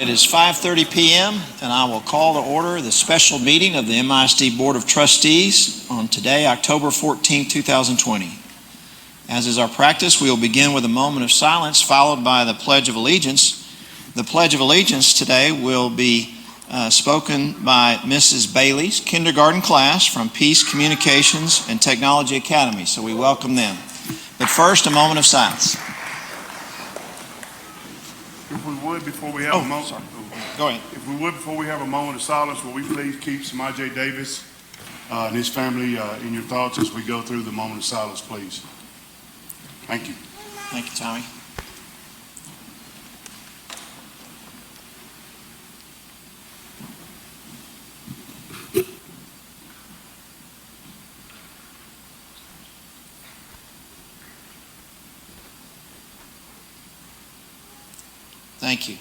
It is 5:30 p.m. and I will call to order the special meeting of the MISD Board of Trustees on today, October 14, 2020. As is our practice, we will begin with a moment of silence followed by the Pledge of Allegiance. The Pledge of Allegiance today will be spoken by Mrs. Bailey's kindergarten class from Peace Communications and Technology Academy, so we welcome them. But first, a moment of silence. If we would, before we have a moment, Go ahead. If we would, before we have a moment of silence, will we please keep Samaj Davis and his family in your thoughts as we go through the moment of silence, please. Thank you. Thank you, Tommy. Thank you.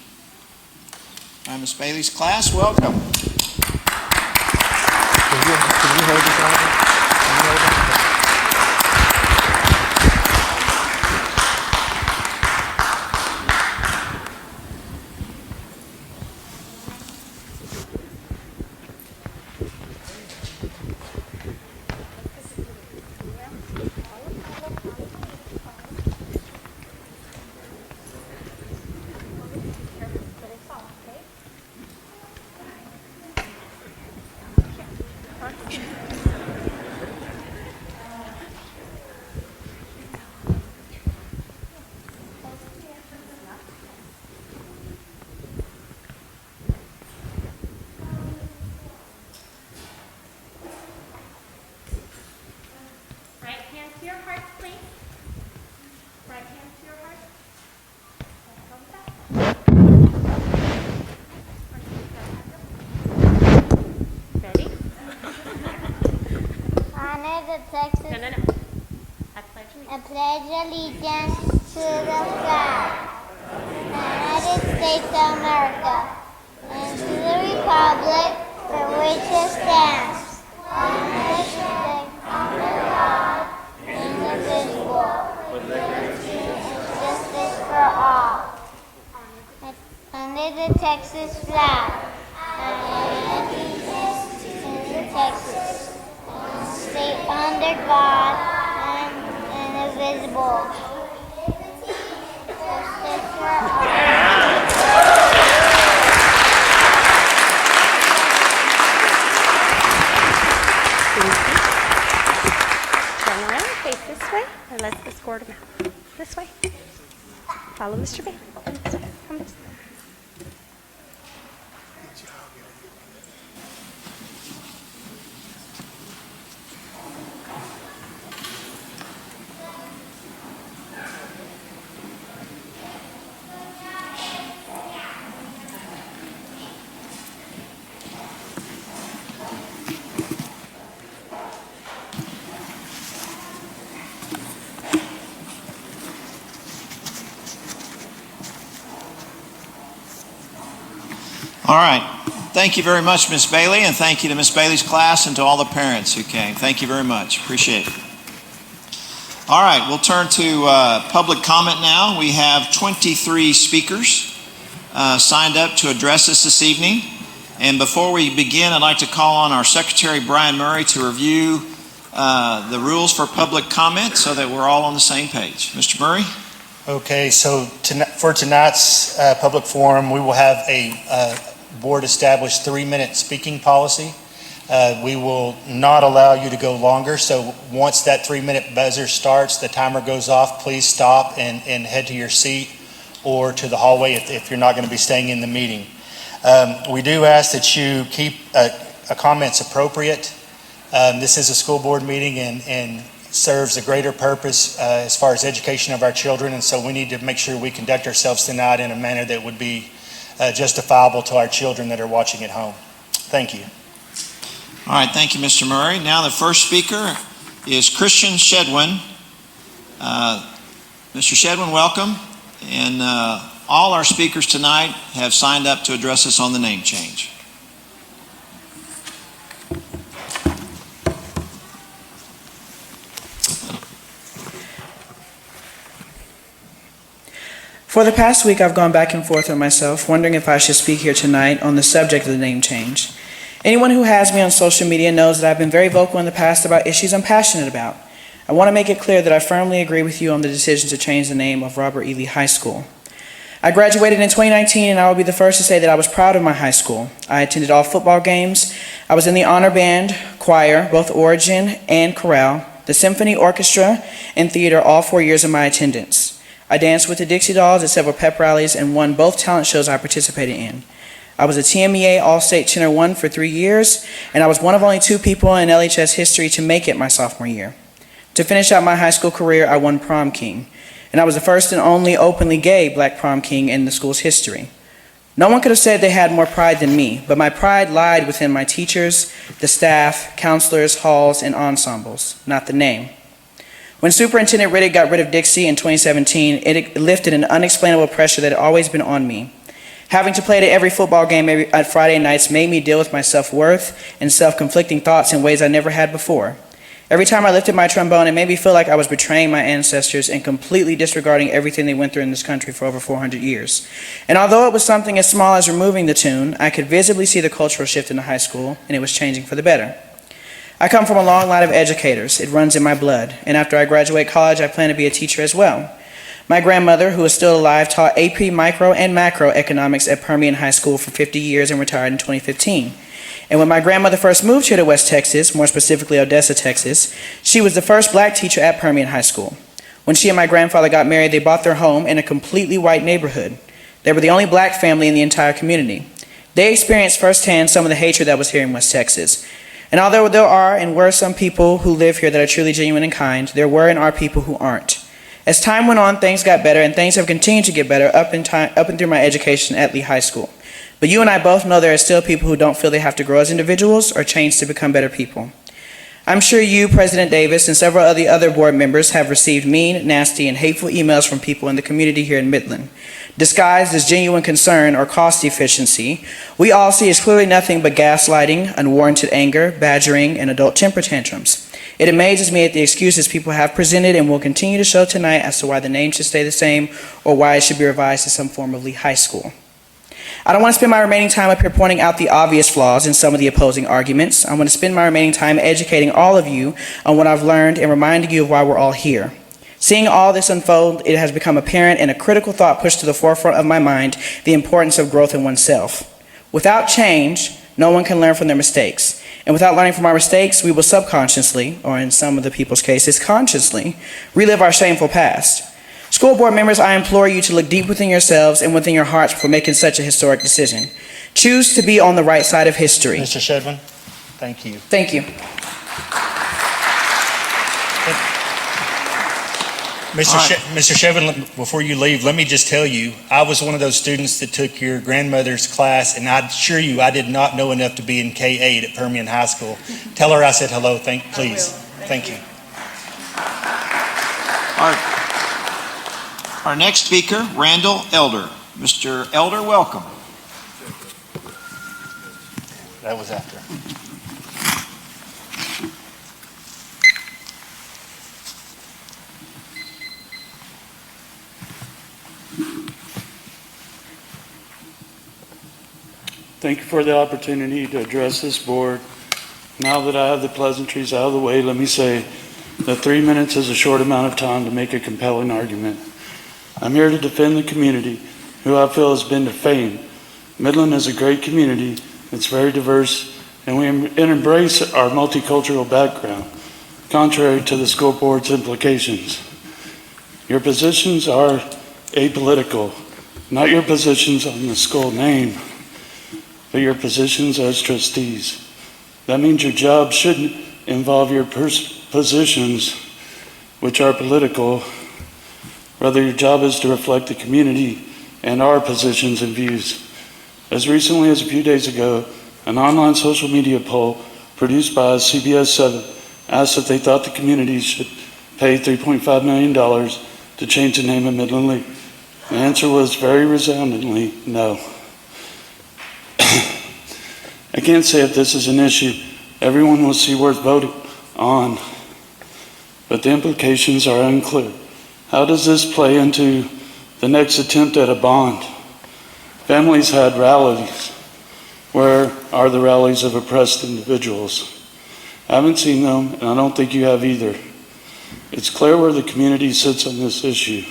All right, Ms. Bailey's class, welcome. Can you hold this on? Can you hold it? I pledge allegiance to the flag of the United States of America and to the republic for which it stands, one nation, under God, indivisible, with liberty and justice for all. Under the Texas flag, I pledge allegiance to Texas, one state under God, indivisible. Justice for all. Turn around, face this way, and let's escort him out. This way. Follow Mr. Bailey. Come this way. All right. Thank you very much, Ms. Bailey, and thank you to Ms. Bailey's class and to all the parents who came. Thank you very much. Appreciate it. All right, we'll turn to public comment now. We have 23 speakers signed up to address us this evening. And before we begin, I'd like to call on our Secretary, Brian Murray, to review the rules for public comment so that we're all on the same page. Mr. Murray? Okay, so for tonight's public forum, we will have a board-established 3-minute speaking policy. We will not allow you to go longer, so once that 3-minute buzzer starts, the timer goes off, please stop and head to your seat or to the hallway if you're not going to be staying in the meeting. We do ask that you keep comments appropriate. This is a school board meeting and serves a greater purpose as far as education of our children, and so we need to make sure we conduct ourselves tonight in a manner that would be justifiable to our children that are watching at home. Thank you. All right, thank you, Mr. Murray. Now the first speaker is Christian Shedwin. Mr. Shedwin, welcome. And all our speakers tonight have signed up to address us on the name change. For the past week, I've gone back and forth with myself, wondering if I should speak here tonight on the subject of the name change. Anyone who has me on social media knows that I've been very vocal in the past about issues I'm passionate about. I want to make it clear that I firmly agree with you on the decision to change the name of Robert E. Lee High School. I graduated in 2019, and I will be the first to say that I was proud of my high school. I attended all football games. I was in the honor band, choir, both organ and chorale, the symphony orchestra, and theater all 4 years of my attendance. I danced with the Dixie Dolls at several pep rallies and won both talent shows I participated in. I was a TMEA All-State Tenor 1 for 3 years, and I was one of only 2 people in LHS history to make it my sophomore year. To finish out my high school career, I won Prom King, and I was the first and only openly gay black prom king in the school's history. No one could have said they had more pride than me, but my pride lied within my teachers, the staff, counselors, halls, and ensembles, not the name. When Superintendent Riddick got rid of Dixie in 2017, it lifted an unexplainable pressure that had always been on me. Having to play at every football game at Friday nights made me deal with my self-worth and self-conflicting thoughts in ways I never had before. Every time I lifted my trombone, it made me feel like I was betraying my ancestors and completely disregarding everything they went through in this country for over 400 years. And although it was something as small as removing the tune, I could visibly see the cultural shift in the high school, and it was changing for the better. I come from a long line of educators. It runs in my blood. And after I graduate college, I plan to be a teacher as well. My grandmother, who is still alive, taught AP Micro and Macroeconomics at Permian High School for 50 years and retired in 2015. And when my grandmother first moved here to West Texas, more specifically Odessa, Texas, she was the first black teacher at Permian High School. When she and my grandfather got married, they bought their home in a completely white neighborhood. They were the only black family in the entire community. They experienced firsthand some of the hatred that was here in West Texas. And although there are and were some people who live here that are truly genuine and kind, there were and are people who aren't. As time went on, things got better, and things have continued to get better up and through my education at Lee High School. But you and I both know there are still people who don't feel they have to grow as individuals or change to become better people. I'm sure you, President Davis, and several of the other board members have received mean, nasty, and hateful emails from people in the community here in Midland. Disguised as genuine concern or cost efficiency, we all see is clearly nothing but gaslighting, unwarranted anger, badgering, and adult temper tantrums. It amazes me at the excuses people have presented and will continue to show tonight as to why the name should stay the same or why it should be revised to some form of Lee High School. I don't want to spend my remaining time up here pointing out the obvious flaws in some of the opposing arguments. I want to spend my remaining time educating all of you on what I've learned and reminding you of why we're all here. Seeing all this unfold, it has become apparent and a critical thought pushed to the forefront of my mind, the importance of growth in oneself. Without change, no one can learn from their mistakes. And without learning from our mistakes, we will subconsciously, or in some of the people's cases, consciously, relive our shameful past. School board members, I implore you to look deep within yourselves and within your hearts before making such a historic decision. Choose to be on the right side of history. Mr. Shedwin, thank you. Thank you. Mr. Shedwin, before you leave, let me just tell you, I was one of those students that took your grandmother's class, and I assure you, I did not know enough to be in K-8 at Permian High School. Tell her I said hello, please. Thank you. Our next speaker, Randall Elder. Mr. Elder, welcome. That was after. Thank you for the opportunity to address this board. Now that I have the pleasantries out of the way, let me say that 3 minutes is a short amount of time to make a compelling argument. I'm here to defend the community, who I feel has been defamed. Midland is a great community. It's very diverse, and we embrace our multicultural background, contrary to the school board's implications. Your positions are apolitical, not your positions on the school name, but your positions as trustees. That means your job shouldn't involve your positions, which are political. Rather, your job is to reflect the community and our positions and views. As recently as a few days ago, an online social media poll produced by CBS 7 asked if they thought the community should pay $3.5 million to change the name of Midland Lee. The answer was very resoundingly no. I can't say if this is an issue everyone will see worth voting on, but the implications are unclear. How does this play into the next attempt at a bond. Families had rallies. Where are the rallies of oppressed individuals? I haven't seen them, and I don't think you have either. It's clear where the community sits on this issue.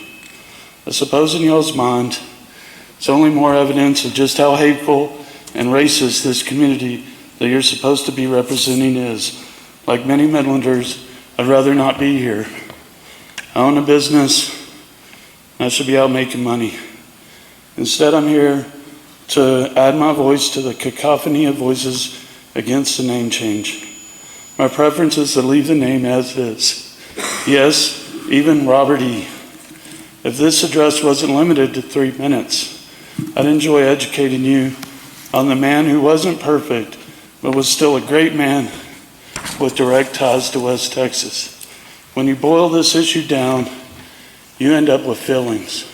I suppose in y'all's mind, it's only more evidence of just how hateful and racist this community that you're supposed to be representing is. Like many Midlanders, I'd rather not be here. I own a business. I should be out making money. Instead, I'm here to add my voice to the cacophony of voices against the name change. My preference is to leave the name as is. Yes, even Robert E. If this address wasn't limited to 3 minutes, I'd enjoy educating you on the man who wasn't perfect, but was still a great man with direct ties to West Texas. When you boil this issue down, you end up with feelings.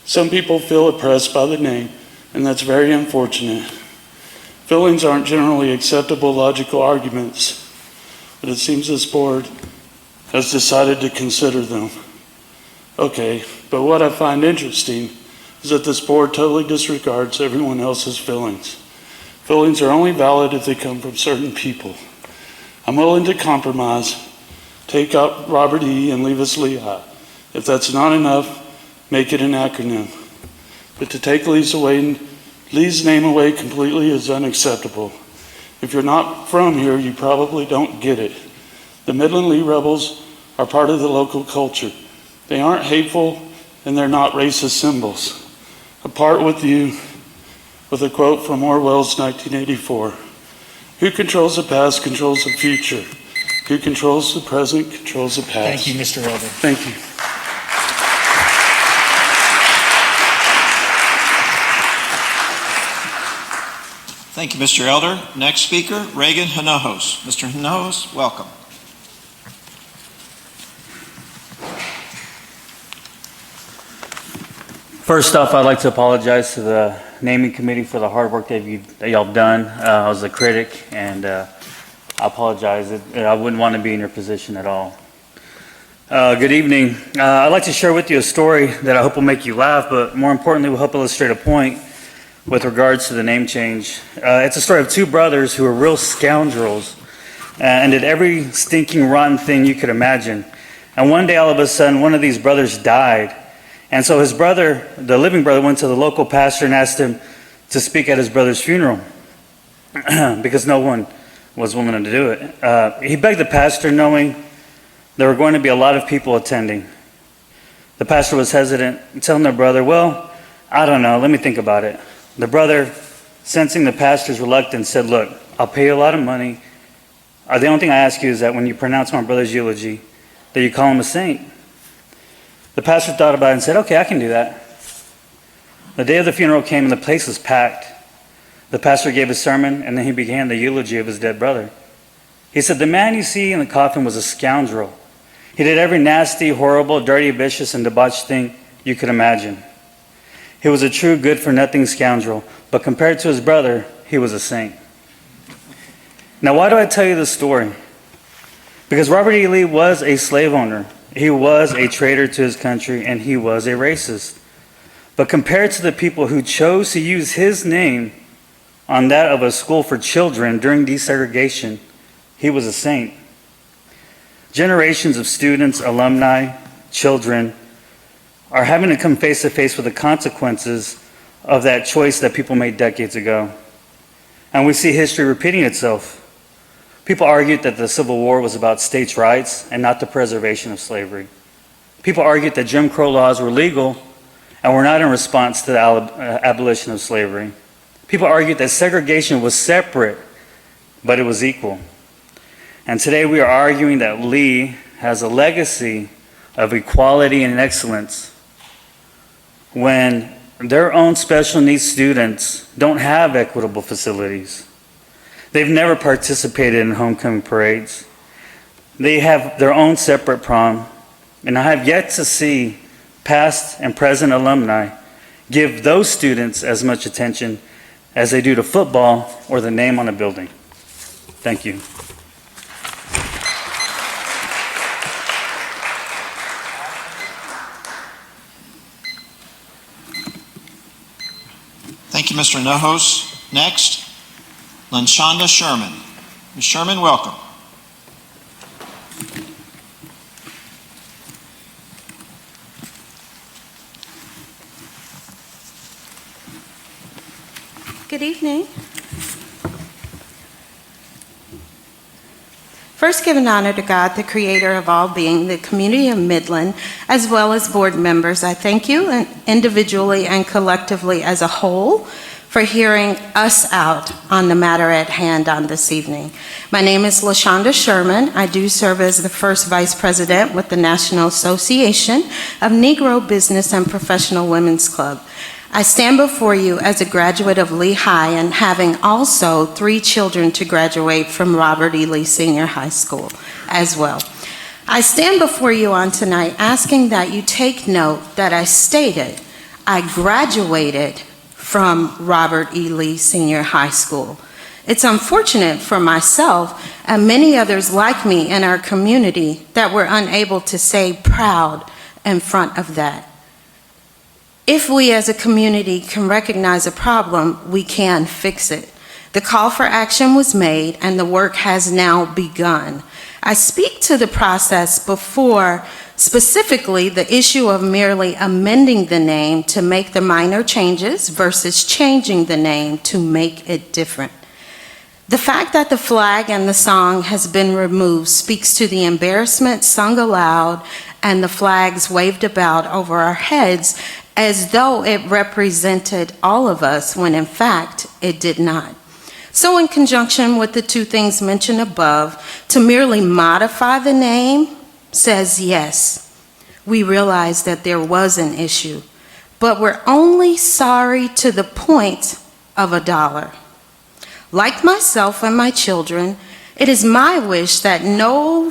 Some people feel oppressed by the name, and that's very unfortunate. Feelings aren't generally acceptable logical arguments, but it seems this board has decided to consider them. Okay, but what I find interesting is that this board totally disregards everyone else's feelings. Feelings are only valid if they come from certain people. I'm willing to compromise, take out Robert E. and leave us Lehigh. If that's not enough, make it an acronym. But to take Lee's name away completely is unacceptable. If you're not from here, you probably don't get it. The Midland Lee Rebels are part of the local culture. They aren't hateful, and they're not racist symbols. I part with you with a quote from Orwell's 1984. Who controls the past controls the future. Who controls the present controls the past. Thank you, Mr. Elder. Thank you. Thank you, Mr. Elder. Next speaker, Reagan Hinojos. Mr. Hinojos, welcome. First off, I'd like to apologize to the naming committee for the hard work that y'all done. I was a critic, and I apologize. I wouldn't want to be in your position at all. Good evening. I'd like to share with you a story that I hope will make you laugh, but more importantly, will help illustrate a point with regards to the name change. It's a story of two brothers who were real scoundrels and did every stinking rotten thing you could imagine. And one day, all of a sudden, one of these brothers died. And so his brother, the living brother, went to the local pastor and asked him to speak at his brother's funeral because no one was willing to do it. He begged the pastor, knowing there were going to be a lot of people attending. The pastor was hesitant, telling the brother, well, I don't know, let me think about it. The brother, sensing the pastor's reluctance, said, look, I'll pay you a lot of money. The only thing I ask you is that when you pronounce my brother's eulogy, that you call him a saint. The pastor thought about it and said, okay, I can do that. The day of the funeral came and the place was packed. The pastor gave his sermon and then he began the eulogy of his dead brother. He said, the man you see in the coffin was a scoundrel. He did every nasty, horrible, dirty, vicious, and debauched thing you could imagine. He was a true good-for-nothing scoundrel, but compared to his brother, he was a saint. Now, why do I tell you this story? Because Robert E. Lee was a slave owner. He was a traitor to his country, and he was a racist. But compared to the people who chose to use his name on that of a school for children during desegregation, he was a saint. Generations of students, alumni, children are having to come face to face with the consequences of that choice that people made decades ago. And we see history repeating itself. People argued that the Civil War was about states' rights and not the preservation of slavery. People argued that Jim Crow laws were legal and were not in response to the abolition of slavery. People argued that segregation was separate, but it was equal. And today we are arguing that Lee has a legacy of equality and excellence when their own special needs students don't have equitable facilities. They've never participated in homecoming parades. They have their own separate prom. And I have yet to see past and present alumni give those students as much attention as they do to football or the name on a building. Thank you. you, Mr. Nohos. Next, Lanshonda Sherman. Ms. Sherman, welcome. Good evening. First, give an honor to God, the creator of all being, the community of Midland, as well as board members. I thank you individually and collectively as a whole for hearing us out on the matter at hand on this evening. My name is LaShonda Sherman. I do serve as the first vice president with the National Association of Negro Business and Professional Women's Club. I stand before you as a graduate of Lee High and having also 3 children to graduate from Robert E. Lee Senior High School as well. I stand before you on tonight asking that you take note that I stated I graduated from Robert E. Lee Senior High School. It's unfortunate for myself and many others like me in our community that we're unable to say proud in front of that. If we as a community can recognize a problem, we can fix it. The call for action was made and the work has now begun. I speak to the process before, specifically the issue of merely amending the name to make the minor changes versus changing the name to make it different. The fact that the flag and the song has been removed speaks to the embarrassment sung aloud and the flags waved about over our heads as though it represented all of us when in fact it did not. So in conjunction with the 2 things mentioned above, to merely modify the name says yes, we realize that there was an issue, but we're only sorry to the point of $1. Like myself and my children, it is my wish that any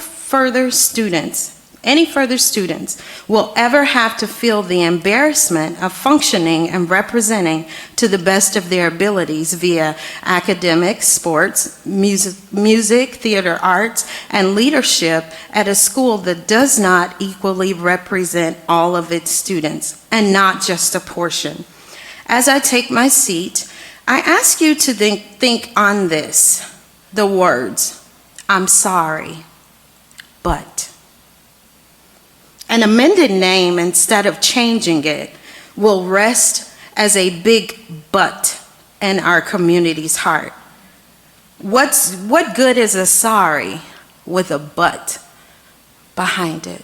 further students will ever have to feel the embarrassment of functioning and representing to the best of their abilities via academics, sports, music, theater arts, and leadership at a school that does not equally represent all of its students, and not just a portion. As I take my seat, I ask you to think on this, the words, I'm sorry, but. An amended name, instead of changing it, will rest as a big but in our community's heart. What good is a sorry with a but behind it?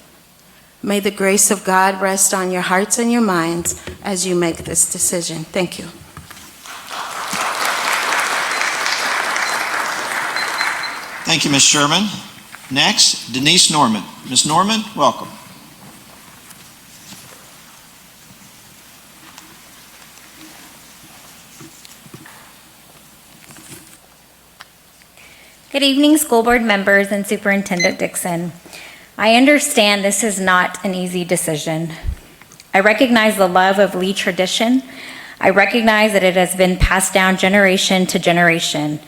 May the grace of God rest on your hearts and your minds as you make this decision. Thank you. Thank you, Ms. Sherman. Next, Denise Norman. Ms. Norman, welcome. Good evening, school board members and Superintendent Dixon. I understand this is not an easy decision. I recognize the love of Lee tradition. I recognize that it has been passed down generation to generation.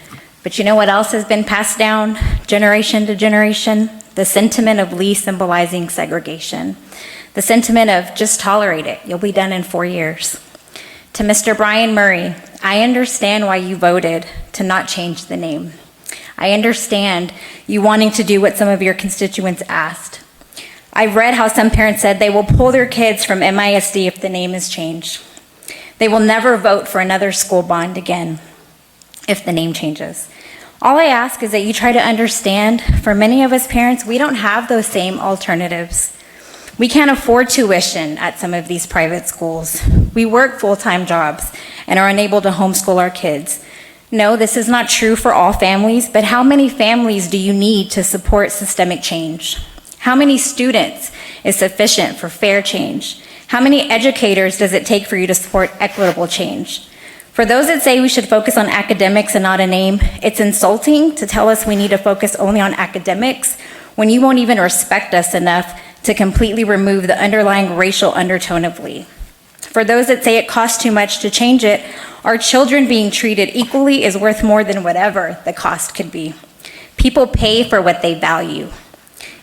But you know what else has been passed down generation to generation? The sentiment of Lee symbolizing segregation. The sentiment of just tolerate it, you'll be done in 4 years. To Mr. Brian Murray, I understand why you voted to not change the name. I understand you wanting to do what some of your constituents asked. I've read how some parents said they will pull their kids from MISD if the name is changed. They will never vote for another school bond again if the name changes. All I ask is that you try to understand, for many of us parents, we don't have those same alternatives. We can't afford tuition at some of these private schools. We work full-time jobs and are unable to homeschool our kids. No, this is not true for all families, but how many families do you need to support systemic change? How many students is sufficient for fair change? How many educators does it take for you to support equitable change? For those that say we should focus on academics and not a name, it's insulting to tell us we need to focus only on academics when you won't even respect us enough to completely remove the underlying racial undertone of Lee. For those that say it costs too much to change it, our children being treated equally is worth more than whatever the cost could be. People pay for what they value.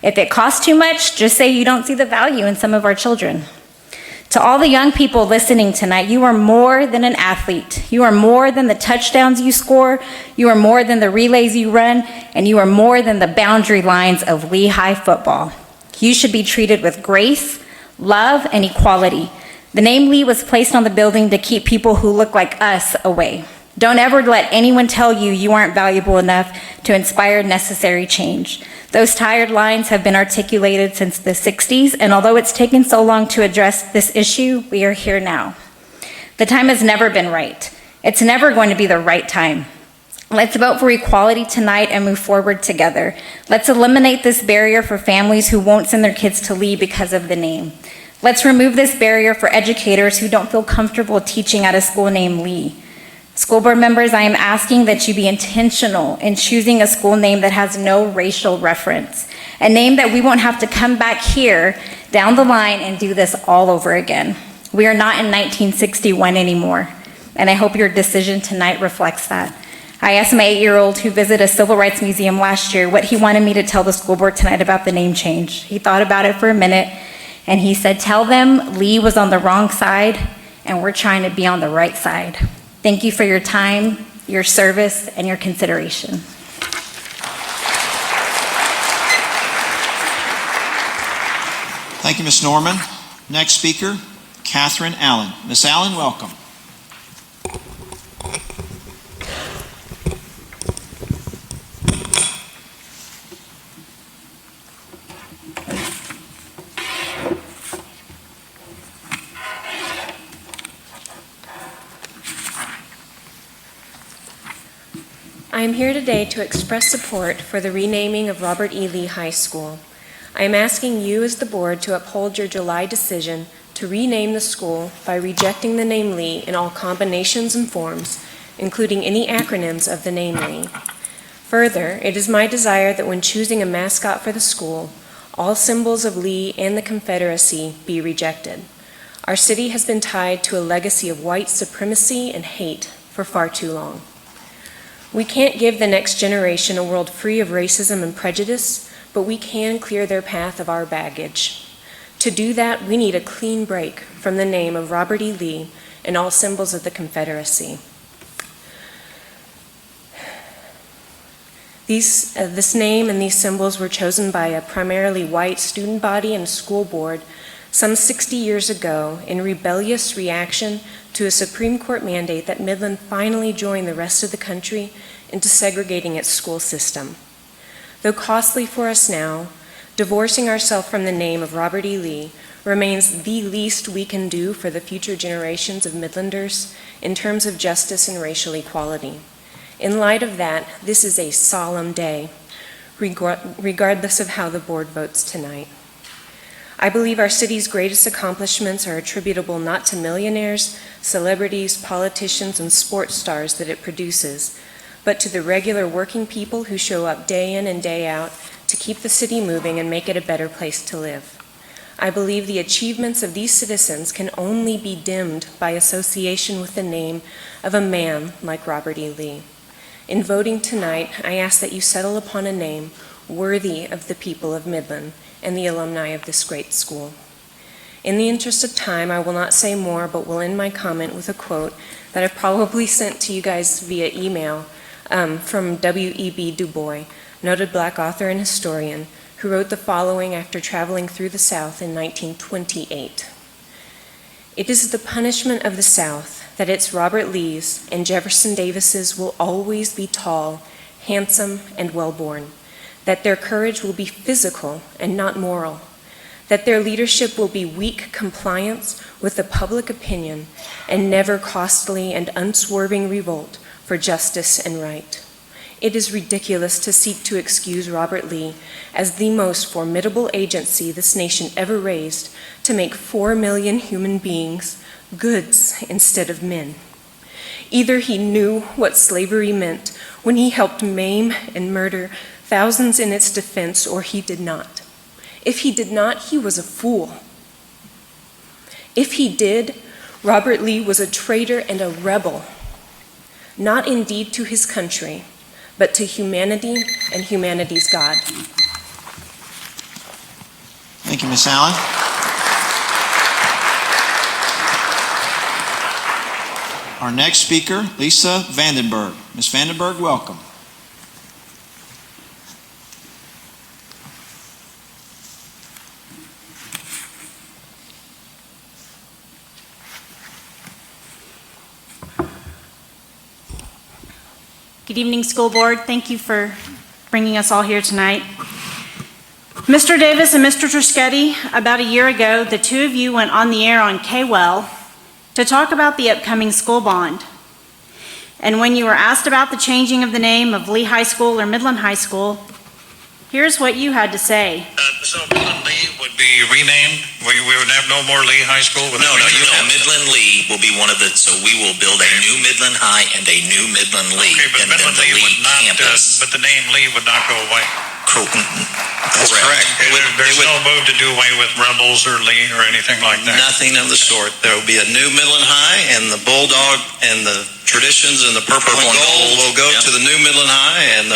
If it costs too much, just say you don't see the value in some of our children. To all the young people listening tonight, you are more than an athlete. You are more than the touchdowns you score. You are more than the relays you run, and you are more than the boundary lines of Lehigh football. You should be treated with grace, love, and equality. The name Lee was placed on the building to keep people who look like us away. Don't ever let anyone tell you you aren't valuable enough to inspire necessary change. Those tired lines have been articulated since the 60s, and although it's taken so long to address this issue, we are here now. The time has never been right. It's never going to be the right time. Let's vote for equality tonight and move forward together. Let's eliminate this barrier for families who won't send their kids to Lee because of the name. Let's remove this barrier for educators who don't feel comfortable teaching at a school named Lee. School board members, I am asking that you be intentional in choosing a school name that has no racial reference, a name that we won't have to come back here down the line and do this all over again. We are not in 1961 anymore, and I hope your decision tonight reflects that. I asked my 8-year-old who visited a civil rights museum last year what he wanted me to tell the school board tonight about the name change. He thought about it for a minute, and he said, "Tell them Lee was on the wrong side, and we're trying to be on the right side." Thank you for your time, your service, and your consideration. Thank you, Ms. Norman. Next speaker, Catherine Allen. Ms. Allen, welcome. I am here today to express support for the renaming of Robert E. Lee High School. I am asking you as the board to uphold your July decision to rename the school by rejecting the name Lee in all combinations and forms, including any acronyms of the name Lee. Further, it is my desire that when choosing a mascot for the school, all symbols of Lee and the Confederacy be rejected. Our city has been tied to a legacy of white supremacy and hate for far too long. We can't give the next generation a world free of racism and prejudice, but we can clear their path of our baggage. To do that, we need a clean break from the name of Robert E. Lee and all symbols of the Confederacy. This name and these symbols were chosen by a primarily white student body and school board some 60 years ago in rebellious reaction to a Supreme Court mandate that Midland finally joined the rest of the country into segregating its school system. Though costly for us now, divorcing ourselves from the name of Robert E. Lee remains the least we can do for the future generations of Midlanders in terms of justice and racial equality. In light of that, this is a solemn day, regardless of how the board votes tonight. I believe our city's greatest accomplishments are attributable not to millionaires, celebrities, politicians, and sports stars that it produces, but to the regular working people who show up day in and day out to keep the city moving and make it a better place to live. I believe the achievements of these citizens can only be dimmed by association with the name of a man like Robert E. Lee. In voting tonight, I ask that you settle upon a name worthy of the people of Midland and the alumni of this great school. In the interest of time, I will not say more, but will end my comment with a quote that I've probably sent to you guys via email from W.E.B. Du Bois, noted Black author and historian, who wrote the following after traveling through the South in 1928. "It is the punishment of the South that its Robert Lees and Jefferson Davises will always be tall, handsome, and well-born, that their courage will be physical and not moral, that their leadership will be weak compliance with the public opinion and never costly and unswerving revolt for justice and right. It is ridiculous to seek to excuse Robert Lee as the most formidable agency this nation ever raised to make 4 million human beings goods instead of men. Either he knew what slavery meant when he helped maim and murder thousands in its defense, or he did not. If he did not, he was a fool. If he did, Robert Lee was a traitor and a rebel, not indeed to his country, but to humanity and humanity's God." Thank you, Ms. Allen. Our next speaker, Lisa Vandenberg. Ms. Vandenberg, welcome. Good evening, school board. Thank you for bringing us all here tonight. Mr. Davis and Mr. Trischetti, about a year ago, the two of you went on the air on KWEL to talk about the upcoming school bond. And when you were asked about the changing of the name of Lee High School or Midland High School, here's what you had to say. So Midland Lee would be renamed? We would have no more Lee High School? No, Midland Lee will be one of the, so we will build a new Midland High and a new Midland Lee. Okay, but and Midland then the Lee would not, but the name Lee would not go away. That's correct. There's no move to do away with Rebels or Lee or anything like that? Nothing of the sort. There will be a new Midland High, and the Bulldog and the traditions and the purple and gold will go to the new Midland High, and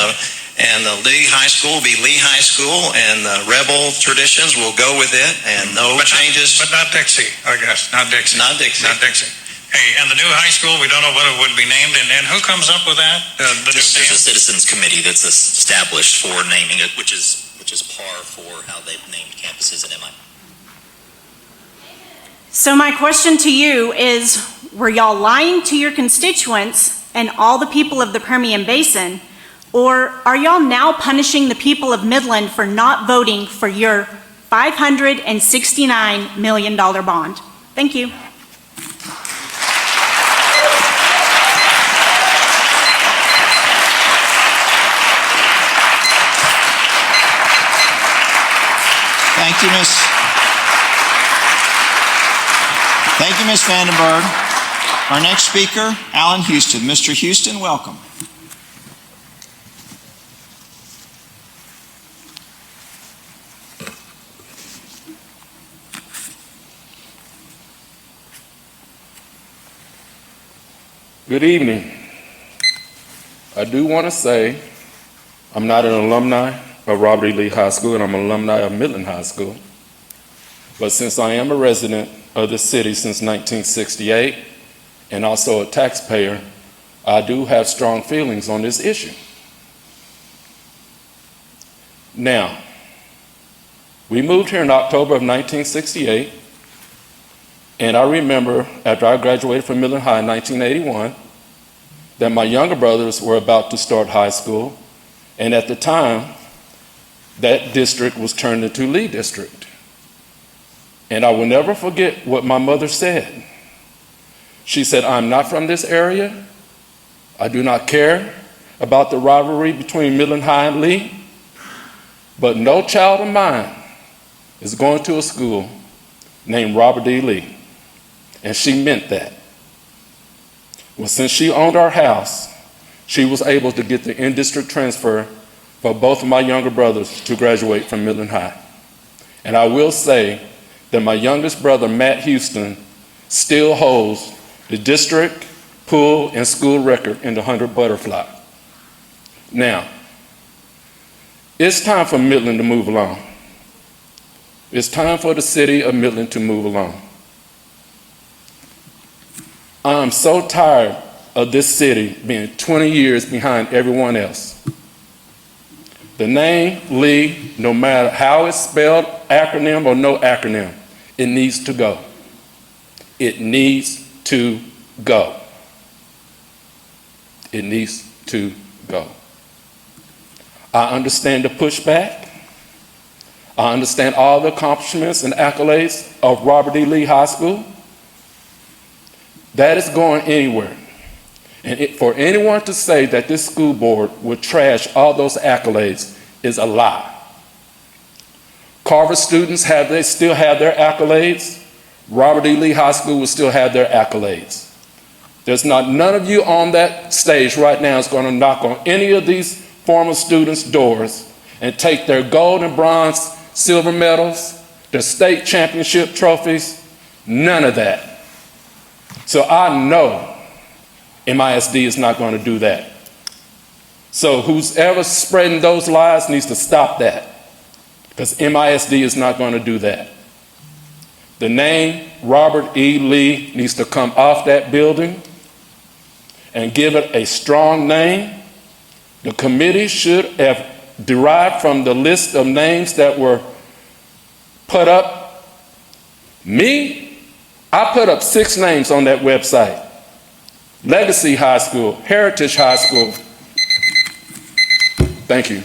the Lee High School will be Lee High School, and the Rebel traditions will go with it, and no changes. But not Dixie, I guess, not Dixie. Not Dixie. Not Dixie. Hey, and the new high school, we don't know what it would be named, and who comes up with that? There's a citizens committee that's established for naming it, which is par for how they've named campuses at MI. So my question to you is, were y'all lying to your constituents and all the people of the Permian Basin, or are y'all now punishing the people of Midland for not voting for your $569 million bond? Thank you. Thank you, Ms. Vandenberg. Our next speaker, Alan Houston. Mr. Houston, welcome. Good evening. I do want to say I'm not an alumni of Robert E. Lee High School, and I'm an alumni of Midland High School. But since I am a resident of the city since 1968 and also a taxpayer, I do have strong feelings on this issue. Now, we moved here in October of 1968, and I remember after I graduated from Midland High in 1981 that my younger brothers were about to start high school, and at the time, that district was turned into Lee District. And I will never forget what my mother said. She said, "I'm not from this area. I do not care about the rivalry between Midland High and Lee, but no child of mine is going to a school named Robert E. Lee." And she meant that. Well, since she owned our house, she was able to get the in-district transfer for both of my younger brothers to graduate from Midland High. And I will say that my youngest brother, Matt Houston, still holds the district, pool, and school record in the 100 butterfly. Now, it's time for Midland to move along. It's time for the city of Midland to move along. I'm so tired of this city being 20 years behind everyone else. The name Lee, no matter how it's spelled, acronym or no acronym, it needs to go. It needs to go. It needs to go. I understand the pushback. I understand all the accomplishments and accolades of Robert E. Lee High School. That is going anywhere. And for anyone to say that this school board would trash all those accolades is a lie. Carver students still have their accolades. Robert E. Lee High School will still have their accolades. There's none of you on that stage right now is going to knock on any of these former students' doors and take their gold and bronze, silver medals, their state championship trophies, none of that. So I know MISD is not going to do that. So who's ever spreading those lies needs to stop that, because MISD is not going to do that. The name Robert E. Lee needs to come off that building. and give it a strong name. The committee should have derived from the list of names that were put up. Me, I put up 6 names on that website. Legacy High School, Heritage High School. Thank you.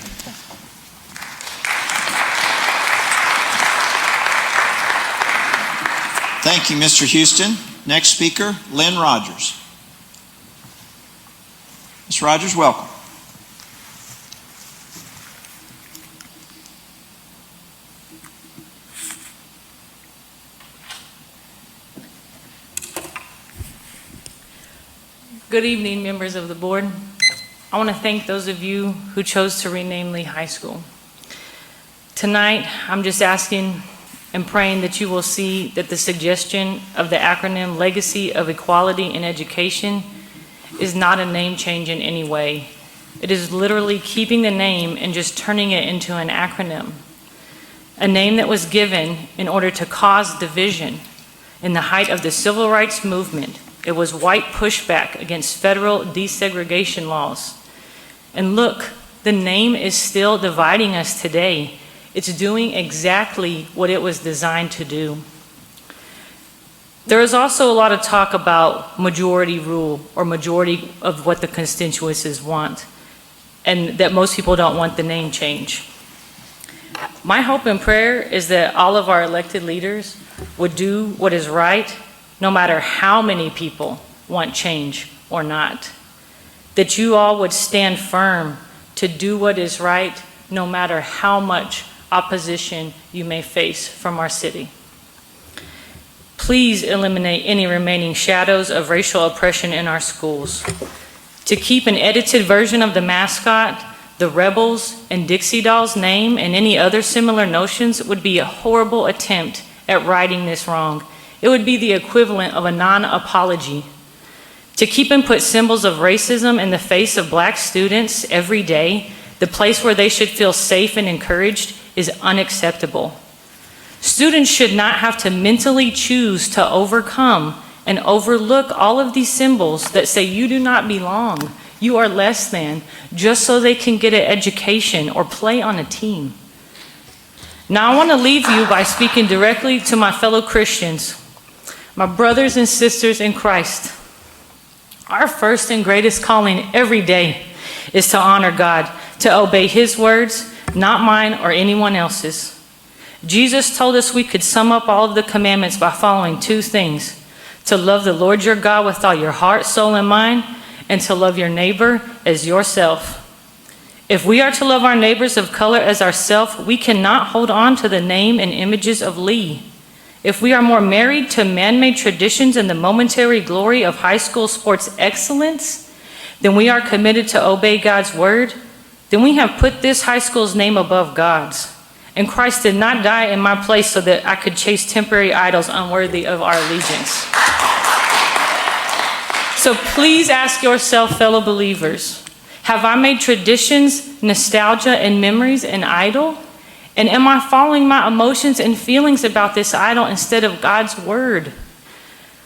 Thank you, Mr. Houston. Next speaker, Lynn Rogers. Ms. Rogers, welcome. Good evening, members of the board. I want to thank those of you who chose to rename Lee High School. Tonight, I'm just asking and praying that you will see that the suggestion of the acronym Legacy of Equality in Education is not a name change in any way. It is literally keeping the name and just turning it into an acronym. A name that was given in order to cause division in the height of the civil rights movement. It was white pushback against federal desegregation laws. And look, the name is still dividing us today. It's doing exactly what it was designed to do. There is also a lot of talk about majority rule or majority of what the constituencies want, and that most people don't want the name change. My hope and prayer is that all of our elected leaders would do what is right, no matter how many people want change or not. That you all would stand firm to do what is right, no matter how much opposition you may face from our city. Please eliminate any remaining shadows of racial oppression in our schools. To keep an edited version of the mascot, the Rebels, and Dixie Doll's name and any other similar notions would be a horrible attempt at righting this wrong. It would be the equivalent of a non-apology. To keep and put symbols of racism in the face of black students every day, the place where they should feel safe and encouraged, is unacceptable. Students should not have to mentally choose to overcome and overlook all of these symbols that say you do not belong, you are less than, just so they can get an education or play on a team. Now I want to leave you by speaking directly to my fellow Christians, my brothers and sisters in Christ. Our first and greatest calling every day is to honor God, to obey His words, not mine or anyone else's. Jesus told us we could sum up all of the commandments by following 2 things: to love the Lord your God with all your heart, soul, and mind, and to love your neighbor as yourself. If we are to love our neighbors of color as ourselves, we cannot hold on to the name and images of Lee. If we are more married to man-made traditions and the momentary glory of high school sports excellence than we are committed to obey God's word, then we have put this high school's name above God's. And Christ did not die in my place so that I could chase temporary idols unworthy of our allegiance. So please ask yourself, fellow believers, have I made traditions, nostalgia, and memories an idol? And am I following my emotions and feelings about this idol instead of God's word?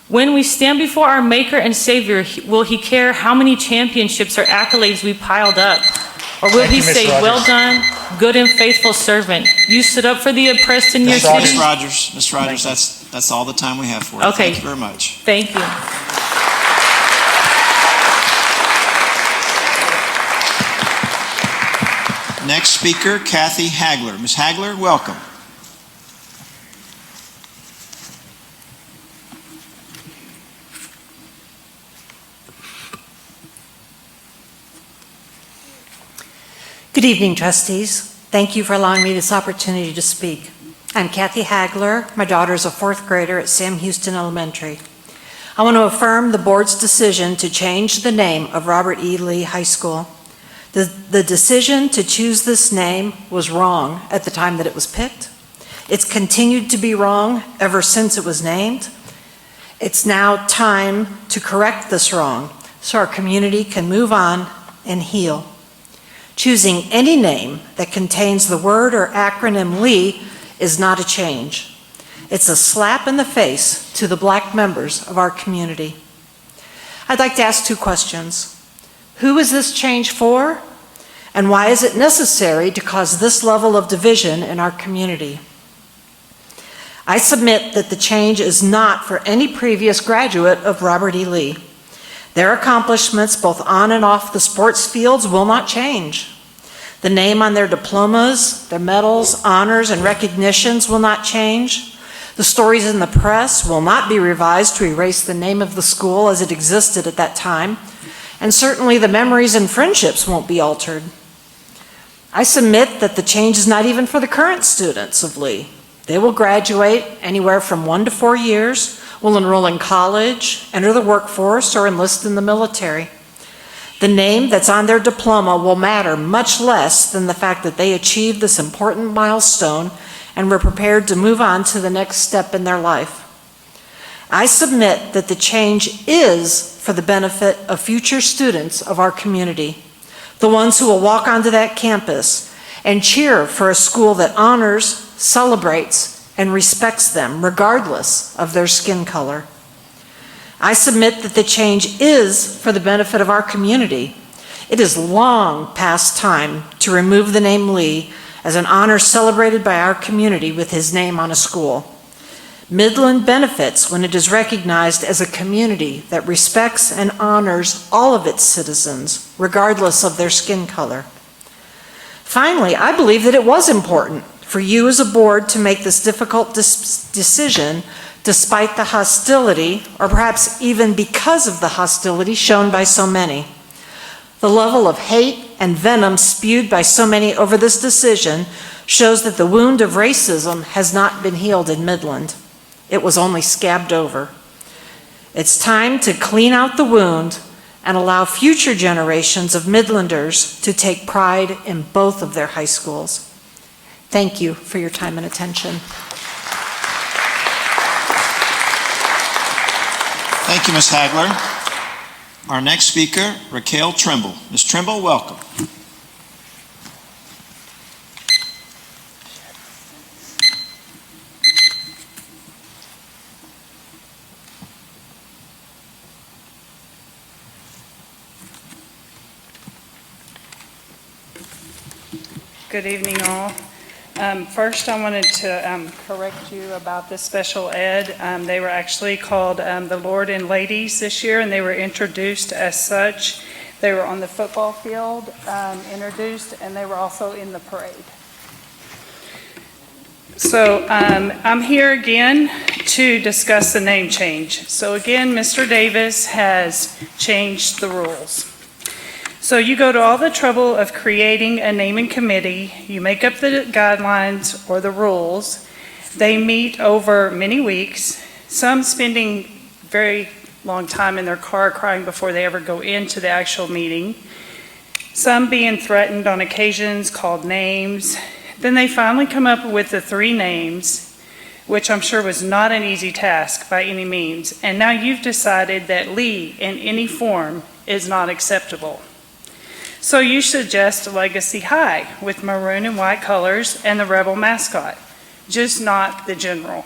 When we stand before our Maker and Savior, will He care how many championships or accolades we piled up? Or will He say, well done, good and faithful servant. You stood up for the oppressed in your city. Ms. Rogers, that's all the time we have for you. Okay. Thank you very much. Thank you. Next speaker, Kathy Hagler. Ms. Hagler, welcome. Good evening, trustees. Thank you for allowing me this opportunity to speak. I'm Kathy Hagler. My daughter is a 4th grader at Sam Houston Elementary. I want to affirm the board's decision to change the name of Robert E. Lee High School. The decision to choose this name was wrong at the time that it was picked. It's continued to be wrong ever since it was named. It's now time to correct this wrong so our community can move on and heal. Choosing any name that contains the word or acronym Lee is not a change. It's a slap in the face to the black members of our community. I'd like to ask two questions. Who is this change for? And why is it necessary to cause this level of division in our community? I submit that the change is not for any previous graduate of Robert E. Lee. Their accomplishments, both on and off the sports fields, will not change. The name on their diplomas, their medals, honors, and recognitions will not change. The stories in the press will not be revised to erase the name of the school as it existed at that time. And certainly the memories and friendships won't be altered. I submit that the change is not even for the current students of Lee. They will graduate anywhere from 1 to 4 years, will enroll in college, enter the workforce, or enlist in the military. The name that's on their diploma will matter much less than the fact that they achieved this important milestone and were prepared to move on to the next step in their life. I submit that the change is for the benefit of future students of our community, the ones who will walk onto that campus and cheer for a school that honors, celebrates, and respects them regardless of their skin color. I submit that the change is for the benefit of our community. It is long past time to remove the name Lee as an honor celebrated by our community with his name on a school. Midland benefits when it is recognized as a community that respects and honors all of its citizens, regardless of their skin color. Finally, I believe that it was important for you as a board to make this difficult decision despite the hostility, or perhaps even because of the hostility shown by so many. The level of hate and venom spewed by so many over this decision shows that the wound of racism has not been healed in Midland. It was only scabbed over. It's time to clean out the wound and allow future generations of Midlanders to take pride in both of their high schools. Thank you for your time and attention. Thank you, Ms. Hagler. Our next speaker, Raquel Trimble. Ms. Trimble, welcome. Good evening, all. First, I wanted to correct you about the special ed. They were actually called the Lord and Ladies this year, and they were introduced as such. They were on the football field introduced, and they were also in the parade. So I'm here again to discuss the name change. So again, Mr. Davis has changed the rules. So you go to all the trouble of creating a naming committee, you make up the guidelines or the rules. They meet over many weeks, some spending very long time in their car crying before they ever go into the actual meeting, some being threatened on occasions, called names. Then they finally come up with the 3 names, which I'm sure was not an easy task by any means. And now you've decided that Lee in any form is not acceptable. So you suggest Legacy High with maroon and white colors and the Rebel mascot, just not the General.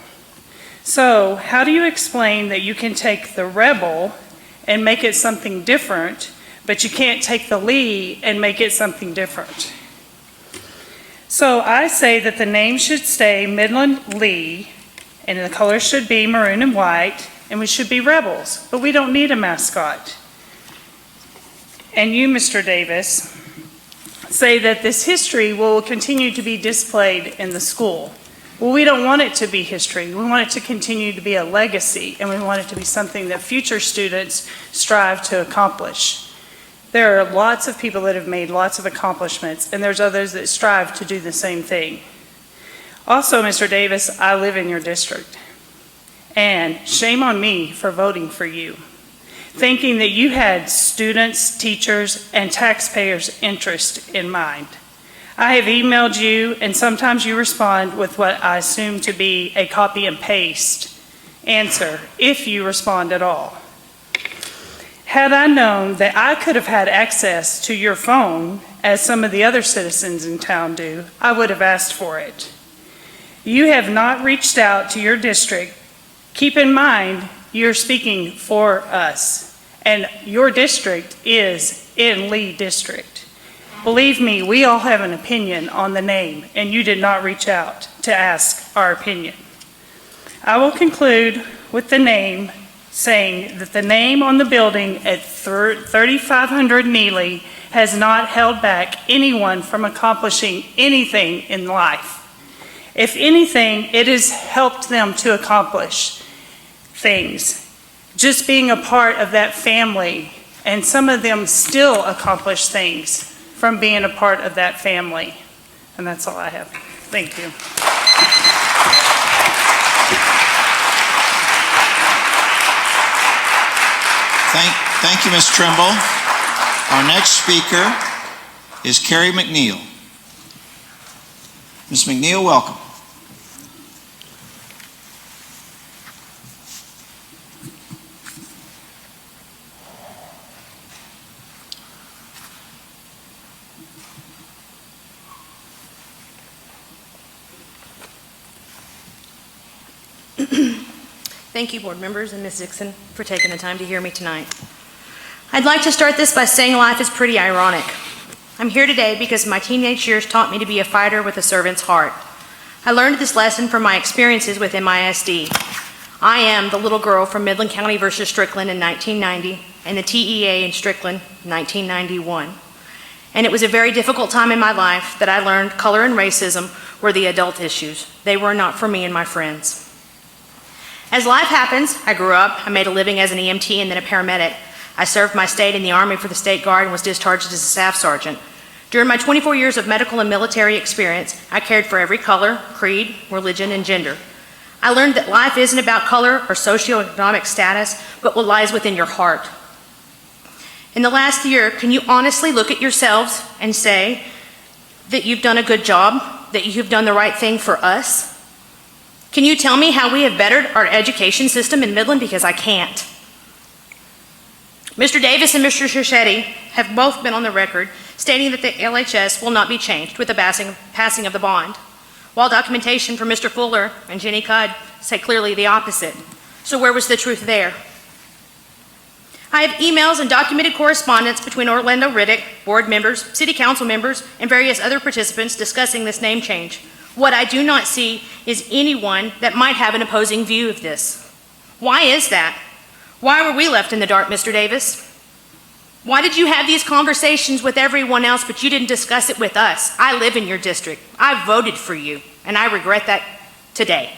So how do you explain that you can take the Rebel and make it something different, but you can't take the Lee and make it something different? So I say that the name should stay Midland Lee, and the colors should be maroon and white, and we should be Rebels, but we don't need a mascot. And you, Mr. Davis, say that this history will continue to be displayed in the school. Well, we don't want it to be history. We want it to continue to be a legacy, and we want it to be something that future students strive to accomplish. There are lots of people that have made lots of accomplishments, and there's others that strive to do the same thing. Also, Mr. Davis, I live in your district, and shame on me for voting for you, thinking that you had students, teachers, and taxpayers' interest in mind. I have emailed you, and sometimes you respond with what I assume to be a copy and paste answer, if you respond at all. Had I known that I could have had access to your phone, as some of the other citizens in town do, I would have asked for it. You have not reached out to your district. Keep in mind, you're speaking for us, And your district is in Lee District. Believe me, we all have an opinion on the name, and you did not reach out to ask our opinion. I will conclude with the name, saying that the name on the building at 3500 Neely has not held back anyone from accomplishing anything in life. If anything, it has helped them to accomplish things. Just being a part of that family, and some of them still accomplish things from being a part of that family. And that's all I have. Thank you. Thank you, Ms. Trimble. Our next speaker is Carrie McNeil. Ms. McNeil, welcome. Thank you, board members and Ms. Dixon, for taking the time to hear me tonight. I'd like to start this by saying life is pretty ironic. I'm here today because my teenage years taught me to be a fighter with a servant's heart. I learned this lesson from my experiences with MISD. I am the little girl from Midland County versus Strickland in 1990 and the TEA in Strickland 1991. And it was a very difficult time in my life that I learned color and racism were the adult issues. They were not for me and my friends. As life happens, I grew up, I made a living as an EMT and then a paramedic. I served my state in the Army for the State Guard and was discharged as a staff sergeant. During my 24 years of medical and military experience, I cared for every color, creed, religion, and gender. I learned that life isn't about color or socioeconomic status, but what lies within your heart. In the last year, can you honestly look at yourselves and say that you've done a good job, that you've done the right thing for us? Can you tell me how we have bettered our education system in Midland? Because I can't. Mr. Davis and Mr. Scischetti have both been on the record stating that the LHS will not be changed with the passing of the bond, while documentation from Mr. Fuller and Jenny Cudd say clearly the opposite. So where was the truth there? I have emails and documented correspondence between Orlando Riddick, board members, city council members, and various other participants discussing this name change. What I do not see is anyone that might have an opposing view of this. Why is that? Why were we left in the dark, Mr. Davis? Why did you have these conversations with everyone else, but you didn't discuss it with us? I live in your district. I voted for you, and I regret that today.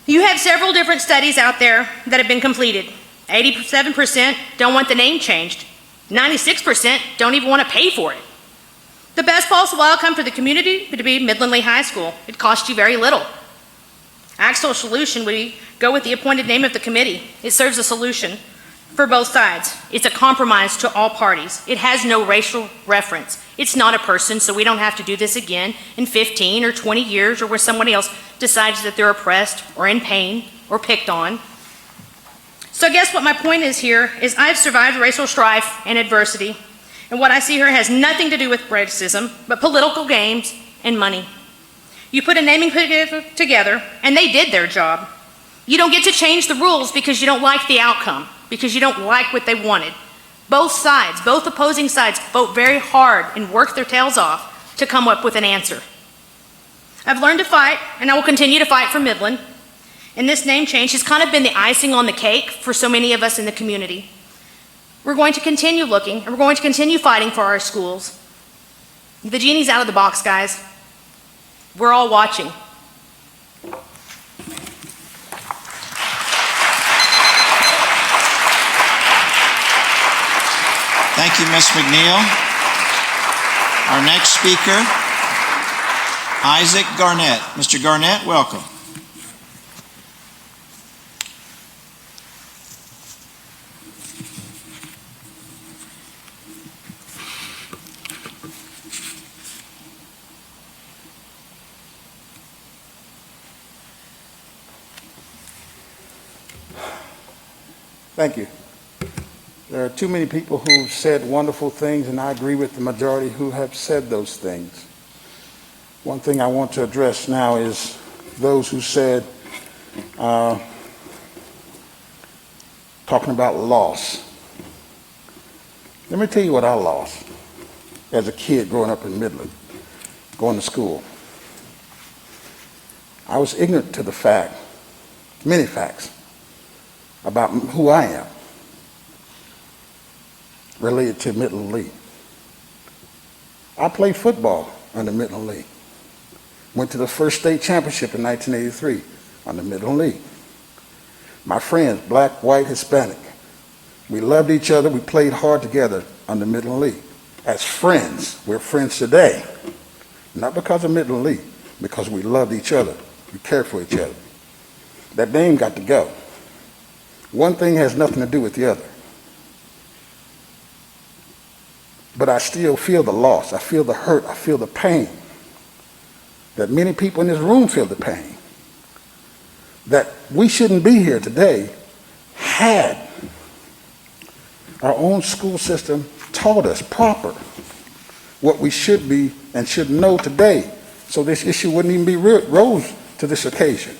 You have several different studies out there that have been completed. 87% don't want the name changed. 96% don't even want to pay for it. The best possible outcome for the community would be Midland Lee High School. It costs you very little. Actual solution would be go with the appointed name of the committee. It serves a solution for both sides. It's a compromise to all parties. It has no racial reference. It's not a person, so we don't have to do this again in 15 or 20 years or where somebody else decides that they're oppressed or in pain or picked on. So I guess what my point is here is I've survived racial strife and adversity. And what I see here has nothing to do with racism, but political games and money. You put a naming together, and they did their job. You don't get to change the rules because you don't like the outcome, because you don't like what they wanted. Both sides, both opposing sides, vote very hard and work their tails off to come up with an answer. I've learned to fight, and I will continue to fight for Midland. And this name change has kind of been the icing on the cake for so many of us in the community. We're going to continue looking, and we're going to continue fighting for our schools. The genie's out of the box, guys. We're all watching. Thank you, Ms. McNeil. Our next speaker, Isaac Garnett. Mr. Garnett, welcome. Thank you. There are too many people who've said wonderful things, and I agree with the majority who have said those things. One thing I want to address now is those who said talking about loss. Let me tell you what I lost as a kid growing up in Midland, going to school. I was ignorant to the fact, many facts, about who I am related to Midland Lee. I played football under Midland Lee. Went to the first state championship in 1983 under Midland Lee. My friends, black, white, Hispanic, we loved each other. We played hard together under Midland Lee. As friends, we're friends today. Not because of Midland Lee, because we loved each other. We cared for each other. That name got to go. One thing has nothing to do with the other. But I still feel the loss. I feel the hurt. I feel the pain. That many people in this room feel the pain. That we shouldn't be here today had our own school system taught us proper what we should be and should know today, so this issue wouldn't even be rose to this occasion.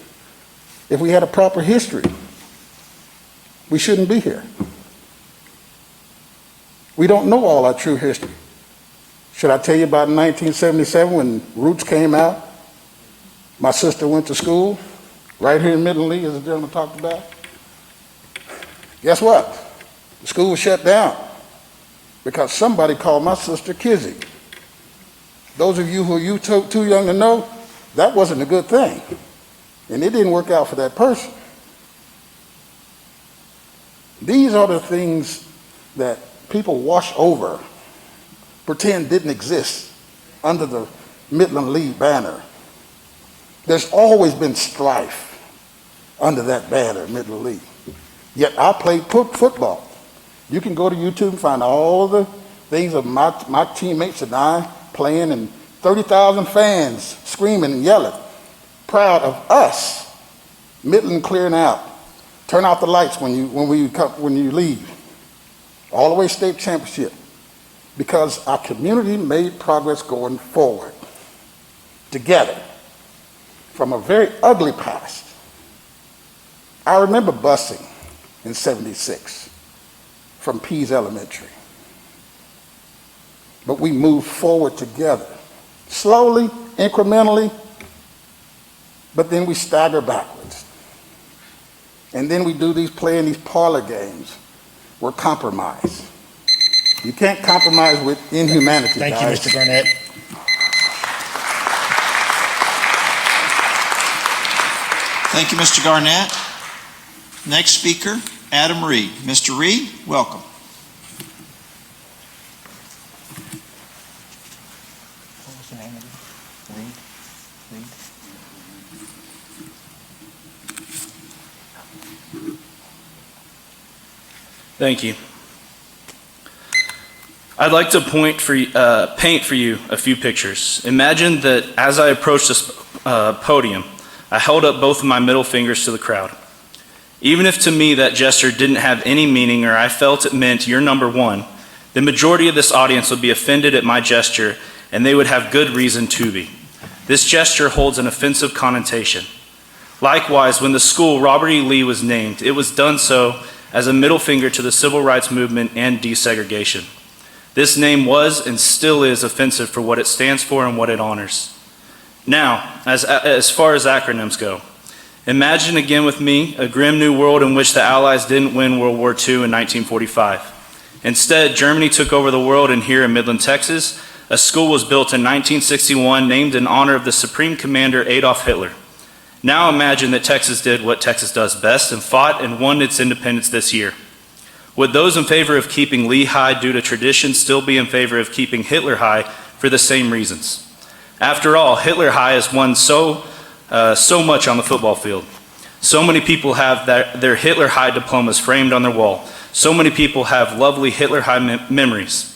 If we had a proper history, we shouldn't be here. We don't know all our true history. Should I tell you about 1977 when Roots came out? My sister went to school right here in Midland Lee, as the gentleman talked about. Guess what? The school was shut down because somebody called my sister Kizzy. Those of you who are too young to know, that wasn't a good thing. And it didn't work out for that person. These are the things that people wash over, pretend didn't exist under the Midland Lee banner. There's always been strife under that banner, Midland Lee. Yet I played football. You can go to YouTube and find all the things of my teammates and I playing, and 30,000 fans screaming and yelling, proud of us. Midland clearing out. Turn out the lights when you leave. All the way state championship. Because our community made progress going forward. Together. From a very ugly past. I remember busing in '76 from Pease Elementary. But we moved forward together. Slowly, incrementally, but then we stagger backwards. And then we do playing these parlor games. We're compromised. You can't compromise with inhumanity, Thank you, Mr. Garnett. Thank you, Mr. Garnett. Next speaker, Adam Reed. Mr. Reed, welcome. What was the name of it? Reed? Thank you. I'd like to paint for you a few pictures. Imagine that as I approached this podium, I held up both of my middle fingers to the crowd. Even if to me that gesture didn't have any meaning or I felt it meant you're number one, the majority of this audience would be offended at my gesture and they would have good reason to be. This gesture holds an offensive connotation. Likewise, when the school Robert E. Lee was named, it was done so as a middle finger to the civil rights movement and desegregation. This name was and still is offensive for what it stands for and what it honors. Now, as far as acronyms go, imagine again with me a grim new world in which the Allies didn't win World War II in 1945. Instead, Germany took over the world, and here in Midland, Texas, a school was built in 1961 named in honor of the Supreme Commander Adolf Hitler. Now imagine that Texas did what Texas does best and fought and won its independence this year. Would those in favor of keeping Lee High due to tradition still be in favor of keeping Hitler High for the same reasons? After all, Hitler High has won so much on the football field. So many people have their Hitler High diplomas framed on their wall. So many people have lovely Hitler High memories.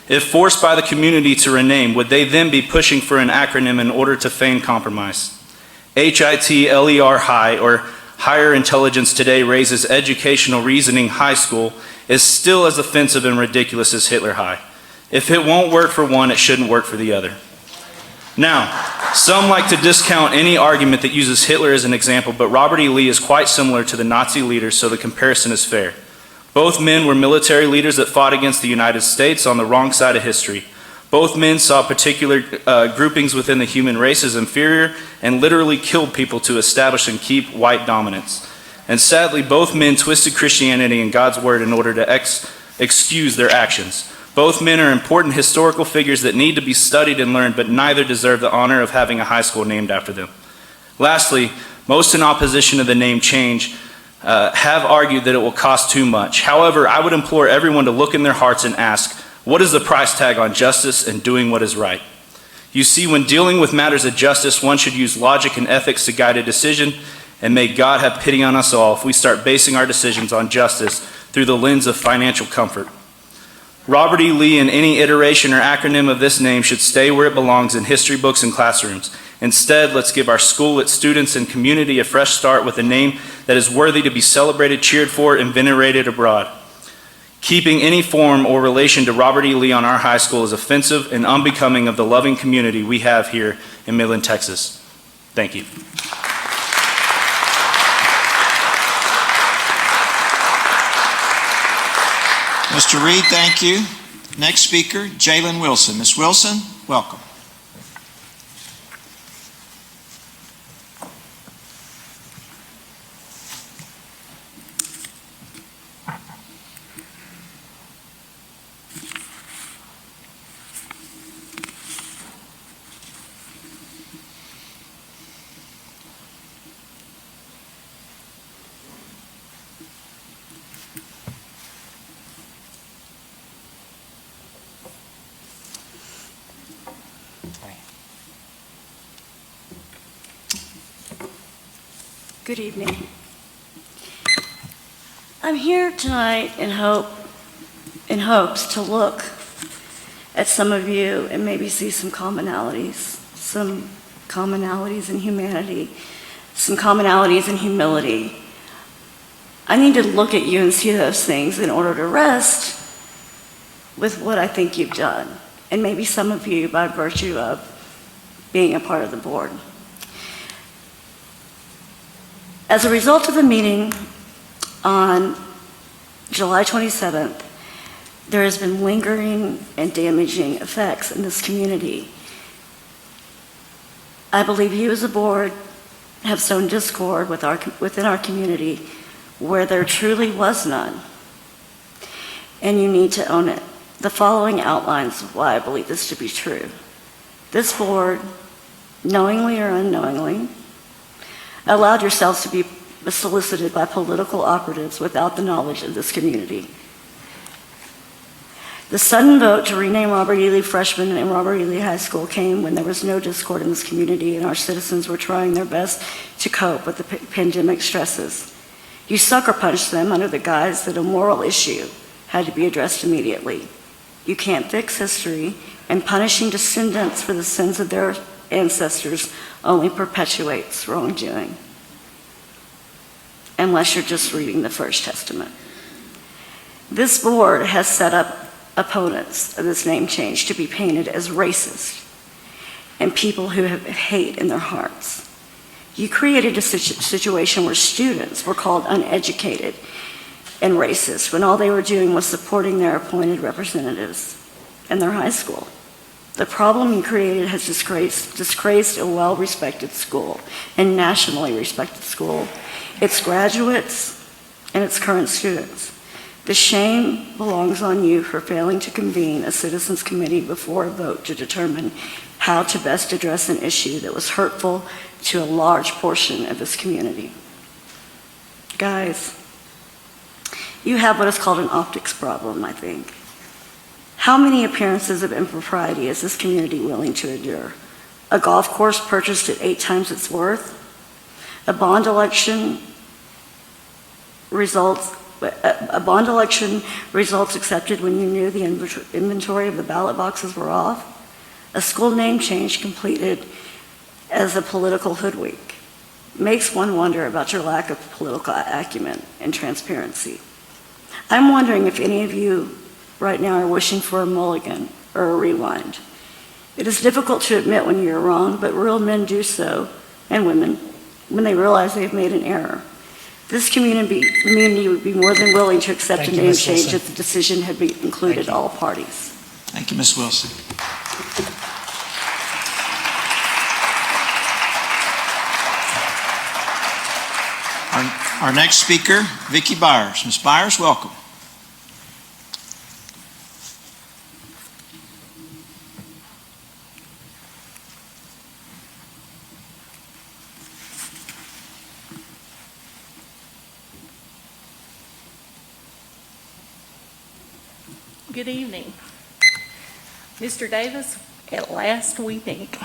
If forced by the community to rename, would they then be pushing for an acronym in order to feign compromise? HITLER High, or Higher Intelligence Today Raises Educational Reasoning High School, is still as offensive and ridiculous as Hitler High. If it won't work for one, it shouldn't work for the other. Now, some like to discount any argument that uses Hitler as an example, but Robert E. Lee is quite similar to the Nazi leaders, so the comparison is fair. Both men were military leaders that fought against the United States on the wrong side of history. Both men saw particular groupings within the human race as inferior and literally killed people to establish and keep white dominance. And sadly, both men twisted Christianity and God's word in order to excuse their actions. Both men are important historical figures that need to be studied and learned, but neither deserve the honor of having a high school named after them. Lastly, most in opposition to the name change have argued that it will cost too much. However, I would implore everyone to look in their hearts and ask, what is the price tag on justice and doing what is right? You see, when dealing with matters of justice, one should use logic and ethics to guide a decision, and may God have pity on us all if we start basing our decisions on justice through the lens of financial comfort. Robert E. Lee and any iteration or acronym of this name should stay where it belongs in history books and classrooms. Instead, let's give our school, its students, and community a fresh start with a name that is worthy to be celebrated, cheered for, and venerated abroad. Keeping any form or relation to Robert E. Lee on our high school is offensive and unbecoming of the loving community we have here in Midland, Texas. Thank you. Mr. Reed, thank you. Next speaker, Jalen Wilson. Ms. Wilson, welcome. Good evening. I'm here tonight in hopes to look at some of you and maybe see some commonalities in humanity, some commonalities in humility. I need to look at you and see those things in order to rest with what I think you've done, and maybe some of you by virtue of being a part of the board. As a result of the meeting on July 27th, there has been lingering and damaging effects in this community. I believe you as a board have sown discord within our community where there truly was none, and you need to own it. The following outlines why I believe this to be true. This board, knowingly or unknowingly, allowed yourselves to be solicited by political operatives without the knowledge of this community. The sudden vote to rename Robert E. Lee Freshman and Robert E. Lee High School came when there was no discord in this community and our citizens were trying their best to cope with the pandemic stresses. You sucker punched them under the guise that a moral issue had to be addressed immediately. You can't fix history, and punishing descendants for the sins of their ancestors only perpetuates wrongdoing, unless you're just reading the First Testament. This board has set up opponents of this name change to be painted as racist and people who have hate in their hearts. You created a situation where students were called uneducated and racist when all they were doing was supporting their appointed representatives in their high school. The problem you created has disgraced a well-respected school and nationally respected school, its graduates and its current students. The shame belongs on you for failing to convene a citizens committee before a vote to determine how to best address an issue that was hurtful to a large portion of this community. Guys, you have what is called an optics problem, I think. How many appearances of impropriety is this community willing to endure? A golf course purchased at 8 times its worth? A bond election results accepted when you knew the inventory of the ballot boxes were off? A school name change completed as a political hoodwink. Makes one wonder about your lack of political acumen and transparency. I'm wondering if any of you right now are wishing for a mulligan or a rewind. It is difficult to admit when you are wrong, but real men do so, and women, when they realize they have made an error. This community would be more than willing to accept a name change if the decision had included all parties. Thank you, Ms. Wilson. Our next speaker, Vicki Byers. Ms. Byers, welcome. Good evening. Mr. Davis, at last we meet.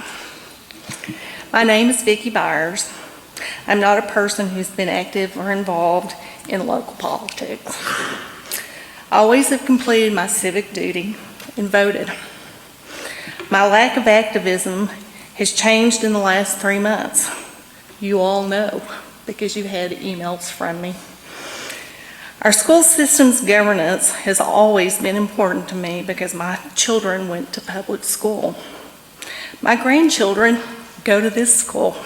My name is Vicki Byers. I'm not a person who's been active or involved in local politics. I always have completed my civic duty and voted. My lack of activism has changed in the last 3 months. You all know because you had emails from me. Our school system's governance has always been important to me because my children went to public school. My grandchildren go to this school.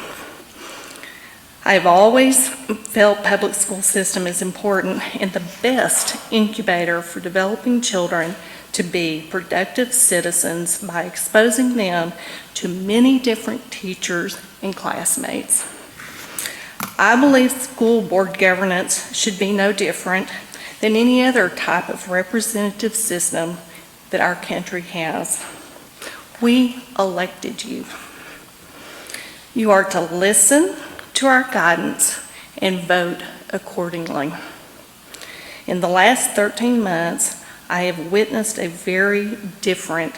I have always felt public school system is important and the best incubator for developing children to be productive citizens by exposing them to many different teachers and classmates. I believe school board governance should be no different than any other type of representative system that our country has. We elected you. You are to listen to our guidance and vote accordingly. In the last 13 months, I have witnessed a very different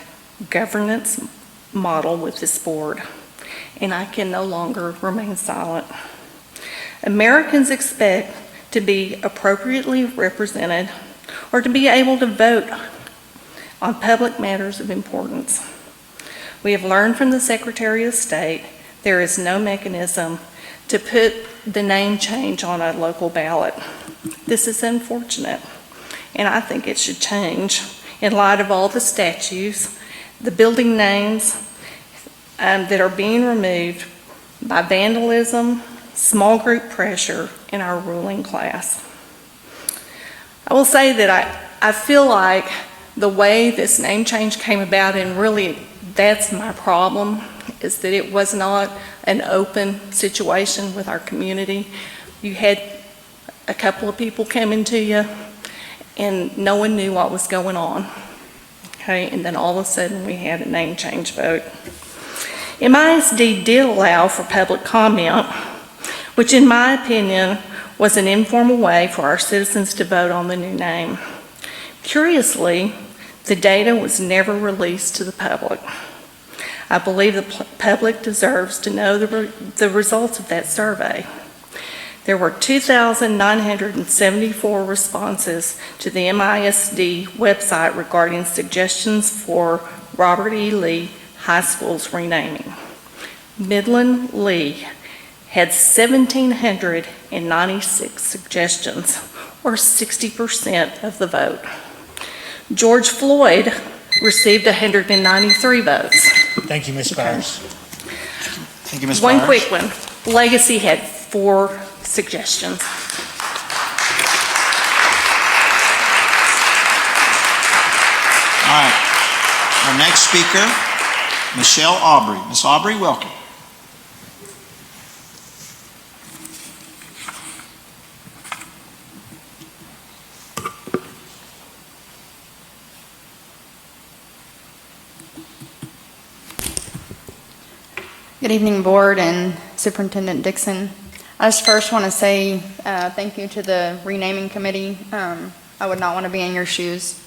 governance model with this board, and I can no longer remain silent. Americans expect to be appropriately represented or to be able to vote on public matters of importance. We have learned from the Secretary of State there is no mechanism to put the name change on a local ballot. This is unfortunate, and I think it should change in light of all the statues, the building names that are being removed by vandalism, small group pressure in our ruling class. I will say that I feel like the way this name change came about, and really that's my problem, is that it was not an open situation with our community. You had a couple of people coming to you and no one knew what was going on. Okay, and then all of a sudden we had a name change vote. MISD did allow for public comment, which in my opinion was an informal way for our citizens to vote on the new name. Curiously, the data was never released to the public. I believe the public deserves to know the results of that survey. There were 2,974 responses to the MISD website regarding suggestions for Robert E. Lee High School's renaming. Midland Lee had 1,796 suggestions, or 60% of the vote. George Floyd received 193 votes. Thank you, Ms. Byers. Thank you, Ms. One Byers. quick one. Legacy had 4 suggestions. All right. Our next speaker, Michelle Aubry. Ms. Aubry, welcome. Good evening, Board and Superintendent Dixon. I just first want to say thank you to the renaming committee. I would not want to be in your shoes.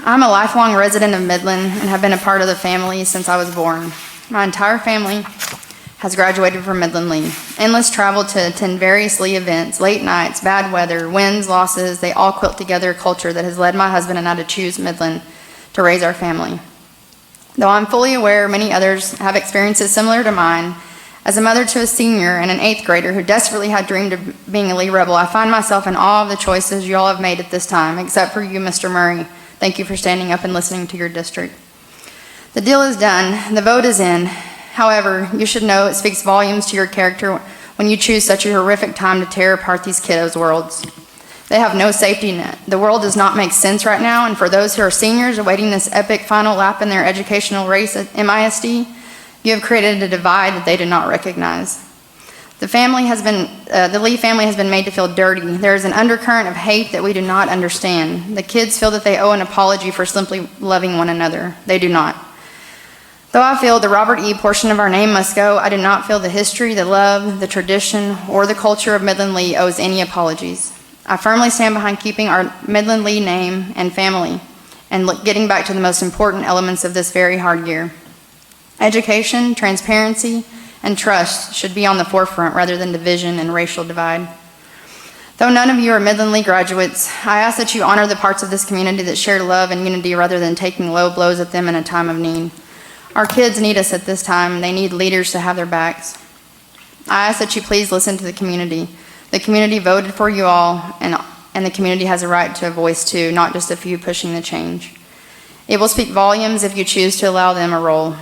I'm a lifelong resident of Midland and have been a part of the family since I was born. My entire family has graduated from Midland Lee. Endless travel to attend various Lee events, late nights, bad weather, wins, losses, they all quilt together a culture that has led my husband and I to choose Midland to raise our family. Though I'm fully aware many others have experiences similar to mine, as a mother to a senior and an 8th grader who desperately had dreamed of being a Lee Rebel, I find myself in awe of the choices you all have made at this time, except for you, Mr. Murray. Thank you for standing up and listening to your district. The deal is done. The vote is in. However, you should know it speaks volumes to your character when you choose such a horrific time to tear apart these kiddos' worlds. They have no safety net. The world does not make sense right now, and for those who are seniors awaiting this epic final lap in their educational race at MISD, you have created a divide that they did not recognize. The Lee family has been made to feel dirty. There is an undercurrent of hate that we do not understand. The kids feel that they owe an apology for simply loving one another. They do not. Though I feel the Robert E. portion of our name must go, I do not feel the history, the love, the tradition, or the culture of Midland Lee owes any apologies. I firmly stand behind keeping our Midland Lee name and family and getting back to the most important elements of this very hard year. Education, transparency, and trust should be on the forefront rather than division and racial divide. Though none of you are Midland Lee graduates, I ask that you honor the parts of this community that share love and unity rather than taking low blows at them in a time of need. Our kids need us at this time. They need leaders to have their backs. I ask that you please listen to the community. The community voted for you all, and the community has a right to a voice too, not just a few pushing the change. It will speak volumes if you choose to allow them a role.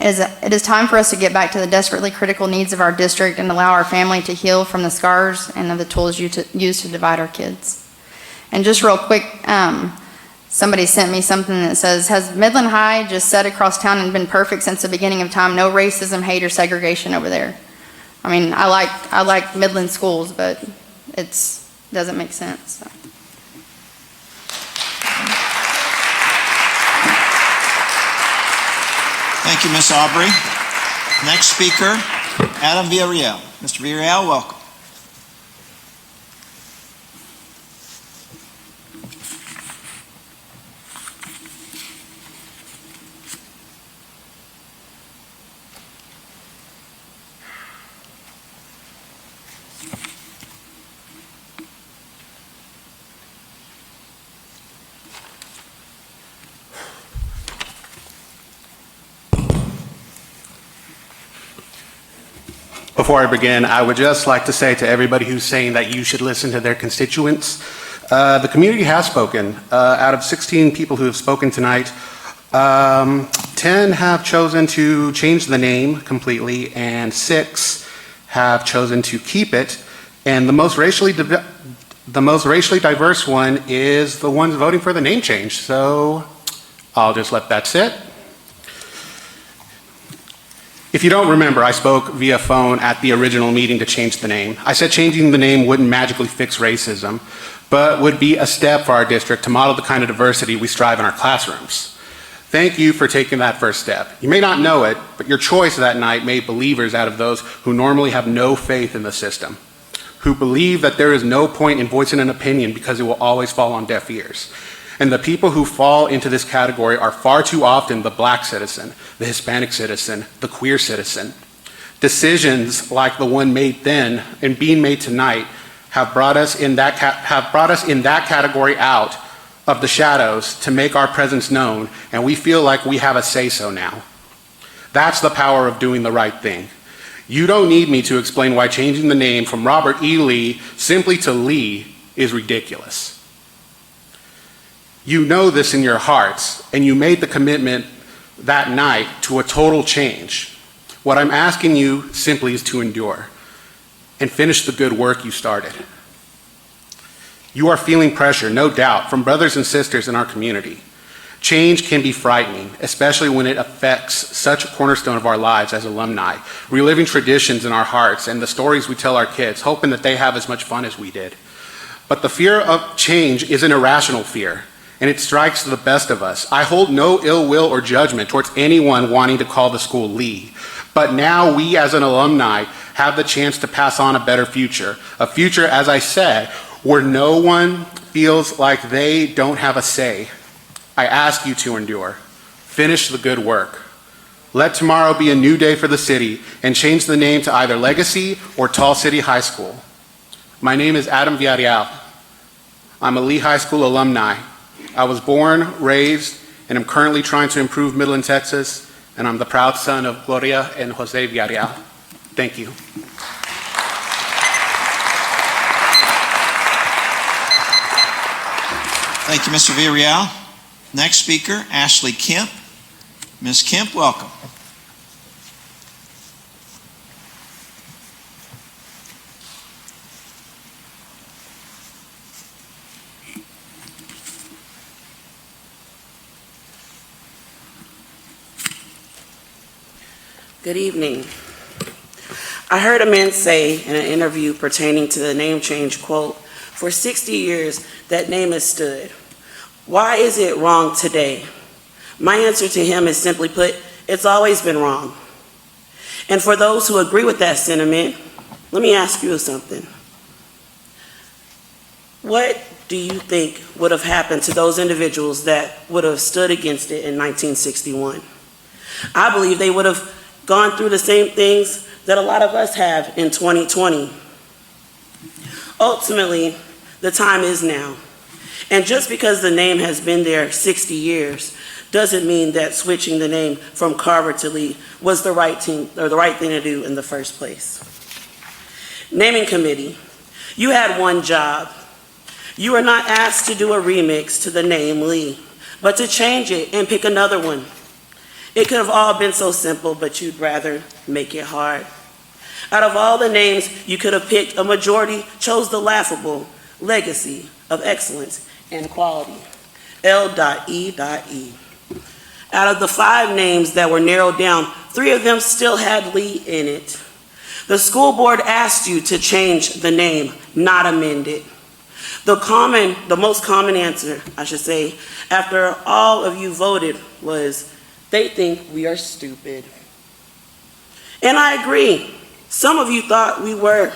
It is time for us to get back to the desperately critical needs of our district and allow our family to heal from the scars and of the tools used to divide our kids. And just real quick, somebody sent me something that says, has Midland High just sat across town and been perfect since the beginning of time? No racism, hate, or segregation over there. I mean, I like Midland schools, but it doesn't make sense. So. Thank you, Ms. Aubry. Next speaker, Adam Villarreal. Mr. Villarreal, welcome. Before I begin, I would just like to say to everybody who's saying that you should listen to their constituents, the community has spoken. Out of 16 people who have spoken tonight, 10 have chosen to change the name completely, and 6 have chosen to keep it. And the most racially diverse one is the ones voting for the name change. So I'll just let that sit. If you don't remember, I spoke via phone at the original meeting to change the name. I said changing the name wouldn't magically fix racism, but would be a step for our district to model the kind of diversity we strive in our classrooms. Thank you for taking that first step. You may not know it, but your choice that night made believers out of those who normally have no faith in the system, who believe that there is no point in voicing an opinion because it will always fall on deaf ears. And the people who fall into this category are far too often the black citizen, the Hispanic citizen, the queer citizen. Decisions like the one made then and being made tonight have brought us in that category out of the shadows to make our presence known, and we feel like we have a say-so now. That's the power of doing the right thing. You don't need me to explain why changing the name from Robert E. Lee simply to Lee is ridiculous. You know this in your hearts, and you made the commitment that night to a total change. What I'm asking you simply is to endure and finish the good work you started. You are feeling pressure, no doubt, from brothers and sisters in our community. Change can be frightening, especially when it affects such a cornerstone of our lives as alumni, reliving traditions in our hearts and the stories we tell our kids, hoping that they have as much fun as we did. But the fear of change is an irrational fear, and it strikes the best of us. I hold no ill will or judgment towards anyone wanting to call the school Lee. But now we as an alumni have the chance to pass on a better future. A future, as I said, where no one feels like they don't have a say. I ask you to endure. Finish the good work. Let tomorrow be a new day for the city and change the name to either Legacy or Tall City High School. My name is Adam Villarreal. I'm a Lee High School alumni. I was born, raised, and am currently trying to improve Midland, Texas, and I'm the proud son of Gloria and Jose Villarreal. Thank you. Thank you, Mr. Villarreal. Next speaker, Ashley Kemp. Ms. Kemp, welcome. Good evening. I heard a man say in an interview pertaining to the name change, quote, "For 60 years, that name has stood. Why is it wrong today?" My answer to him is simply put, it's always been wrong. And for those who agree with that sentiment, let me ask you something. What do you think would have happened to those individuals that would have stood against it in 1961? I believe they would have gone through the same things that a lot of us have in 2020. Ultimately, the time is now. And just because the name has been there 60 years doesn't mean that switching the name from Carver to Lee was the right thing to do in the first place. Naming committee, you had one job. You were not asked to do a remix to the name Lee, but to change it and pick another one. It could have all been so simple, but you'd rather make it hard. Out of all the names you could have picked, a majority chose the laughable legacy of excellence and quality, L.E.E. Out of the 5 names that were narrowed down, 3 of them still had Lee in it. The school board asked you to change the name, not amend it. The most common answer, I should say, after all of you voted was, they think we are stupid. And I agree. Some of you thought we were.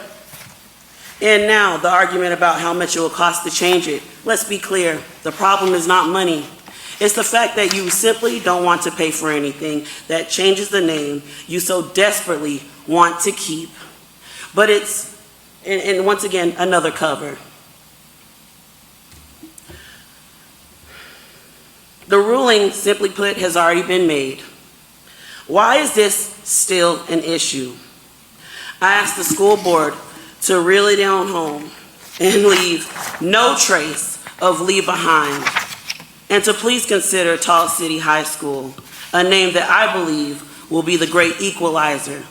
And now the argument about how much it will cost to change it. Let's be clear, the problem is not money. It's the fact that you simply don't want to pay for anything that changes the name you so desperately want to keep. But it's, and once again, another cover. The ruling, simply put, has already been made. Why is this still an issue? I asked the school board to reel it down home and leave no trace of Lee behind, and to please consider Tall City High School, a name that I believe will be the great equalizer.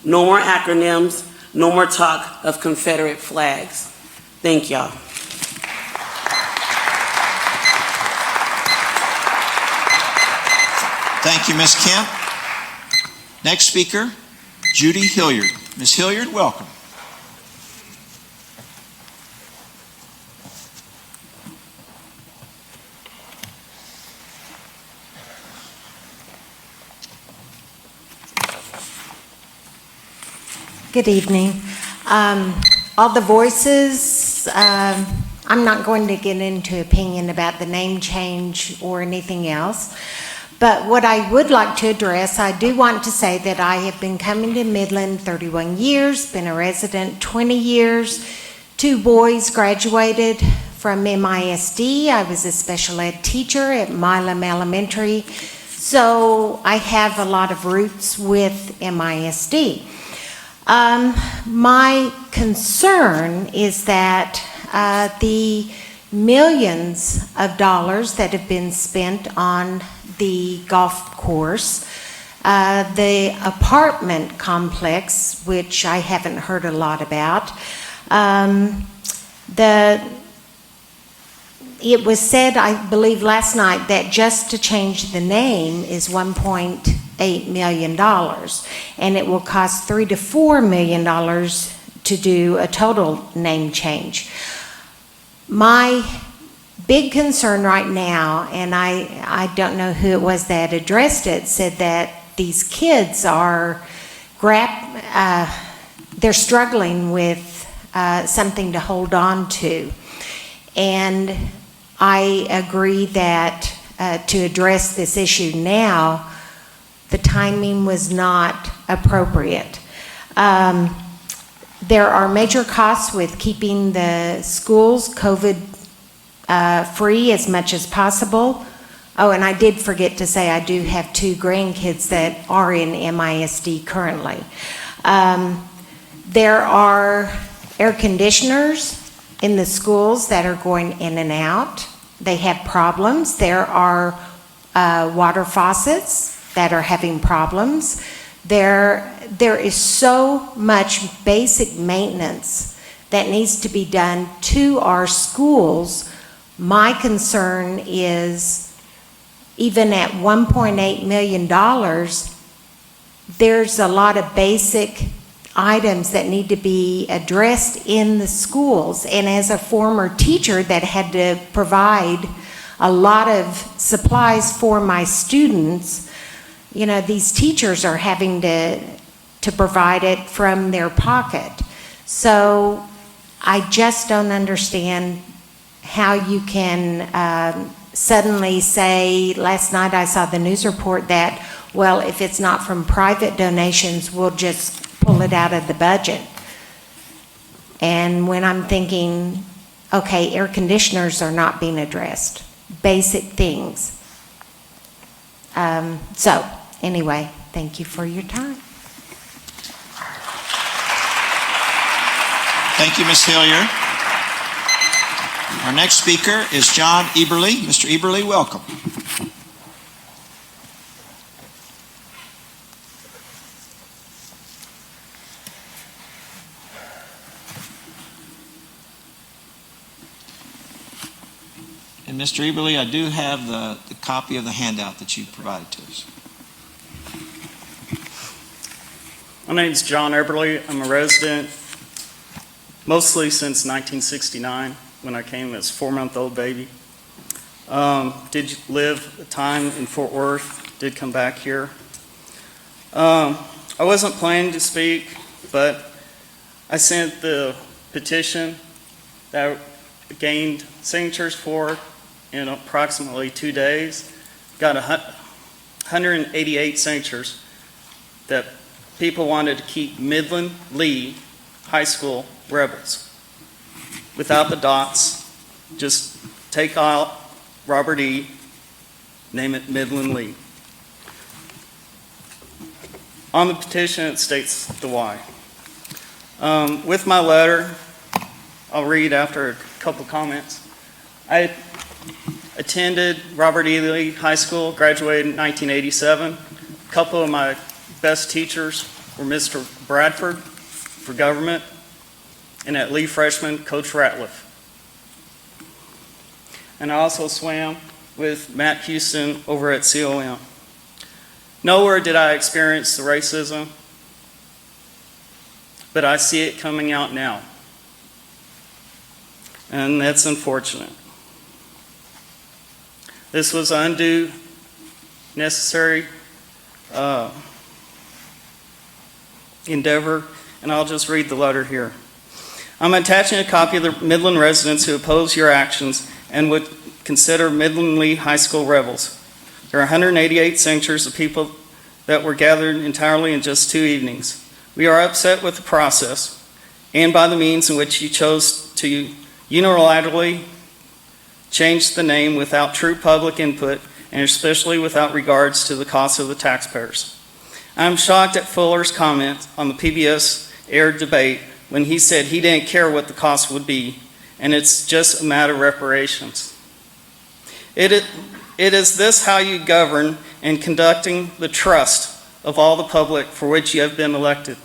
No more acronyms, no more talk of Confederate flags. Thank y'all. Thank you, Ms. Kemp. Next speaker, Judy Hilliard. Ms. Hilliard, welcome. Good evening. All the voices, I'm not going to get into opinion about the name change or anything else. But what I would like to address, I do want to say that I have been coming to Midland 31 years, been a resident 20 years. 2 boys graduated from MISD. I was a special ed teacher at Milam Elementary. So I have a lot of roots with MISD. My concern is that the millions of dollars that have been spent on the golf course, the apartment complex, which I haven't heard a lot about. It was said, I believe last night, that just to change the name is $1.8 million, and it will cost $3 to $4 million to do a total name change. My big concern right now, and I don't know who it was that addressed it, said that these kids are they're struggling with something to hold on to. And I agree that to address this issue now, the timing was not appropriate. There are major costs with keeping the schools COVID free as much as possible. Oh, and I did forget to say I do have 2 grandkids that are in MISD currently. There are air conditioners in the schools that are going in and out. They have problems. There are water faucets that are having problems. There is so much basic maintenance that needs to be done to our schools. My concern is, even at $1.8 million, there's a lot of basic items that need to be addressed in the schools. And as a former teacher that had to provide a lot of supplies for my students, you know, these teachers are having to provide it from their pocket. So I just don't understand how you can suddenly say, last night I saw the news report that, well, if it's not from private donations, we'll just pull it out of the budget. And when I'm thinking, okay, air conditioners are not being addressed, basic things. So anyway, thank you for your time. Thank you, Ms. Hillier. Our next speaker is John Eberly. Mr. Eberly, welcome. And Mr. Eberly, I do have the copy of the handout that you provided to us. My name is John Eberly. I'm a resident mostly since 1969 when I came as a 4-month-old baby. Did live a time in Fort Worth, did come back here. I wasn't planning to speak, but I sent the petition that I gained signatures for in approximately 2 days. Got 188 signatures that people wanted to keep Midland Lee High School Rebels without the dots. Just take out Robert E., name it Midland Lee. On the petition, it states the why. With my letter, I'll read after a couple comments. I attended Robert E. Lee High School, graduated in 1987. A couple of my best teachers were Mr. Bradford for government, and at Lee freshman, Coach Ratliff. And I also swam with Matt Houston over at COM. Nowhere did I experience the racism, but I see it coming out now. And that's unfortunate. This was undue, necessary endeavor, and I'll just read the letter here. I'm attaching a copy of the Midland residents who oppose your actions and would consider Midland Lee High School rebels. There are 188 signatures of people that were gathered entirely in just 2 evenings. We are upset with the process and by the means in which you chose to unilaterally change the name without true public input and especially without regards to the cost of the taxpayers. I'm shocked at Fuller's comment on the PBS aired debate when he said he didn't care what the cost would be, and it's just a matter of reparations. It is this how you govern in conducting the trust of all the public for which you have been elected.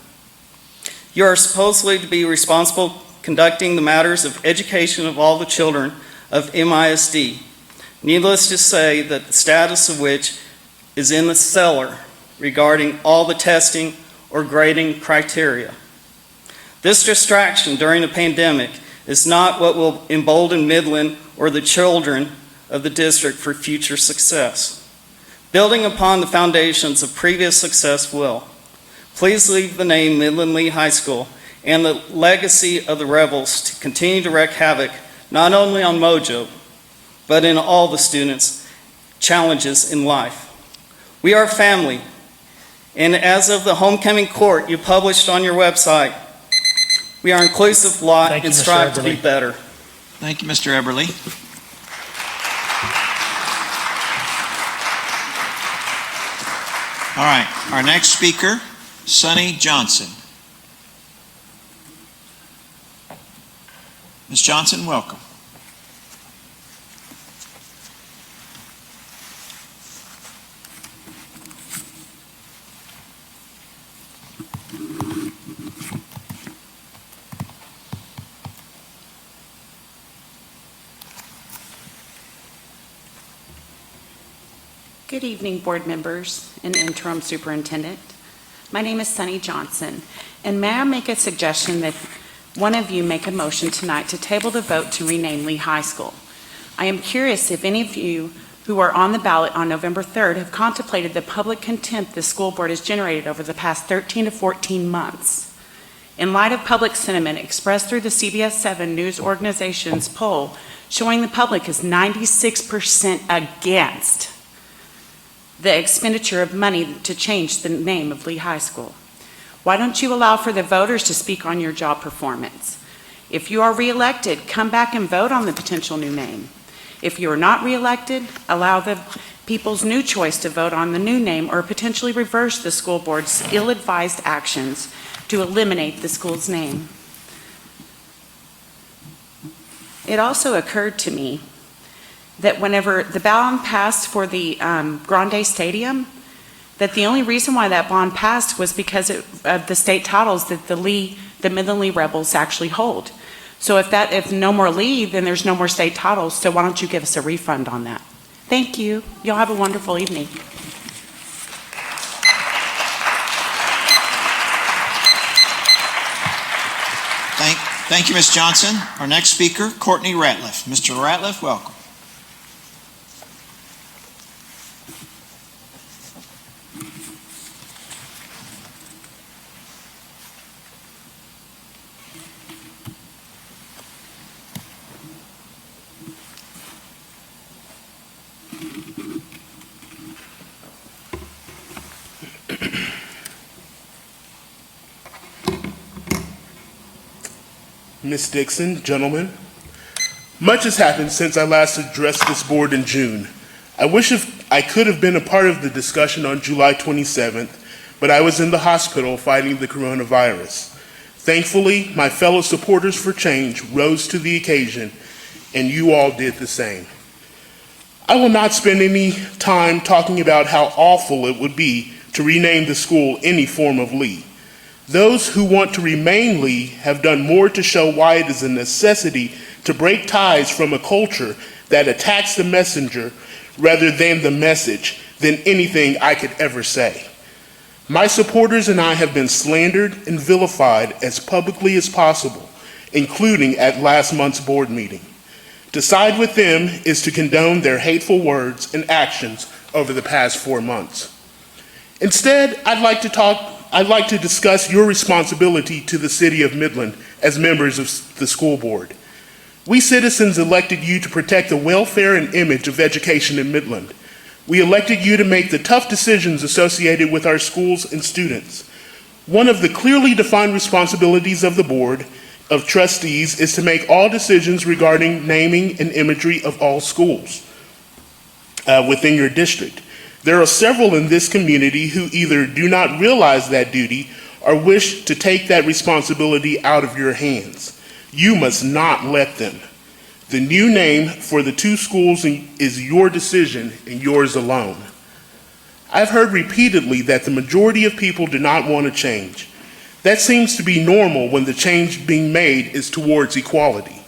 You are supposedly to be responsible conducting the matters of education of all the children of MISD. Needless to say that the status of which is in the cellar regarding all the testing or grading criteria. This distraction during the pandemic is not what will embolden Midland or the children of the district for future success. Building upon the foundations of previous success will. Please leave the name Midland Lee High School and the legacy of the rebels to continue to wreak havoc not only on Mojo, but in all the students' challenges in life. We are family, and as of the homecoming court you published on your website, we are an inclusive lot and strive to be better. Thank you, Mr. Eberly. All right, our next speaker, Sonny Johnson. Ms. Johnson, welcome. Good evening, board members and interim superintendent. My name is Sunny Johnson, and may I make a suggestion that one of you make a motion tonight to table the vote to rename Lee High School? I am curious if any of you who are on the ballot on November 3rd have contemplated the public contempt the school board has generated over the past 13 to 14 months. In light of public sentiment expressed through the CBS 7 news organization's poll showing the public is 96% against the expenditure of money to change the name of Lee High School. Why don't you allow for the voters to speak on your job performance? If you are reelected, come back and vote on the potential new name. If you are not reelected, allow the people's new choice to vote on the new name or potentially reverse the school board's ill-advised actions to eliminate the school's name. It also occurred to me that whenever the bond passed for the Grande Stadium, that the only reason why that bond passed was because of the state titles that the Midland Lee Rebels actually hold. So if no more Lee, then there's no more state titles, so why don't you give us a refund on that? Thank you. Y'all have a wonderful evening. Thank you, Ms. Johnson. Our next speaker, Courtney Ratliff. Mr. Ratliff, welcome. Ms. Dixon, gentlemen, much has happened since I last addressed this board in June. I wish I could have been a part of the discussion on July 27th, but I was in the hospital fighting the coronavirus. Thankfully, my fellow supporters for change rose to the occasion, and you all did the same. I will not spend any time talking about how awful it would be to rename the school any form of Lee. Those who want to remain Lee have done more to show why it is a necessity to break ties from a culture that attacks the messenger rather than the message than anything I could ever say. My supporters and I have been slandered and vilified as publicly as possible, including at last month's board meeting. To side with them is to condone their hateful words and actions over the past 4 months. Instead, I'd like to discuss your responsibility to the city of Midland as members of the school board. We citizens elected you to protect the welfare and image of education in Midland. We elected you to make the tough decisions associated with our schools and students. One of the clearly defined responsibilities of the board of trustees is to make all decisions regarding naming and imagery of all schools within your district. There are several in this community who either do not realize that duty or wish to take that responsibility out of your hands. You must not let them. The new name for the 2 schools is your decision and yours alone. I've heard repeatedly that the majority of people do not want to change. That seems to be normal when the change being made is towards equality.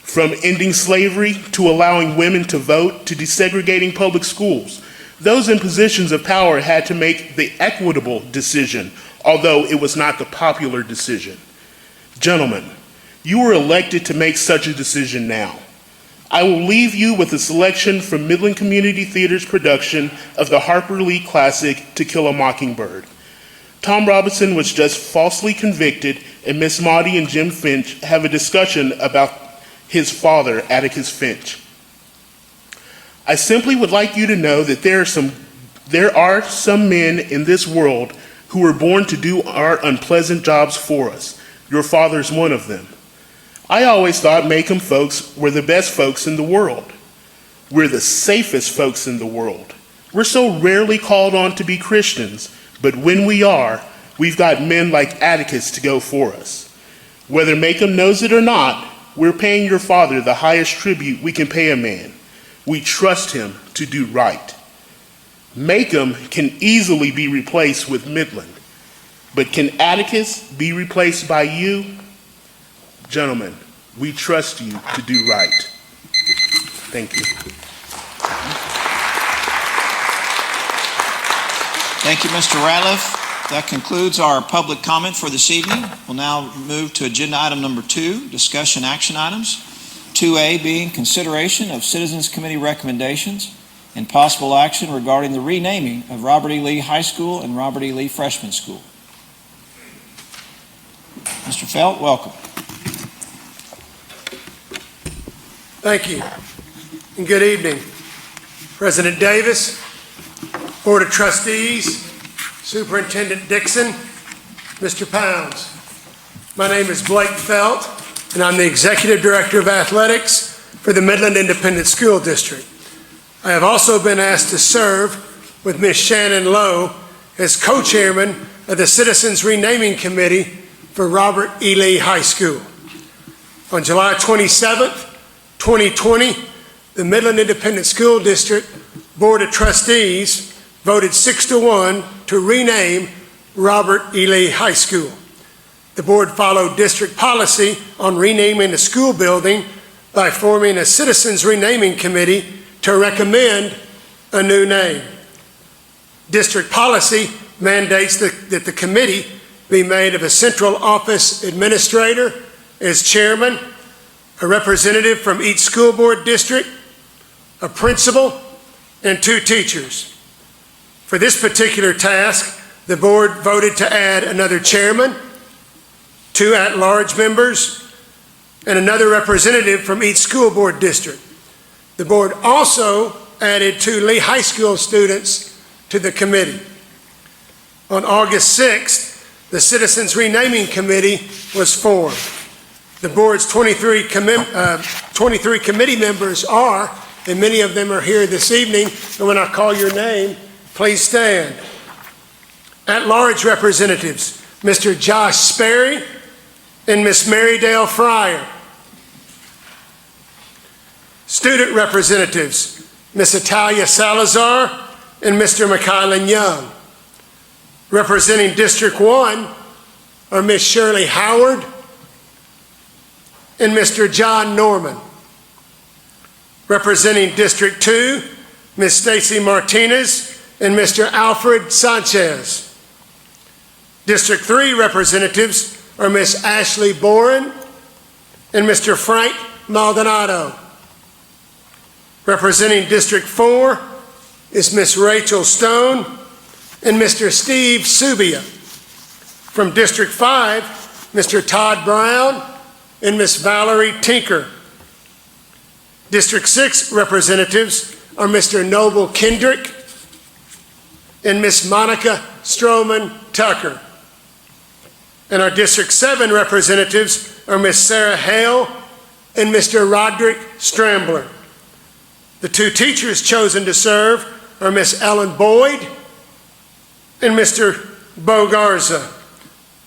From ending slavery to allowing women to vote to desegregating public schools, those in positions of power had to make the equitable decision, although it was not the popular decision. Gentlemen, you were elected to make such a decision now. I will leave you with a selection from Midland Community Theater's production of the Harper Lee classic To Kill a Mockingbird. Tom Robinson was just falsely convicted, and Miss Maudie and Jim Finch have a discussion about his father, Atticus Finch. I simply would like you to know that there are some men in this world who were born to do our unpleasant jobs for us. Your father's one of them. I always thought Macomb folks were the best folks in the world. We're the safest folks in the world. We're so rarely called on to be Christians, but when we are, we've got men like Atticus to go for us. Whether Macomb knows it or not, we're paying your father the highest tribute we can pay a man. We trust him to do right. Macomb can easily be replaced with Midland, but can Atticus be replaced by you? Gentlemen, we trust you to do right. Thank you. Thank you, Mr. Ratliff. That concludes our public comment for this evening. We'll now move to agenda item number 2, discussion action items. 2A being consideration of Citizens Committee recommendations and possible action regarding the renaming of Robert E. Lee High School and Robert E. Lee Freshman School. Mr. Felt, welcome. Thank you, and good evening. President Davis, Board of Trustees, Superintendent Dixon, Mr. Pounds. My name is Blake Felt, and I'm the Executive Director of Athletics for the Midland Independent School District. I have also been asked to serve with Ms. Shannon Lowe as co-chairman of the Citizens Renaming Committee for Robert E. Lee High School. On July 27th, 2020, the Midland Independent School District Board of Trustees voted 6-1 to rename Robert E. Lee High School. The board followed district policy on renaming the school building by forming a Citizens Renaming Committee to recommend a new name. District policy mandates that the committee be made of a central office administrator as chairman, a representative from each school board district, a principal, and 2 teachers. For this particular task, the board voted to add another chairman, 2 at-large members, and another representative from each school board district. The board also added 2 Lee High School students to the committee. On August 6th, the Citizens Renaming Committee was formed. The board's 23 committee members are, and many of them are here this evening, and when I call your name, please stand. At-large representatives, Mr. Josh Sperry and Miss Marydale Fryer. Student representatives, Miss Italia Salazar and Mr. McKylan Young. Representing District 1 are Miss Shirley Howard and Mr. John Norman. Representing District 2, Ms. Stacy Martinez and Mr. Alfred Sanchez. District 3 representatives are Ms. Ashley Boren and Mr. Frank Maldonado. Representing District 4 is Ms. Rachel Stone and Mr. Steve Subia. From District 5, Mr. Todd Brown and Ms. Valerie Tinker. District 6 representatives are Mr. Noble Kendrick and Ms. Monica Stroman Tucker. And our District 7 representatives are Ms. Sarah Hale and Mr. Roderick Strambler. The 2 teachers chosen to serve are Ms. Ellen Boyd and Mr. Bo Garza.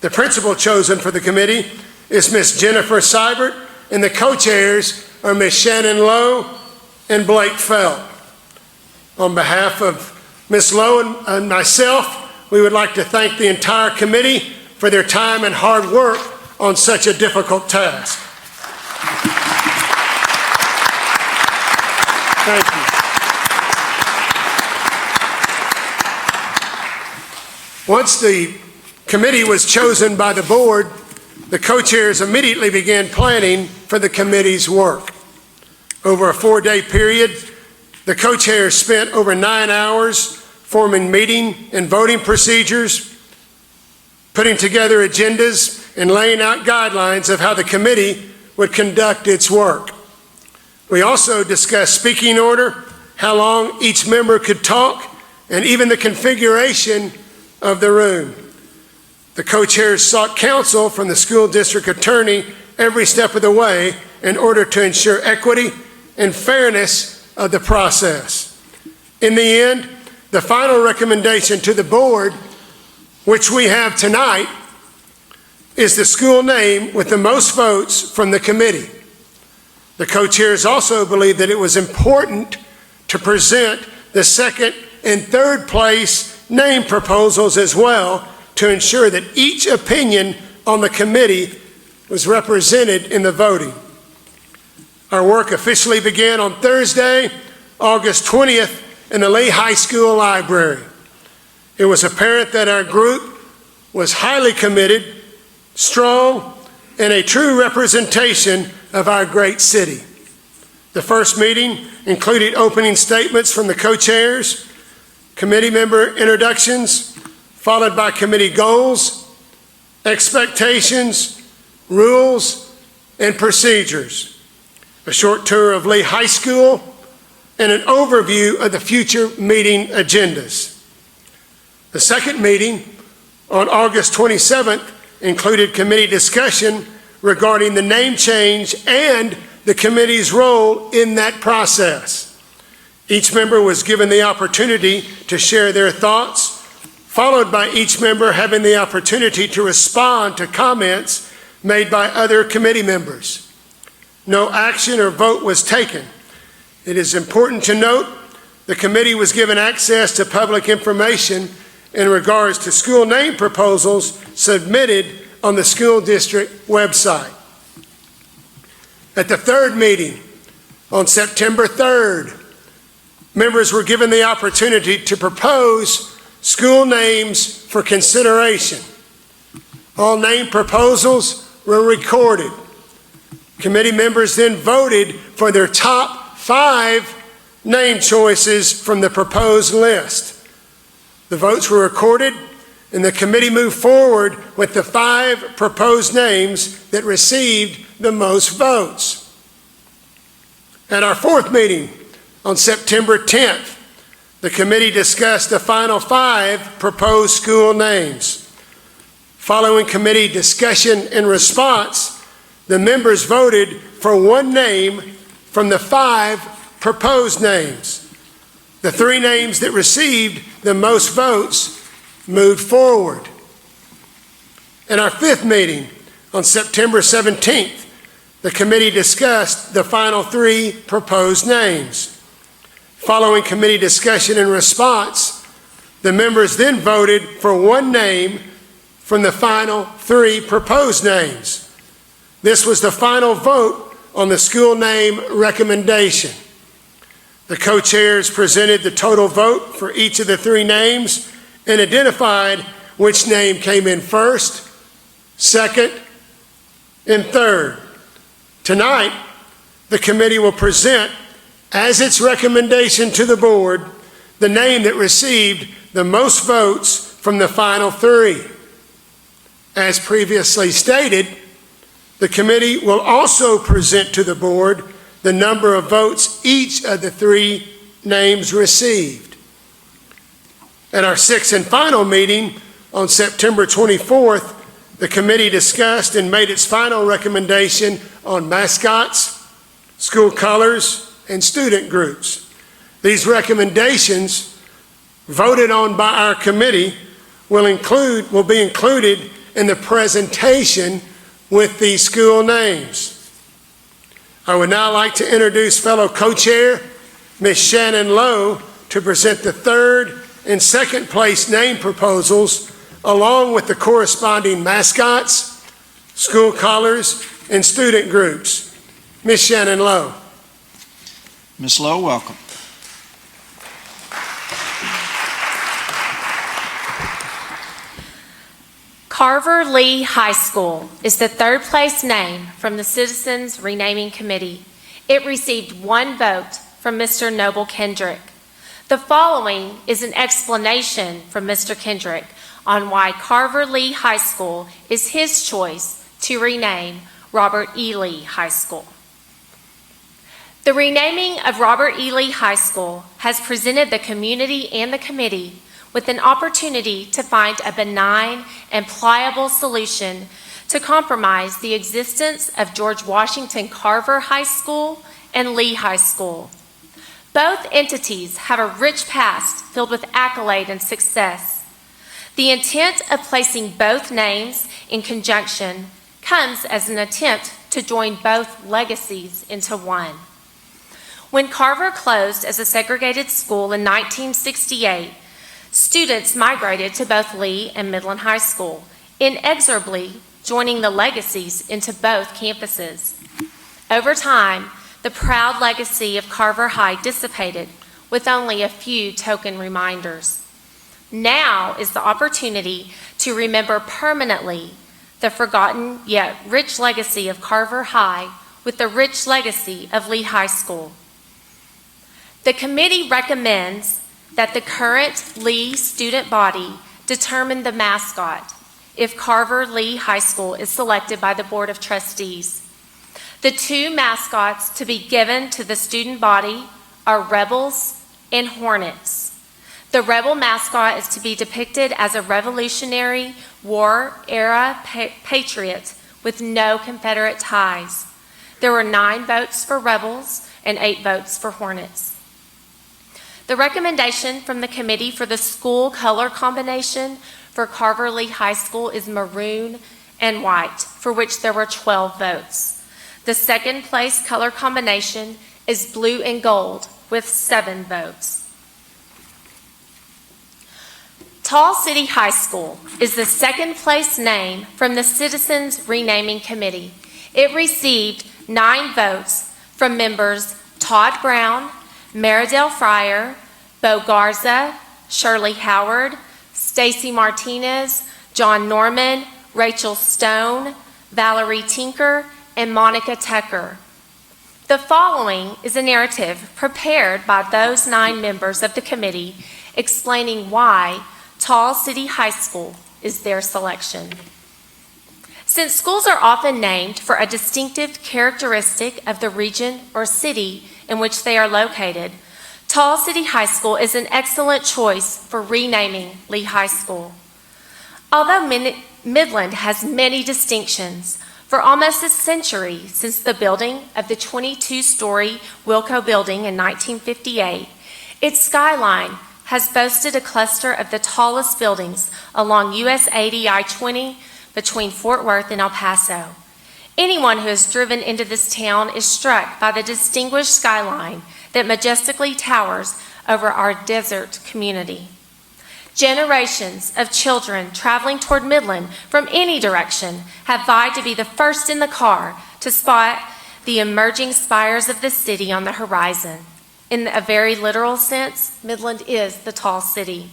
The principal chosen for the committee is Ms. Jennifer Seibert, and the co-chairs are Ms. Shannon Lowe and Blake Felt. On behalf of Ms. Lowe and myself, we would like to thank the entire committee for their time and hard work on such a difficult task. Thank you. Once the committee was chosen by the board, the co-chairs immediately began planning for the committee's work. Over a 4-day period, the co-chairs spent over 9 hours forming meeting and voting procedures, putting together agendas, and laying out guidelines of how the committee would conduct its work. We also discussed speaking order, how long each member could talk, and even the configuration of the room. The co-chairs sought counsel from the school district attorney every step of the way in order to ensure equity and fairness of the process. In the end, the final recommendation to the board, which we have tonight, is the school name with the most votes from the committee. The co-chairs also believed that it was important to present the second and third place name proposals as well to ensure that each opinion on the committee was represented in the voting. Our work officially began on Thursday, August 20th in the Lee High School Library. It was apparent that our group was highly committed, strong, and a true representation of our great city. The first meeting included opening statements from the co-chairs, committee member introductions, followed by committee goals, expectations, rules, and procedures, a short tour of Lee High School, and an overview of the future meeting agendas. The second meeting on August 27th included committee discussion regarding the name change and the committee's role in that process. Each member was given the opportunity to share their thoughts, followed by each member having the opportunity to respond to comments made by other committee members. No action or vote was taken. It is important to note the committee was given access to public information in regards to school name proposals submitted on the school district website. At the third meeting on September 3rd, members were given the opportunity to propose school names for consideration. All name proposals were recorded. Committee members then voted for their top 5 name choices from the proposed list. The votes were recorded, and the committee moved forward with the 5 proposed names that received the most votes. At our fourth meeting on September 10th, the committee discussed the final 5 proposed school names. Following committee discussion and response, the members voted for one name from the 5 proposed names. The 3 names that received the most votes moved forward. At our fifth meeting on September 17th, the committee discussed the final 3 proposed names. Following committee discussion and response, the members then voted for one name from the final 3 proposed names. This was the final vote on the school name recommendation. The co-chairs presented the total vote for each of the 3 names and identified which name came in first, second, and third. Tonight, the committee will present as its recommendation to the board the name that received the most votes from the final 3. As previously stated, the committee will also present to the board the number of votes each of the 3 names received. At our 6th and final meeting on September 24th, the committee discussed and made its final recommendation on mascots, school colors, and student groups. These recommendations, voted on by our committee, will be included in the presentation with these school names. I would now like to introduce fellow co-chair, Ms. Shannon Lowe, to present the 3rd and 2nd place name proposals, along with the corresponding mascots, school colors, and student groups. Ms. Shannon Lowe. Ms. Lowe, welcome. Carver Lee High School is the 3rd place name from the Citizens Renaming Committee. It received 1 vote from Mr. Noble Kendrick. The following is an explanation from Mr. Kendrick on why Carver Lee High School is his choice to rename Robert E. Lee High School. The renaming of Robert E. Lee High School has presented the community and the committee with an opportunity to find a benign and pliable solution to compromise the existence of George Washington Carver High School and Lee High School. Both entities have a rich past filled with accolade and success. The intent of placing both names in conjunction comes as an attempt to join both legacies into one. When Carver closed as a segregated school in 1968, students migrated to both Lee and Midland High School, inexorably joining the legacies into both campuses. Over time, the proud legacy of Carver High dissipated with only a few token reminders. Now is the opportunity to remember permanently the forgotten yet rich legacy of Carver High with the rich legacy of Lee High School. The committee recommends that the current Lee student body determine the mascot if Carver Lee High School is selected by the Board of Trustees. The two mascots to be given to the student body are Rebels and Hornets. The Rebel mascot is to be depicted as a Revolutionary War-era patriot with no Confederate ties. There were 9 votes for Rebels and 8 votes for Hornets. The recommendation from the committee for the school color combination for Carver Lee High School is maroon and white, for which there were 12 votes. The second place color combination is blue and gold with 7 votes. Tall City High School is the second place name from the Citizens Renaming Committee. It received 9 votes from members Todd Brown, Meridell Fryer, Bo Garza, Shirley Howard, Stacy Martinez, John Norman, Rachel Stone, Valerie Tinker, and Monica Tucker. The following is a narrative prepared by those 9 members of the committee explaining why Tall City High School is their selection. Since schools are often named for a distinctive characteristic of the region or city in which they are located, Tall City High School is an excellent choice for renaming Lee High School. Although Midland has many distinctions, for almost a century since the building of the 22-story Wilco Building in 1958, its skyline has boasted a cluster of the tallest buildings along US 80 I-20 between Fort Worth and El Paso. Anyone who has driven into this town is struck by the distinguished skyline that majestically towers over our desert community. Generations of children traveling toward Midland from any direction have vied to be the first in the car to spot the emerging spires of the city on the horizon. In a very literal sense, Midland is the tall city.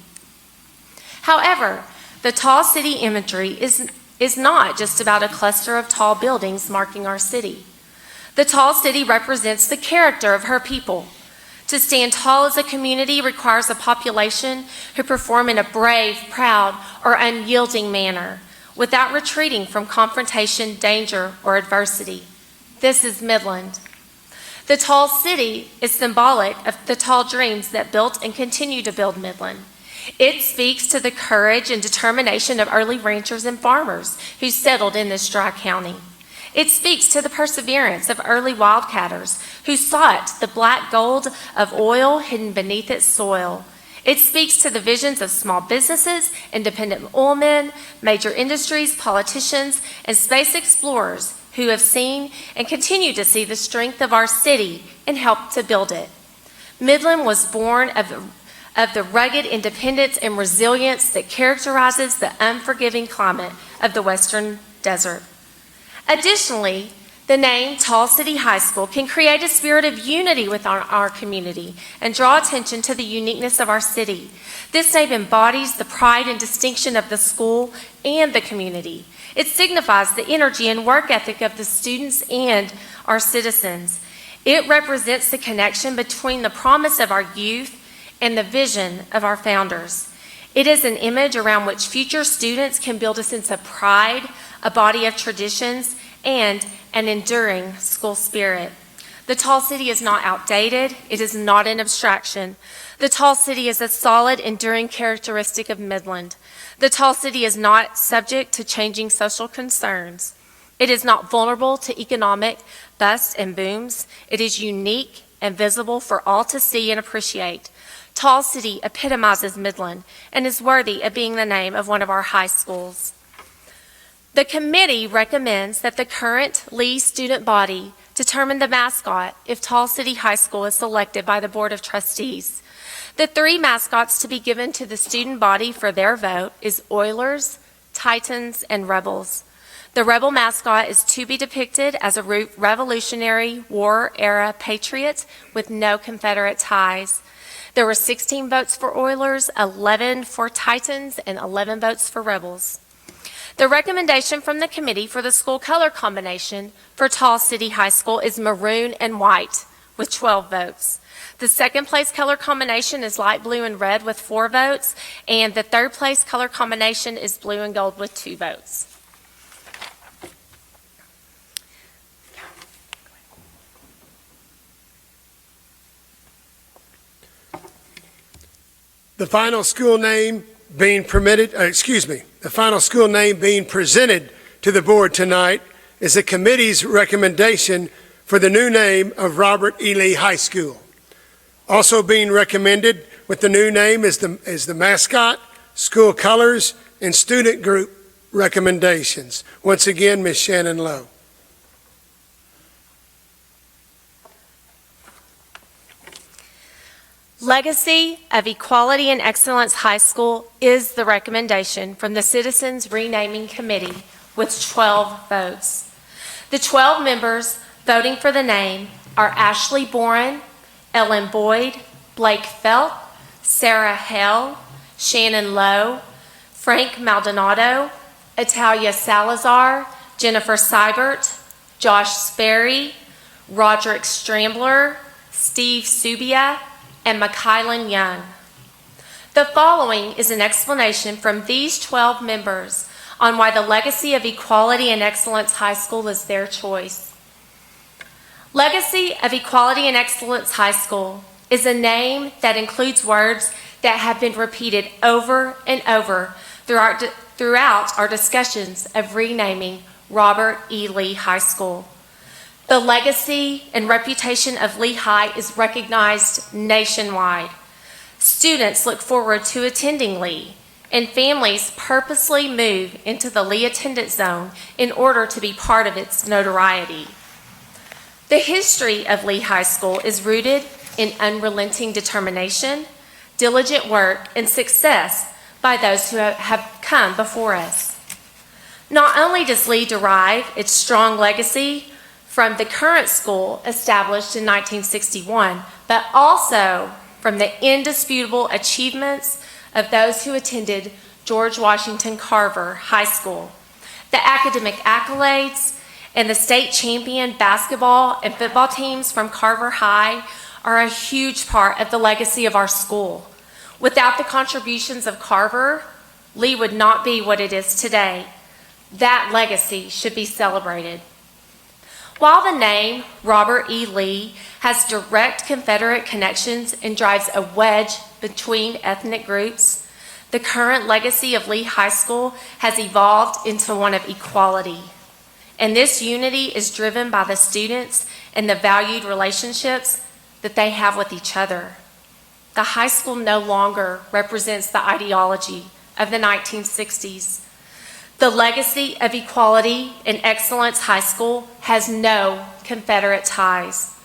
However, the tall city imagery is not just about a cluster of tall buildings marking our city. The tall city represents the character of her people. To stand tall as a community requires a population who perform in a brave, proud, or unyielding manner, without retreating from confrontation, danger, or adversity. This is Midland. The tall city is symbolic of the tall dreams that built and continue to build Midland. It speaks to the courage and determination of early ranchers and farmers who settled in this dry county. It speaks to the perseverance of early wildcatters who sought the black gold of oil hidden beneath its soil. It speaks to the visions of small businesses, independent oil men, major industries, politicians, and space explorers who have seen and continue to see the strength of our city and helped to build it. Midland was born of the rugged independence and resilience that characterizes the unforgiving climate of the western desert. Additionally, the name Tall City High School can create a spirit of unity within our community and draw attention to the uniqueness of our city. This name embodies the pride and distinction of the school and the community. It signifies the energy and work ethic of the students and our citizens. It represents the connection between the promise of our youth and the vision of our founders. It is an image around which future students can build a sense of pride, a body of traditions, and an enduring school spirit. The tall city is not outdated. It is not an abstraction. The tall city is a solid, enduring characteristic of Midland. The tall city is not subject to changing social concerns. It is not vulnerable to economic busts and booms. It is unique and visible for all to see and appreciate. Tall City epitomizes Midland and is worthy of being the name of one of our high schools. The committee recommends that the current Lee student body determine the mascot if Tall City High School is selected by the Board of Trustees. The 3 mascots to be given to the student body for their vote is Oilers, Titans, and Rebels. The Rebel mascot is to be depicted as a Revolutionary War-era patriot with no Confederate ties. There were 16 votes for Oilers, 11 for Titans, and 11 votes for Rebels. The recommendation from the committee for the school color combination for Tall City High School is maroon and white with 12 votes. The second place color combination is light blue and red with 4 votes, and the third place color combination is blue and gold with 2 votes. The final school name being the final school name being presented to the board tonight is the committee's recommendation for the new name of Robert E. Lee High School. Also being recommended with the new name is the mascot, school colors, and student group recommendations. Once again, Ms. Shannon Lowe. Legacy of Equality and Excellence High School is the recommendation from the Citizens Renaming Committee with 12 votes. The 12 members voting for the name are Ashley Boren, Ellen Boyd, Blake Felt, Sarah Hale, Shannon Lowe, Frank Maldonado, Italia Salazar, Jennifer Seibert, Josh Sperry, Roderick Strambler, Steve Subia, and Mykylin Young. The following is an explanation from these 12 members on why the Legacy of Equality and Excellence High School is their choice. Legacy of Equality and Excellence High School is a name that includes words that have been repeated over and over throughout our discussions of renaming Robert E. Lee High School. The legacy and reputation of Lee High is recognized nationwide. Students look forward to attending Lee, and families purposely move into the Lee attendance zone in order to be part of its notoriety. The history of Lee High School is rooted in unrelenting determination, diligent work, and success by those who have come before us. Not only does Lee derive its strong legacy from the current school established in 1961, but also from the indisputable achievements of those who attended George Washington Carver High School. The academic accolades and the state champion basketball and football teams from Carver High are a huge part of the legacy of our school. Without the contributions of Carver, Lee would not be what it is today. That legacy should be celebrated. While the name Robert E. Lee has direct Confederate connections and drives a wedge between ethnic groups, the current legacy of Lee High School has evolved into one of equality. And this unity is driven by the students and the valued relationships that they have with each other. The high school no longer represents the ideology of the 1960s. The legacy of Equality and Excellence High School has no Confederate ties.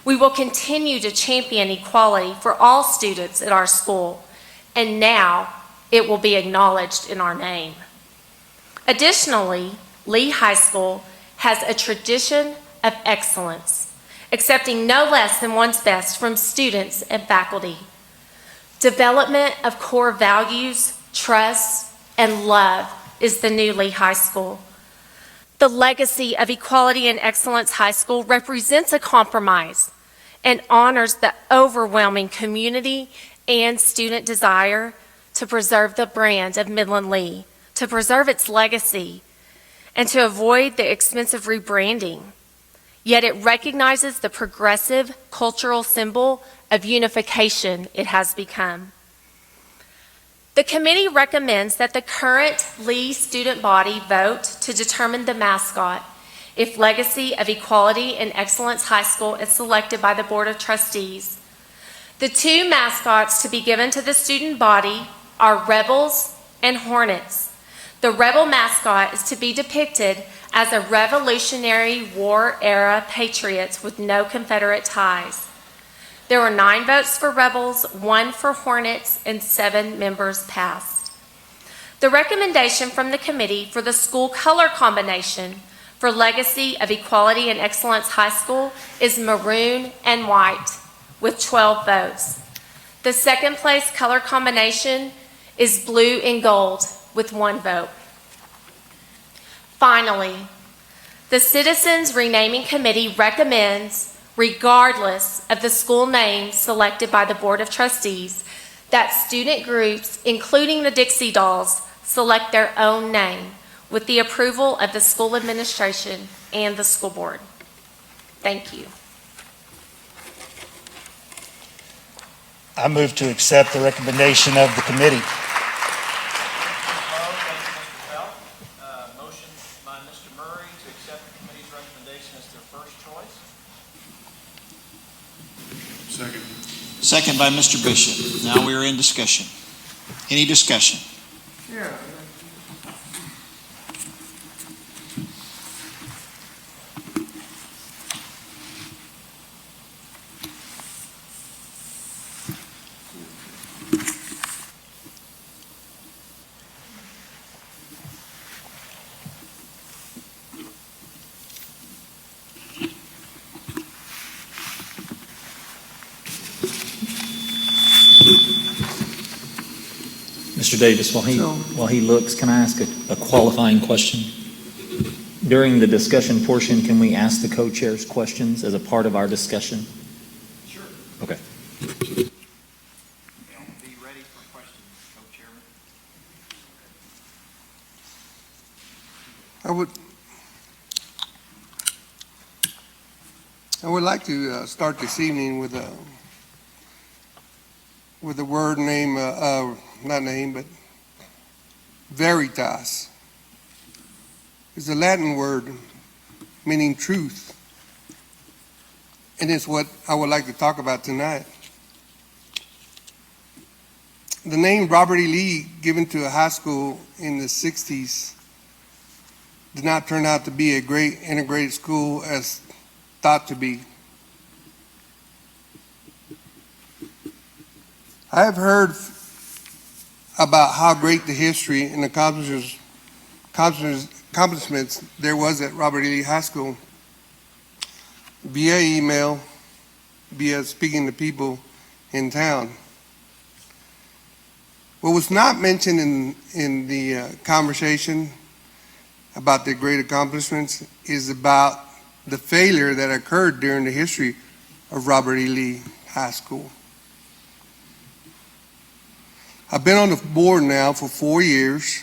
We will continue to champion equality for all students at our school, and now it will be acknowledged in our name. Additionally, Lee High School has a tradition of excellence, accepting no less than one's best from students and faculty. Development of core values, trust, and love is the new Lee High School. The legacy of Equality and Excellence High School represents a compromise and honors the overwhelming community and student desire to preserve the brand of Midland Lee, to preserve its legacy, and to avoid the expensive rebranding. Yet it recognizes the progressive cultural symbol of unification it has become. The committee recommends that the current Lee student body vote to determine the mascot if Legacy of Equality and Excellence High School is selected by the Board of Trustees. The two mascots to be given to the student body are Rebels and Hornets. The Rebel mascot is to be depicted as a Revolutionary War-era patriots with no Confederate ties. There were 9 votes for Rebels, 1 for Hornets, and 7 members passed. The recommendation from the committee for the school color combination for Legacy of Equality and Excellence High School is maroon and white with 12 votes. The second place color combination is blue and gold with 1 vote. Finally, the Citizens Renaming Committee recommends, regardless of the school name selected by the Board of Trustees, that student groups, including the Dixie Dolls, select their own name with the approval of the school administration and the school board. Thank you. I move to accept the recommendation of the committee. Motion by Mr. Murray to accept the committee's recommendation as their first choice. Second. Second by Mr. Bishop. Now we are in discussion. Any discussion? Yeah. Mr. Davis, while he looks, can I ask a qualifying question? During the discussion portion, can we ask the co-chairs questions as a part of our discussion? Sure. Okay. Be ready for questions, Co-Chairman. I would like to start this evening with the word name, not name, but veritas. It's a Latin word meaning truth, and it's what I would like to talk about tonight. The name Robert E. Lee, given to a high school in the 60s, did not turn out to be a great integrated school as thought to be. I have heard about how great the history and accomplishments there was at Robert E. Lee High School via email, via speaking to people in town. What was not mentioned in the conversation about the great accomplishments is about the failure that occurred during the history of Robert E. Lee High School. I've been on the board now for 4 years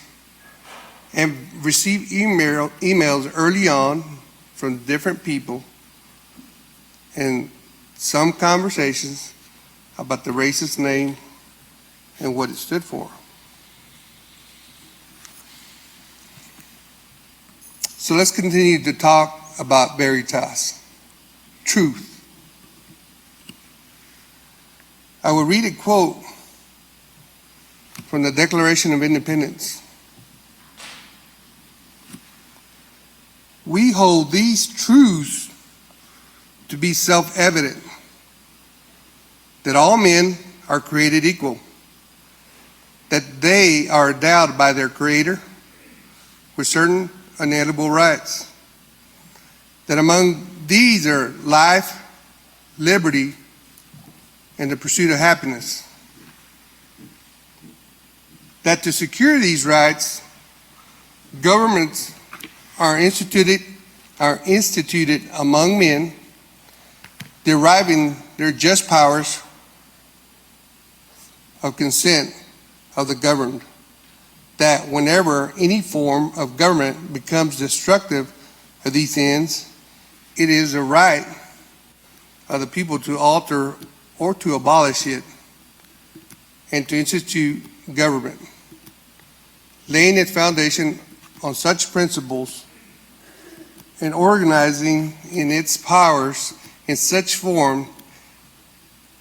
and received emails early on from different people and some conversations about the racist name and what it stood for. So let's continue to talk about veritas, truth. I will read a quote from the Declaration of Independence. We hold these truths to be self-evident, that all men are created equal, that they are endowed by their Creator with certain unalienable rights, that among these are life, liberty, and the pursuit of happiness. That to secure these rights, governments are instituted among men, deriving their just powers of consent of the governed, that whenever any form of government becomes destructive of these ends, it is a right of the people to alter or to abolish it and to institute government, laying its foundation on such principles and organizing in its powers in such form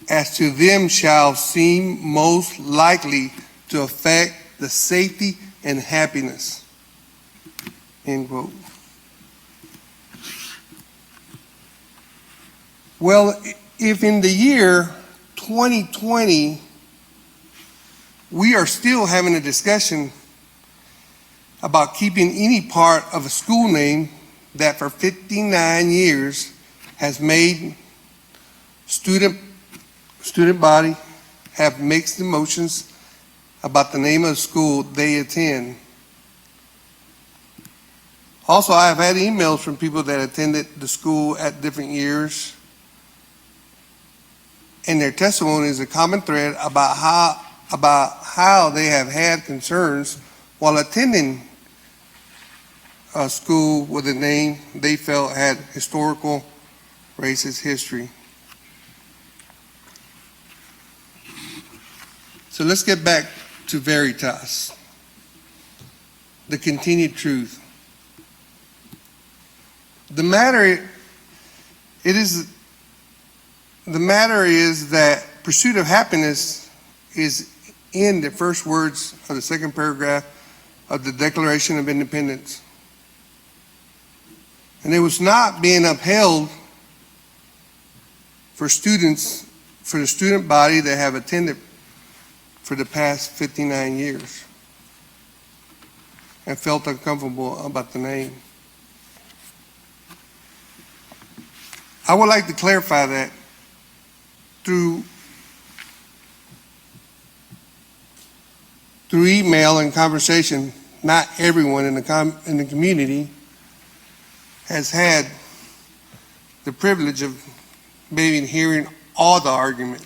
as to them shall seem most likely to affect the safety and happiness. End quote. Well, if in the year 2020 we are still having a discussion about keeping any part of a school name that for 59 years has made student body, have mixed emotions about the name of the school they attend. Also, I have had emails from people that attended the school at different years, and their testimony is a common thread about how they have had concerns while attending a school with a name they felt had historical racist history. So let's get back to Veritas, the continued truth. The matter is that pursuit of happiness is in the first words of the second paragraph of the Declaration of Independence. And it was not being upheld for students, for the student body that have attended for the past 59 years and felt uncomfortable about the name. I would like to clarify that through email and conversation, not everyone in the community has had the privilege of maybe hearing all the argument.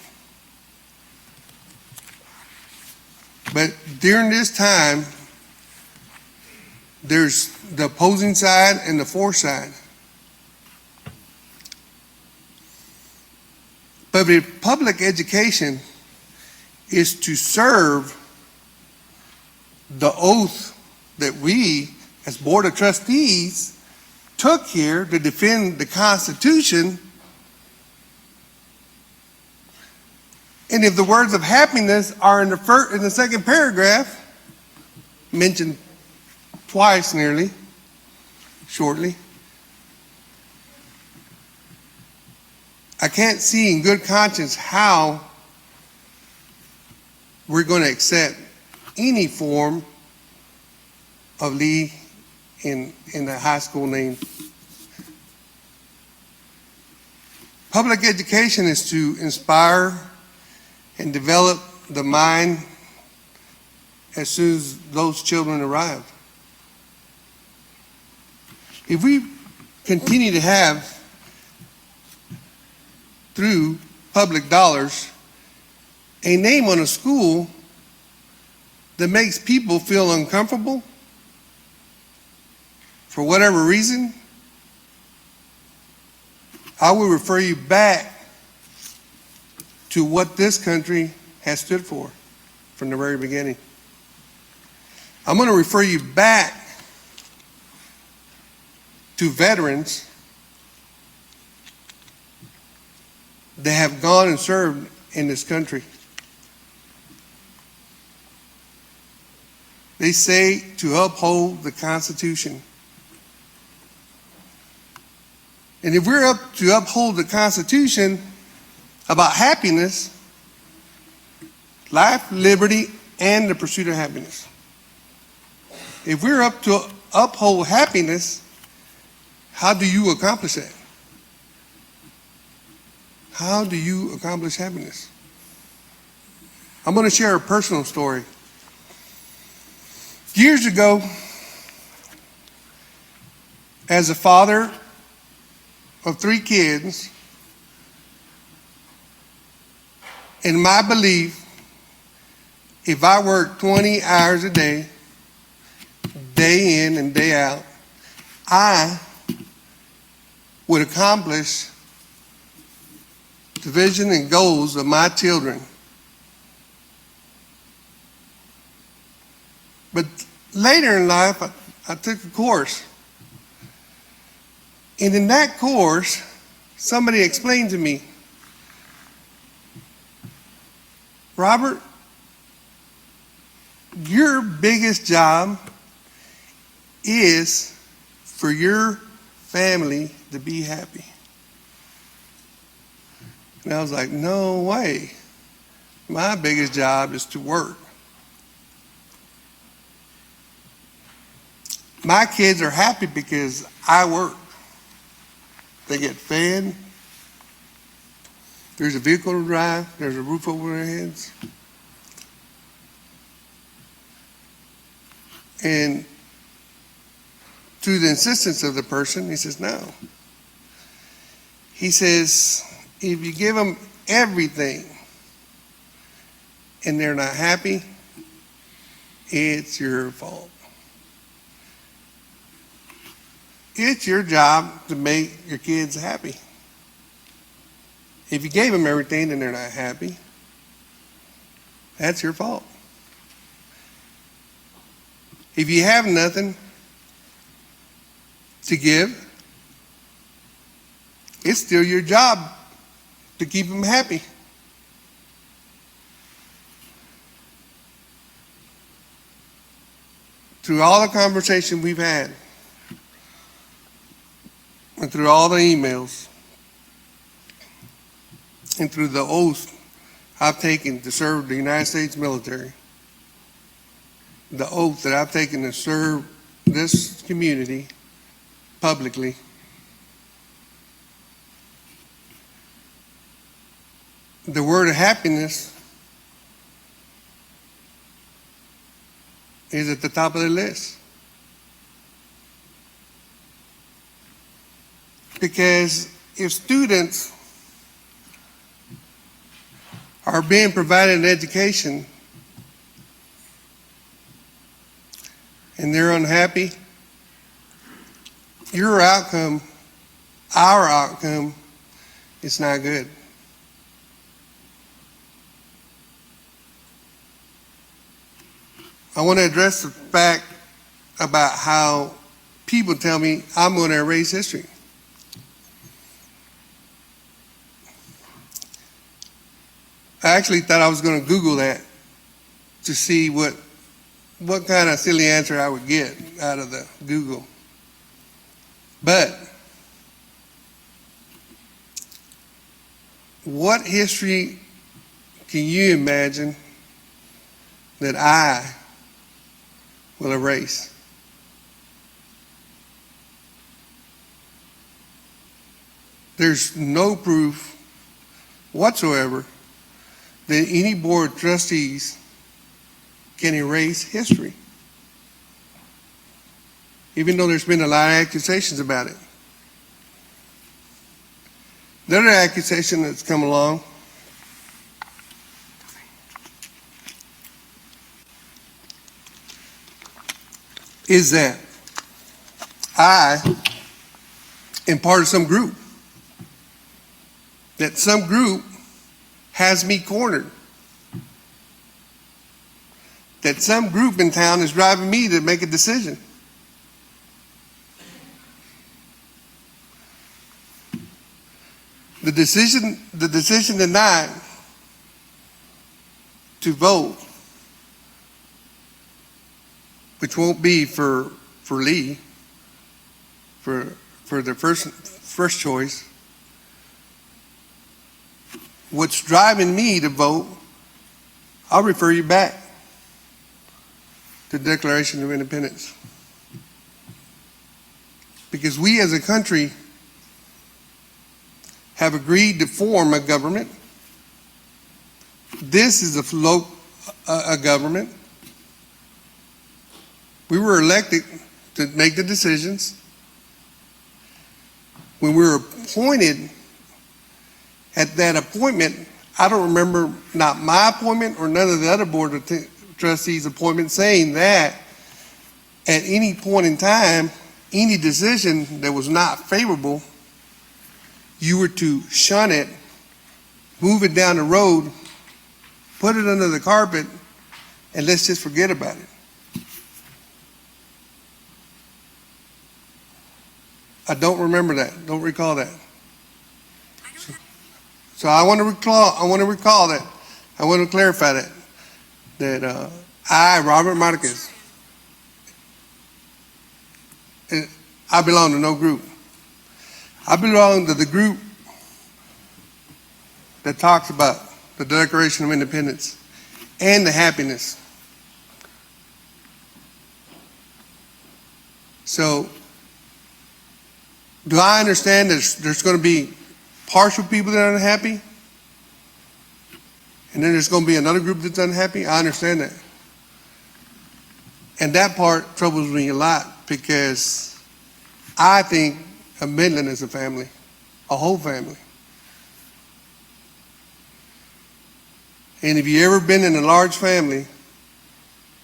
But during this time, there's the opposing side and the for side. But if public education is to serve the oath that we, as Board of Trustees, took here to defend the Constitution, and if the words of happiness are in the second paragraph, mentioned twice nearly, shortly, I can't see in good conscience how we're going to accept any form of Lee in the high school name. Public education is to inspire and develop the mind as soon as those children arrive. If we continue to have, through public dollars, a name on a school that makes people feel uncomfortable for whatever reason, I will refer you back to what this country has stood for from the very beginning. I'm going to refer you back to veterans that have gone and served in this country. They say to uphold the Constitution. And if we're up to uphold the Constitution about happiness, life, liberty, and the pursuit of happiness. If we're up to uphold happiness, how do you accomplish that? How do you accomplish happiness? I'm going to share a personal story. Years ago, as a father of 3 kids, in my belief, if I worked 20 hours a day, day in and day out, I would accomplish the vision and goals of my children. But later in life, I took a course. And in that course, somebody explained to me, Robert, your biggest job is for your family to be happy. And I was like, no way. My biggest job is to work. My kids are happy because I work. They get fed, There's a vehicle to drive. There's a roof over their heads. And to the insistence of the person, he says, no. He says, if you give them everything and they're not happy, it's your fault. It's your job to make your kids happy. If you gave them everything and they're not happy, that's your fault. If you have nothing to give, it's still your job to keep them happy. Through all the conversation we've had, and through all the emails, and through the oath I've taken to serve the United States military, the oath that I've taken to serve this community publicly, the word of happiness is at the top of the list. Because if students are being provided an education and they're unhappy, your outcome, our outcome, is not good. I want to address the fact about how people tell me I'm going to erase history. I actually thought I was going to Google that to see what kind of silly answer I would get out of the Google. But what history can you imagine that I will erase? There's no proof whatsoever that any board of trustees can erase history, even though there's been a lot of accusations about it. The other accusation that's come along is that I am part of some group, that some group has me cornered, that some group in town is driving me to make a decision. The decision tonight to vote, which won't be for Lee, for the first choice. What's driving me to vote, I'll refer you back to the Declaration of Independence. Because we as a country have agreed to form a government. This is a government. We were elected to make the decisions. When we were appointed, at that appointment, I don't remember, not my appointment or none of the other board of trustees' appointment, saying that at any point in time, any decision that was not favorable, you were to shun it, move it down the road, put it under the carpet, and let's just forget about it. I don't remember that, don't recall that. So I want to recall that. I want to clarify that I, Robert Marquez, I belong to no group. I belong to the group that talks about the Declaration of Independence and the happiness. So, do I understand there's going to be partial people that are unhappy? and then there's going to be another group that's unhappy. I understand that. And that part troubles me a lot because I think of Midland as a family, a whole family. And if you've ever been in a large family,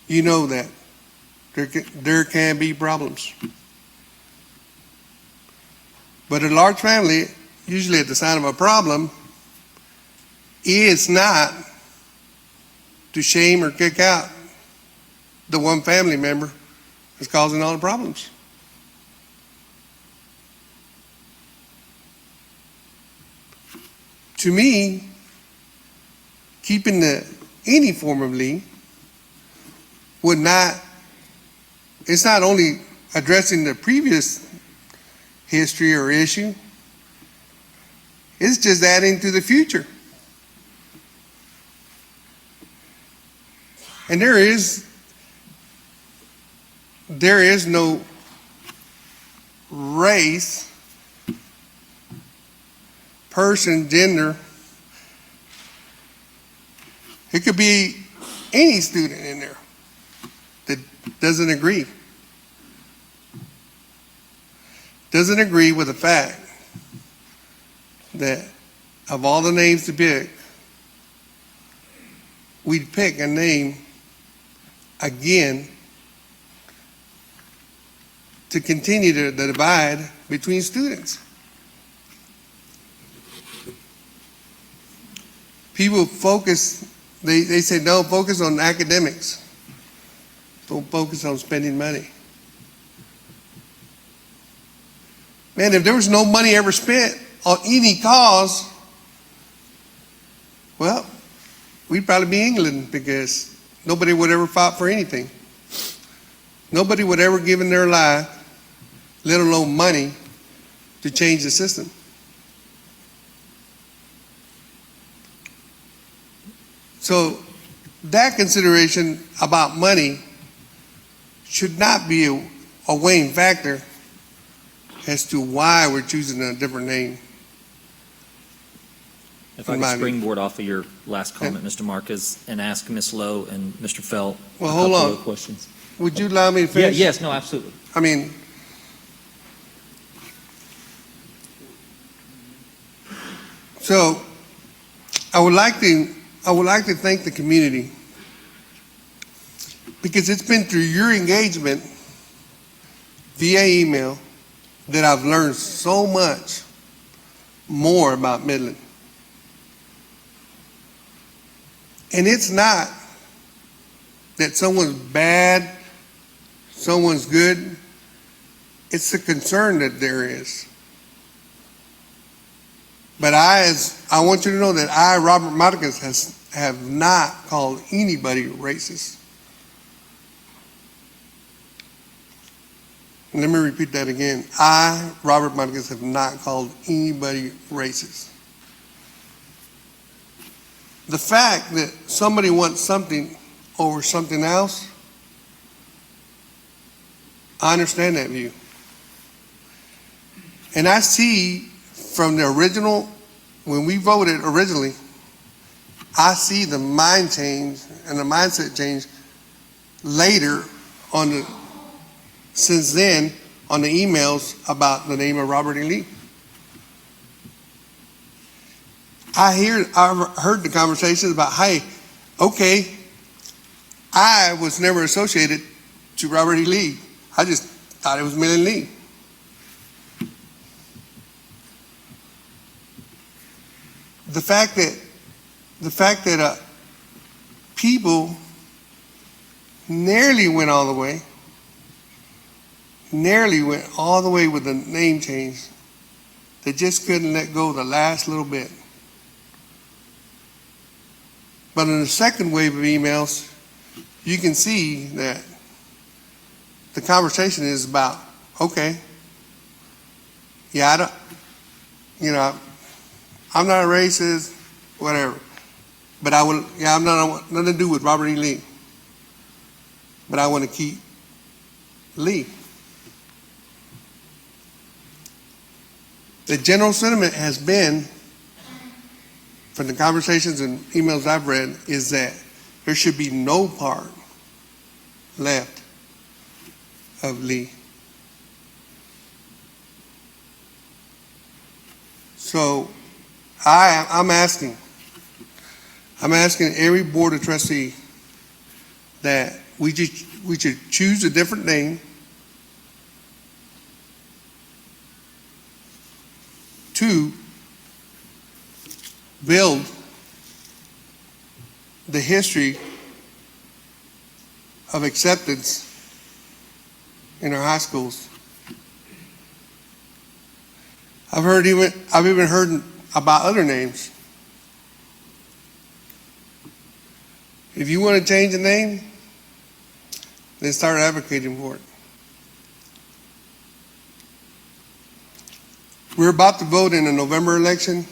you know that there can be problems. But a large family, usually at the sign of a problem, is not to shame or kick out the one family member that's causing all the problems. To me, keeping any form of Lee would not, it's not only addressing the previous history or issue, it's just adding to the future. And there is no race, person, gender. It could be any student in there that doesn't agree with the fact that of all the names to pick, we'd pick a name again to continue the divide between students. People focus, they say, no, focus on academics. Don't focus on spending money. Man, if there was no money ever spent on any cause, well, we'd probably be England because nobody would ever fight for anything. Nobody would ever give in their life, let alone money, to change the system. So that consideration about money should not be a weighing factor as to why we're choosing a different name. If I could springboard off of your last comment, Mr. Marquez, and ask Ms. Lowe and Mr. Felt well, a hold couple on. of questions. Would you allow me to finish? Yes, no, absolutely. I mean, so I would like to thank the community because it's been through your engagement via email that I've learned so much more about Midland. And it's not that someone's bad, someone's good. It's the concern that there is. But I want you to know that I, Robert Marquez, have not called anybody racist. Let me repeat that again. I, Robert Marquez, have not called anybody racist. The fact that somebody wants something over something else, I understand that view. And I see from the original, when we voted originally, I see the mind change and the mindset change later since then on the emails about the name of Robert E. Lee. I've heard the conversations about, hey, okay, I was never associated to Robert E. Lee. I just thought it was Midland Lee. The fact that people nearly went all the way with the name change, they just couldn't let go the last little bit. But in the second wave of emails, you can see that the conversation is about, okay, yeah, I'm not a racist, whatever. But I'm not nothing to do with Robert E. Lee. But I want to keep Lee. The general sentiment has been from the conversations and emails I've read, is that there should be no part left of Lee. So I'm asking every board of trustee that we should choose a different name to build the history of acceptance in our high schools. I've even heard about other names. If you want to change the name, then start advocating for it. We're about to vote in the November election.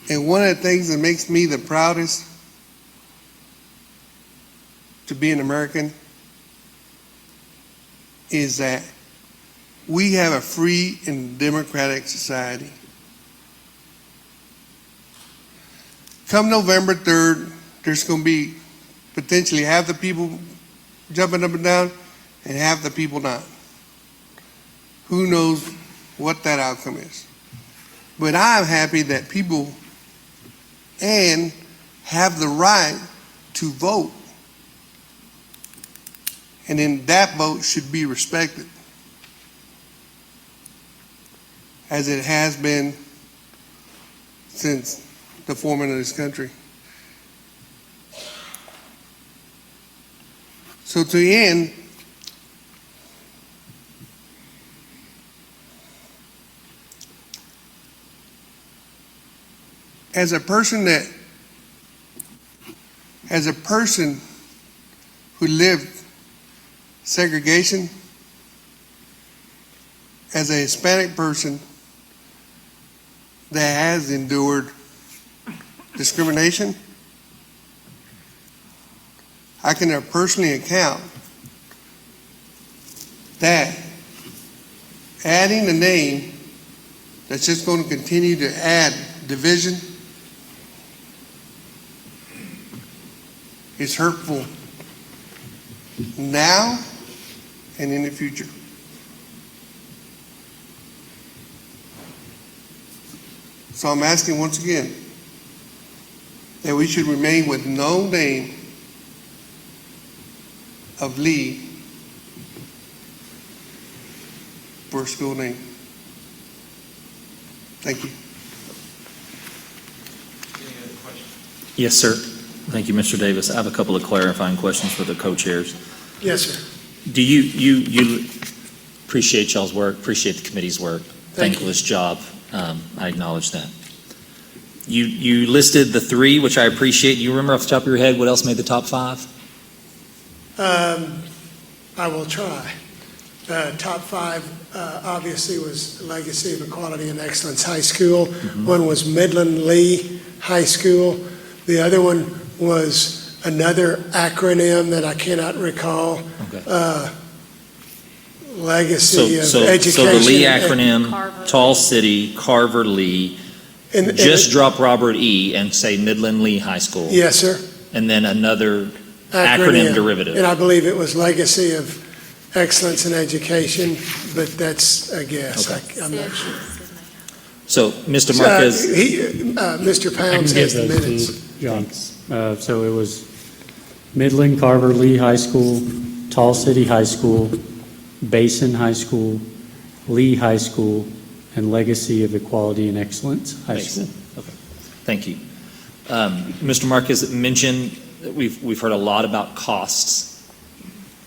And one of the things that makes me the proudest to be an American is that we have a free and democratic society. Come November 3rd, there's going to be potentially half the people jumping up and down and half the people not. Who knows what that outcome is? But I'm happy that people have the right to vote. And then that vote should be respected, as it has been since the forming of this country. So to end, as a person who lived segregation, as a Hispanic person that has endured discrimination, I can personally account that adding a name that's just going to continue to add division is hurtful now and in the future. So I'm asking once again that we should remain with no name of Lee for a school name. Thank you. Yes, sir. Thank you, Mr. Davis. I have a couple of clarifying questions for the co-chairs. Yes, sir. Do you appreciate y'all's work, appreciate the committee's work, thankless job. I acknowledge that. You listed the three, which I appreciate. You remember off the top of your head what else made the top five? I will try. Top five obviously was Legacy of Equality and Excellence High School. Mm-hmm. One was Midland Lee High School. The other one was another acronym that I cannot recall. Okay. Legacy of Education. So the Lee acronym, Tall City, Carver Lee, just drop Robert E. and say Midland Lee High School. Yes, sir. And then another acronym derivative. And I believe it was Legacy of Excellence in Education, but that's a guess. Okay. I'm not sure. So, Mr. Marquez. Mr. Pounds has the minutes. John. So it was Midland, Carver Lee High School, Tall City High School, Basin High School, Lee High School, and Legacy of Equality and Excellence High School. Okay. Thank you. Mr. Marquez mentioned that we've heard a lot about costs,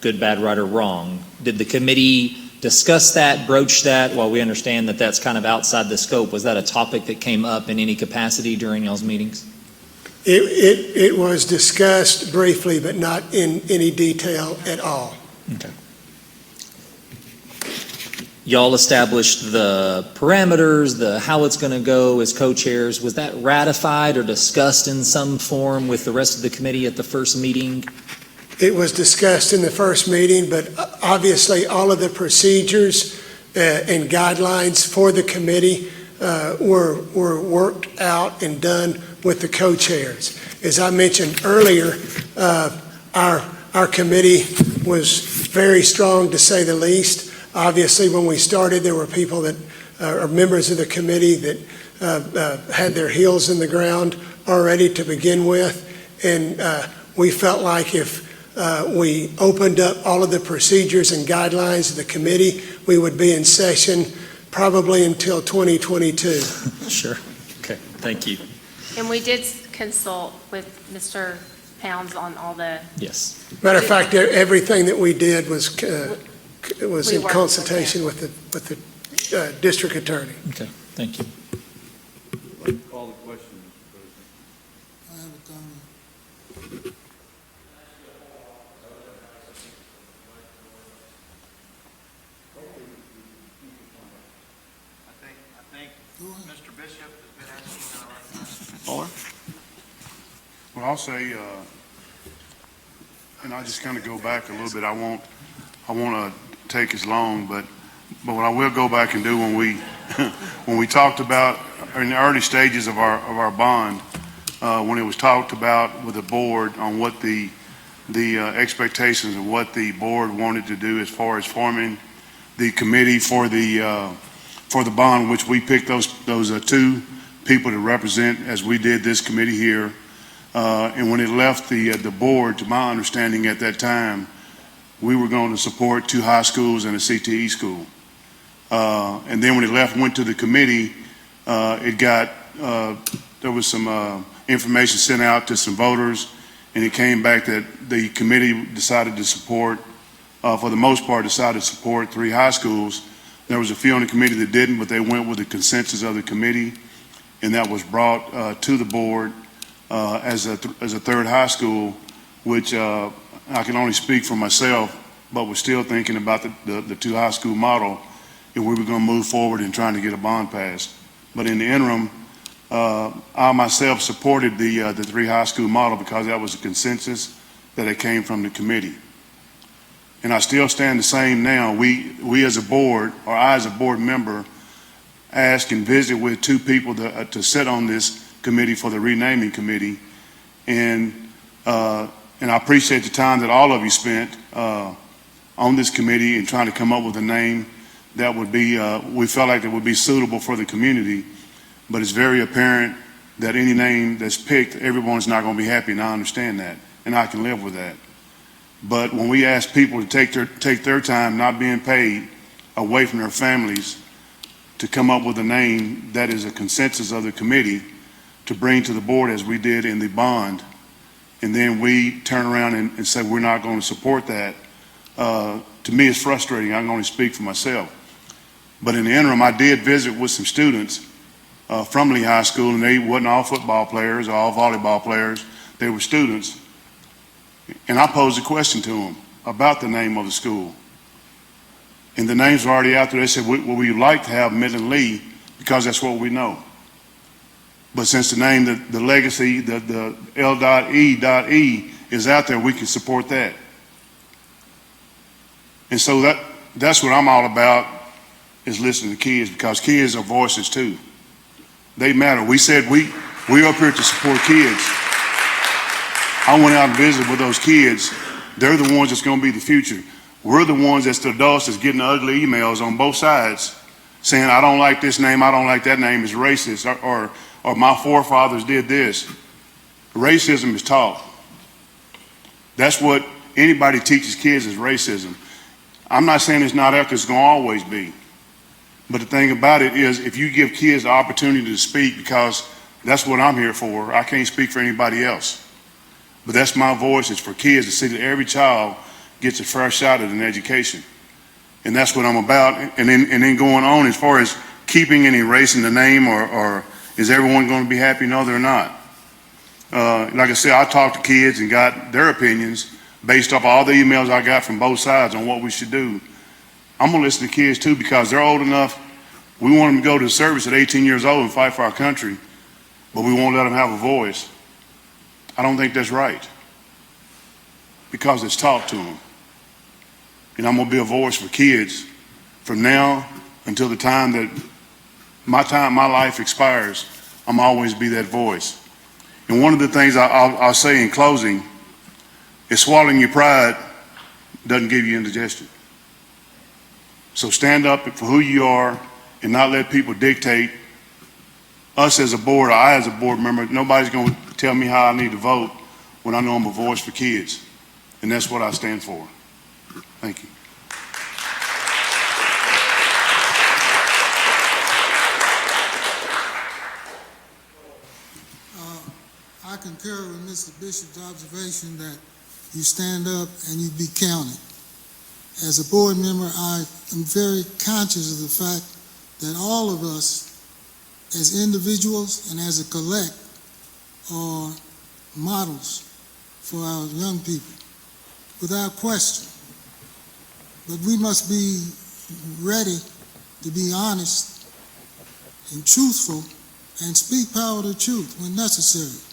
good, bad, right, or wrong. Did the committee discuss that, broach that? While we understand that that's kind of outside the scope, was that a topic that came up in any capacity during y'all's meetings? It was discussed briefly, but not in any detail at all. Okay. Y'all established the parameters, how it's going to go as co-chairs. Was that ratified or discussed in some form with the rest of the committee at the first meeting? It was discussed in the first meeting, but obviously all of the procedures and guidelines for the committee were worked out and done with the co-chairs. As I mentioned earlier, our committee was very strong, to say the least. Obviously, when we started, there were people that are members of the committee that had their heels in the ground already to begin with, and we felt like if we opened up all of the procedures and guidelines of the committee, we would be in session probably until 2022. Sure. Okay, thank you. And we did consult with Mr. Pounds on all the... Yes. Matter of fact, everything that we did was We in worked consultation with the district attorney. Okay, thank you. Call the question, Mr. President. I have a comment. I think Mr. Bishop has been asking. Well, I'll say, and I'll just kind of go back a little bit. I won't to take as long, but what I will go back and do when we talked about in the early stages of our bond, when it was talked about with the board on what the expectations of what the board wanted to do as far as forming the committee for the bond, which we picked those two people to represent as we did this committee here. And when it left the board, to my understanding at that time, we were going to support 2 high schools and a CTE school. And then when it went to the committee, there was some information sent out to some voters, and it came back that the committee decided to support, for the most part, decided to support 3 high schools. There was a few on the committee that didn't, but they went with the consensus of the committee, and that was brought to the board as a third high school, which I can only speak for myself, but we're still thinking about the 2 high school model if we were going to move forward in trying to get a bond passed. But in the interim, I myself supported the 3 high school model because that was a consensus that it came from the committee. And I still stand the same now. We as a board, or I as a board member, ask and visit with 2 people to sit on this committee for the renaming committee, and I appreciate the time that all of you spent on this committee and trying to come up with a name that would be we felt like it would be suitable for the community. But it's very apparent that any name that's picked, everyone's not going to be happy, and I understand that, and I can live with that. But when we ask people to take their time, not being paid, away from their families, to come up with a name that is a consensus of the committee to bring to the board as we did in the bond, and then we turn around and say we're not going to support that, to me it's frustrating. I can only speak for myself. But in the interim, I did visit with some students from Lee High School, and they wasn't all football players or all volleyball players. They were students. And I posed a question to them about the name of the school. And the names were already out there. They said, well, we'd like to have Midland Lee because that's what we know. But since the name, the legacy, the L.E.E. is out there, we can support that. And so that's what I'm all about, is listening to kids, because kids are voices too. They matter. We said we're up here to support kids. I went out and visited with those kids. They're the ones that's going to be the future. We're the ones that's the adults that's getting the ugly emails on both sides saying, I don't like this name, I don't like that name, it's racist, or my forefathers did this. Racism is taught. That's what anybody teaches kids, is racism. I'm not saying it's not there, because it's going to always be. But the thing about it is, if you give kids the opportunity to speak, because that's what I'm here for, I can't speak for anybody else. But that's my voice, is for kids to see that every child gets a fair shot at an education. And that's what I'm about. And then going on, as far as keeping and erasing the name, or is everyone going to be happy? No, they're not. Like I said, I talked to kids and got their opinions based off all the emails I got from both sides on what we should do. I'm going to listen to kids too, because they're old enough. We want them to go to service at 18 years old and fight for our country, but we won't let them have a voice. I don't think that's right, because it's taught to them. And I'm going to be a voice for kids from now until the time that my life expires, I'm always be that voice. And one of the things I'll say in closing is swallowing your pride doesn't give you indigestion. So stand up for who you are and not let people dictate us as a board, or I as a board member. Nobody's going to tell me how I need to vote when I know I'm a voice for kids. And that's what I stand for. Thank you. I concur with Mr. Bishop's observation that you stand up and you be counted. As a board member, I am very conscious of the fact that all of us, as individuals and as a collect, are models for our young people, without question. But we must be ready to be honest and truthful and speak power to truth when necessary.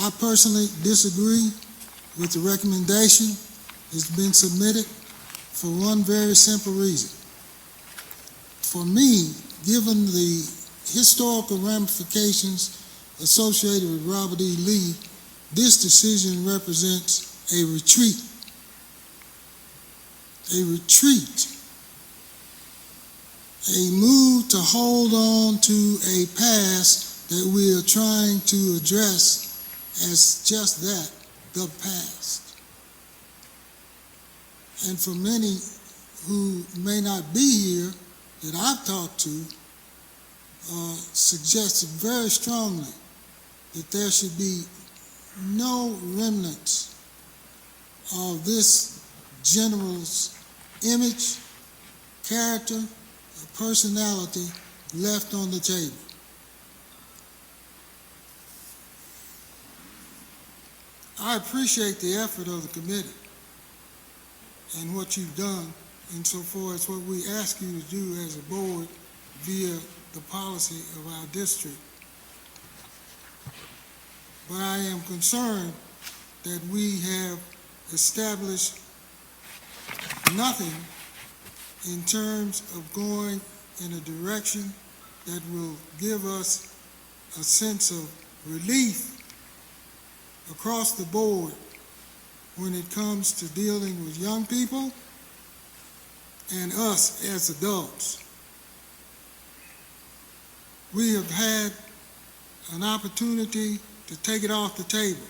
I personally disagree with the recommendation that's been submitted for one very simple reason. For me, given the historical ramifications associated with Robert E. Lee, this decision represents a retreat. A retreat. A move to hold on to a past that we are trying to address as just that, the past. And for many who may not be here that I've talked to, suggested very strongly that there should be no remnants of this general's image, character, or personality left on the table. I appreciate the effort of the committee and what you've done insofar as what we ask you to do as a board via the policy of our district. But I am concerned that we have established nothing in terms of going in a direction that will give us a sense of relief across the board when it comes to dealing with young people and us as adults. We have had an opportunity to take it off the table,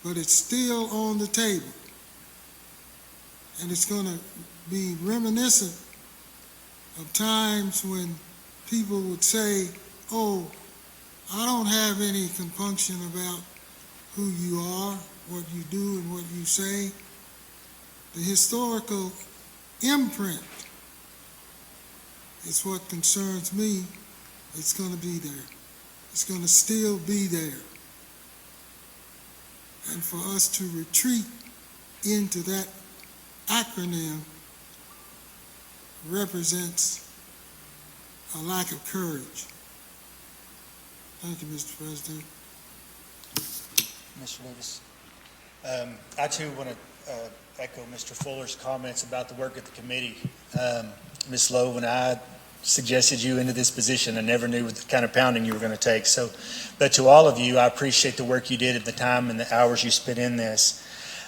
but it's still on the table. And it's going to be reminiscent of times when people would say, oh, I don't have any compunction about who you are, what you do, and what you say. The historical imprint is what concerns me. It's going to be there. It's going to still be there. And for us to retreat into that acronym represents a lack of courage. Thank you, Mr. President. Mr. Davis. I too want to echo Mr. Fuller's comments about the work at the committee. Ms. Lowe, when I suggested you into this position, I never knew what the kind of pounding you were going to take. So, but to all of you, I appreciate the work you did at the time and the hours you spent in this.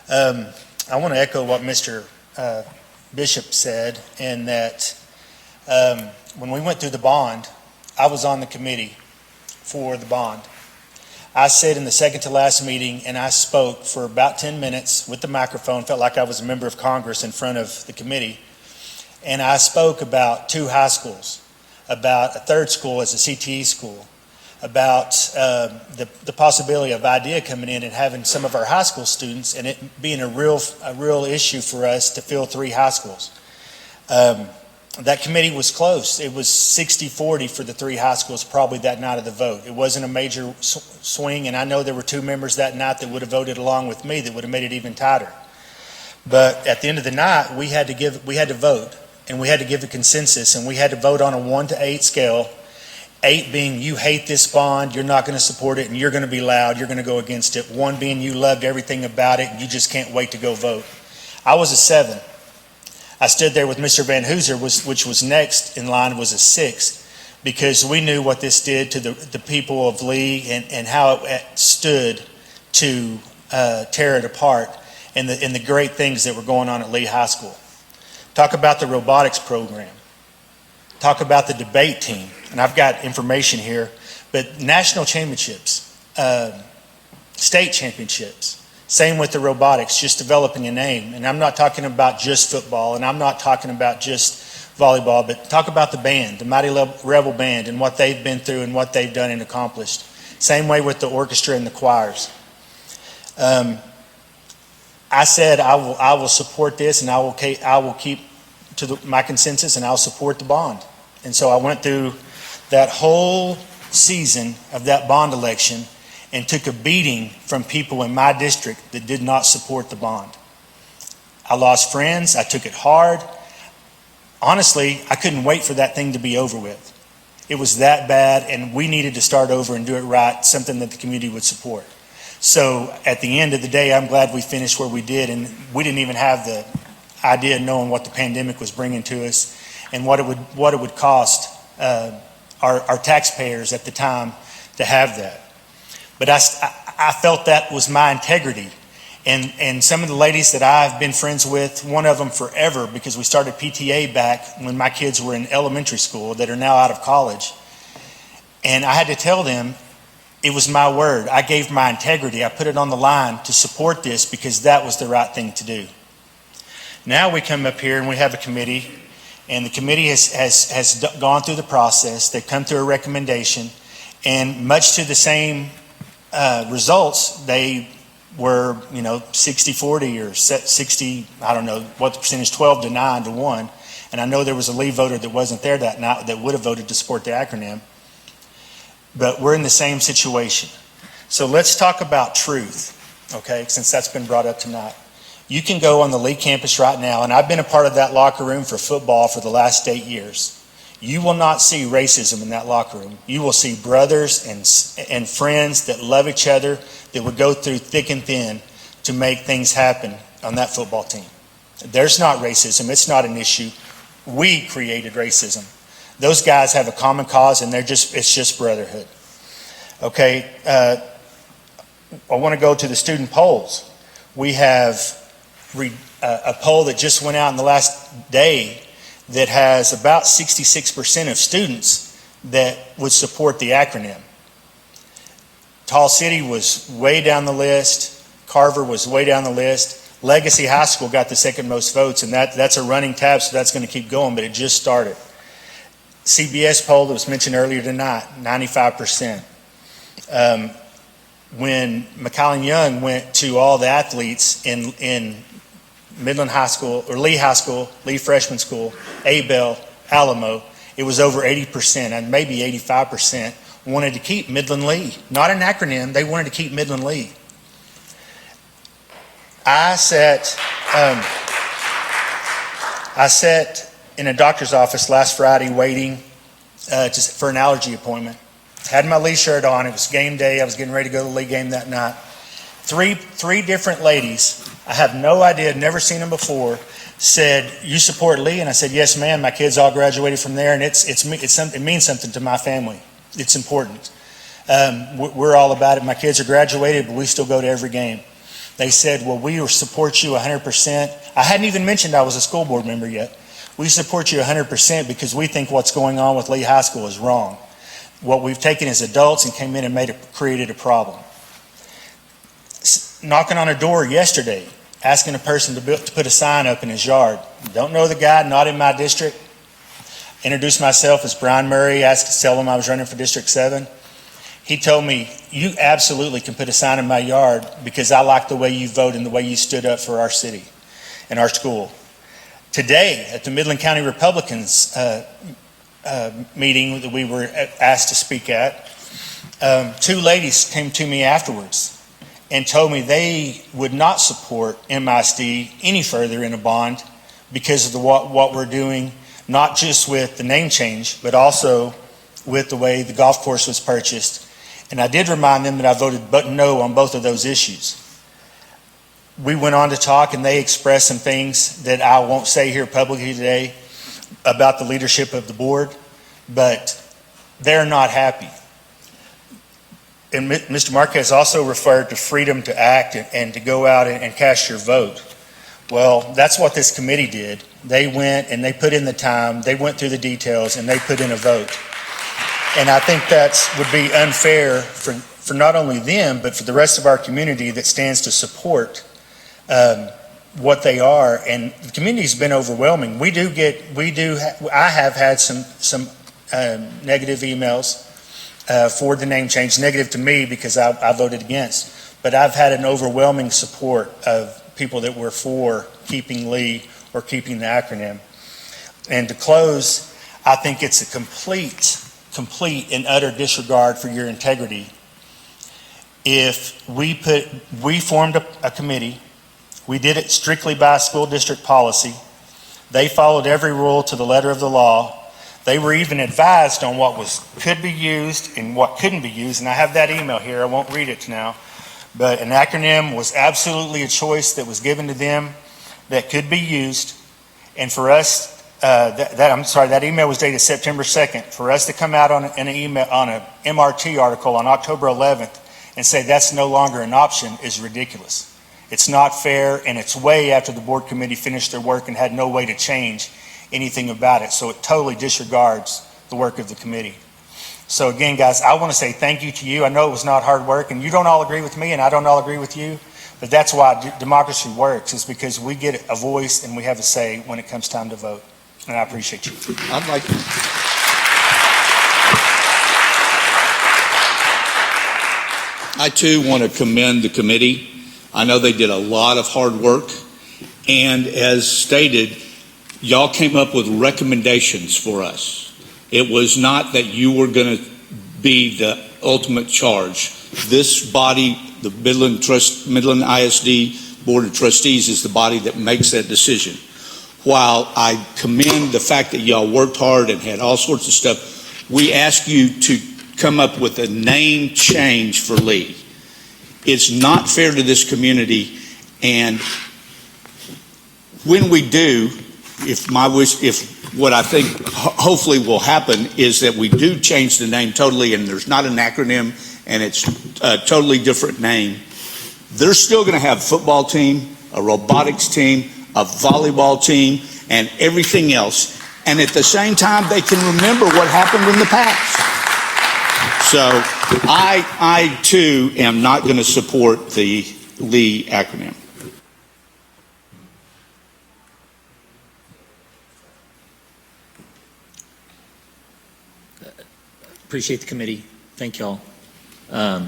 I want to echo what Mr. Bishop said, in that when we went through the bond, I was on the committee for the bond. I sat in the second to last meeting and I spoke for about 10 minutes with the microphone, felt like I was a member of Congress in front of the committee. And I spoke about 2 high schools, about a third school as a CTE school, about the possibility of IDEA coming in and having some of our high school students, and it being a real issue for us to fill 3 high schools. That committee was close. It was 60-40 for the 3 high schools probably that night of the vote. It wasn't a major swing, and I know there were 2 members that night that would have voted along with me that would have made it even tighter. But at the end of the night, we had to vote, and we had to give a consensus, and we had to vote on a 1 to 8 scale. 8 being you hate this bond, you're not going to support it, and you're going to be loud, you're going to go against it. 1 being you loved everything about it, and you just can't wait to go vote. I was a 7. I stood there with Mr. Van Hooser, which was next in line, was a 6, because we knew what this did to the people of Lee and how it stood to tear it apart, and the great things that were going on at Lee High School. Talk about the robotics program. Talk about the debate team. And I've got information here, but national championships, state championships, same with the robotics, just developing a name. And I'm not talking about just football, and I'm not talking about just volleyball, but talk about the band, the Mighty Rebel Band, and what they've been through and what they've done and accomplished. Same way with the orchestra and the choirs. I said I will support this, and I will keep to my consensus, and I'll support the bond. And so I went through that whole season of that bond election and took a beating from people in my district that did not support the bond. I lost friends. I took it hard. Honestly, I couldn't wait for that thing to be over with. It was that bad, and we needed to start over and do it right, something that the community would support. So at the end of the day, I'm glad we finished where we did, and we didn't even have the idea of knowing what the pandemic was bringing to us and what it would cost our taxpayers at the time to have that. But I felt that was my integrity. And some of the ladies that I've been friends with, one of them forever, because we started PTA back when my kids were in elementary school, that are now out of college. And I had to tell them, it was my word. I gave my integrity. I put it on the line to support this because that was the right thing to do. Now we come up here and we have a committee, and the committee has gone through the process. They've come through a recommendation, and much to the same results, they were 60-40 or 60, I don't know what the percentage, 12-9 to 1. And I know there was a Lee voter that wasn't there that night that would have voted to support the acronym. But we're in the same situation. So let's talk about truth, okay, since that's been brought up tonight. You can go on the Lee campus right now, and I've been a part of that locker room for football for the last 8 years. You will not see racism in that locker room. You will see brothers and friends that love each other, that would go through thick and thin to make things happen on that football team. There's not racism. It's not an issue. We created racism. Those guys have a common cause, and it's just brotherhood. Okay, I want to go to the student polls. We have a poll that just went out in the last day that has about 66% of students that would support the acronym. Tall City was way down the list. Carver was way down the list. Legacy High School got the second most votes, and that's a running tab, so that's going to keep going, but it just started. CBS poll that was mentioned earlier tonight, 95%. When McAllen Young went to all the athletes in Midland High School, or Lee High School, Lee Freshman School, Abel, Alamo, it was over 80%, and maybe 85% wanted to keep Midland Lee. Not an acronym, they wanted to keep Midland Lee. I sat in a doctor's office last Friday waiting for an allergy appointment. Had my Lee shirt on, it was game day, I was getting ready to go to the Lee game that night. Three different ladies, I have no idea, never seen them before, said, "You support Lee?" And I said, "Yes, ma'am. My kids all graduated from there, and it means something to my family. It's important. We're all about it. My kids are graduated, but we still go to every game." They said, "Well, we will support you 100%. I hadn't even mentioned I was a school board member yet. "We support you 100% because we think what's going on with Lee High School is wrong. What we've taken as adults and came in and created a problem." Knocking on a door yesterday, asking a person to put a sign up in his yard. Don't know the guy, not in my district. Introduced myself as Brian Murray, asked to tell him I was running for District 7. He told me, "You absolutely can put a sign in my yard because I like the way you vote and the way you stood up for our city and our school." Today, at the Midland County Republicans meeting that we were asked to speak at, two ladies came to me afterwards and told me they would not support MISD any further in a bond because of what we're doing, not just with the name change, but also with the way the golf course was purchased. And I did remind them that I voted no on both of those issues. we went on to talk, and they expressed some things that I won't say here publicly today about the leadership of the board, but they're not happy. And Mr. Marquez also referred to freedom to act and to go out and cast your vote. Well, that's what this committee did. They went and they put in the time, they went through the details, and they put in a vote. And I think that would be unfair for not only them, but for the rest of our community that stands to support what they are. And the community's been overwhelming. I have had some negative emails for the name change, negative to me because I voted against. But I've had an overwhelming support of people that were for keeping Lee or keeping the acronym. And to close, I think it's a complete and utter disregard for your integrity if we formed a committee, we did it strictly by school district policy, they followed every rule to the letter of the law, they were even advised on what could be used and what couldn't be used, and I have that email here, I won't read it now, but an acronym was absolutely a choice that was given to them that could be used, and for us, that email was dated September 2nd, for us to come out on an email, on a MRT article on October 11th and say that's no longer an option is ridiculous. It's not fair, and it's way after the board committee finished their work and had no way to change anything about it, so it totally disregards the work of the committee. So again, guys, I want to say thank you to you. I know it was not hard work, and you don't all agree with me, and I don't all agree with you, but that's why democracy works, is because we get a voice and we have a say when it comes time to vote, and I appreciate you. I'd like to. I too want to commend the committee. I know they did a lot of hard work, and as stated, y'all came up with recommendations for us. It was not that you were going to be the ultimate charge. This body, the Midland ISD Board of Trustees, is the body that makes that decision. While I commend the fact that y'all worked hard and had all sorts of stuff, we ask you to come up with a name change for Lee. It's not fair to this community, and when we do, if what I think hopefully will happen is that we do change the name totally, and there's not an acronym and it's a totally different name, they're still going to have a football team, a robotics team, a volleyball team, and everything else. And at the same time, they can remember what happened in the past. So I too am not going to support the Lee acronym. Appreciate the committee. Thank y'all. This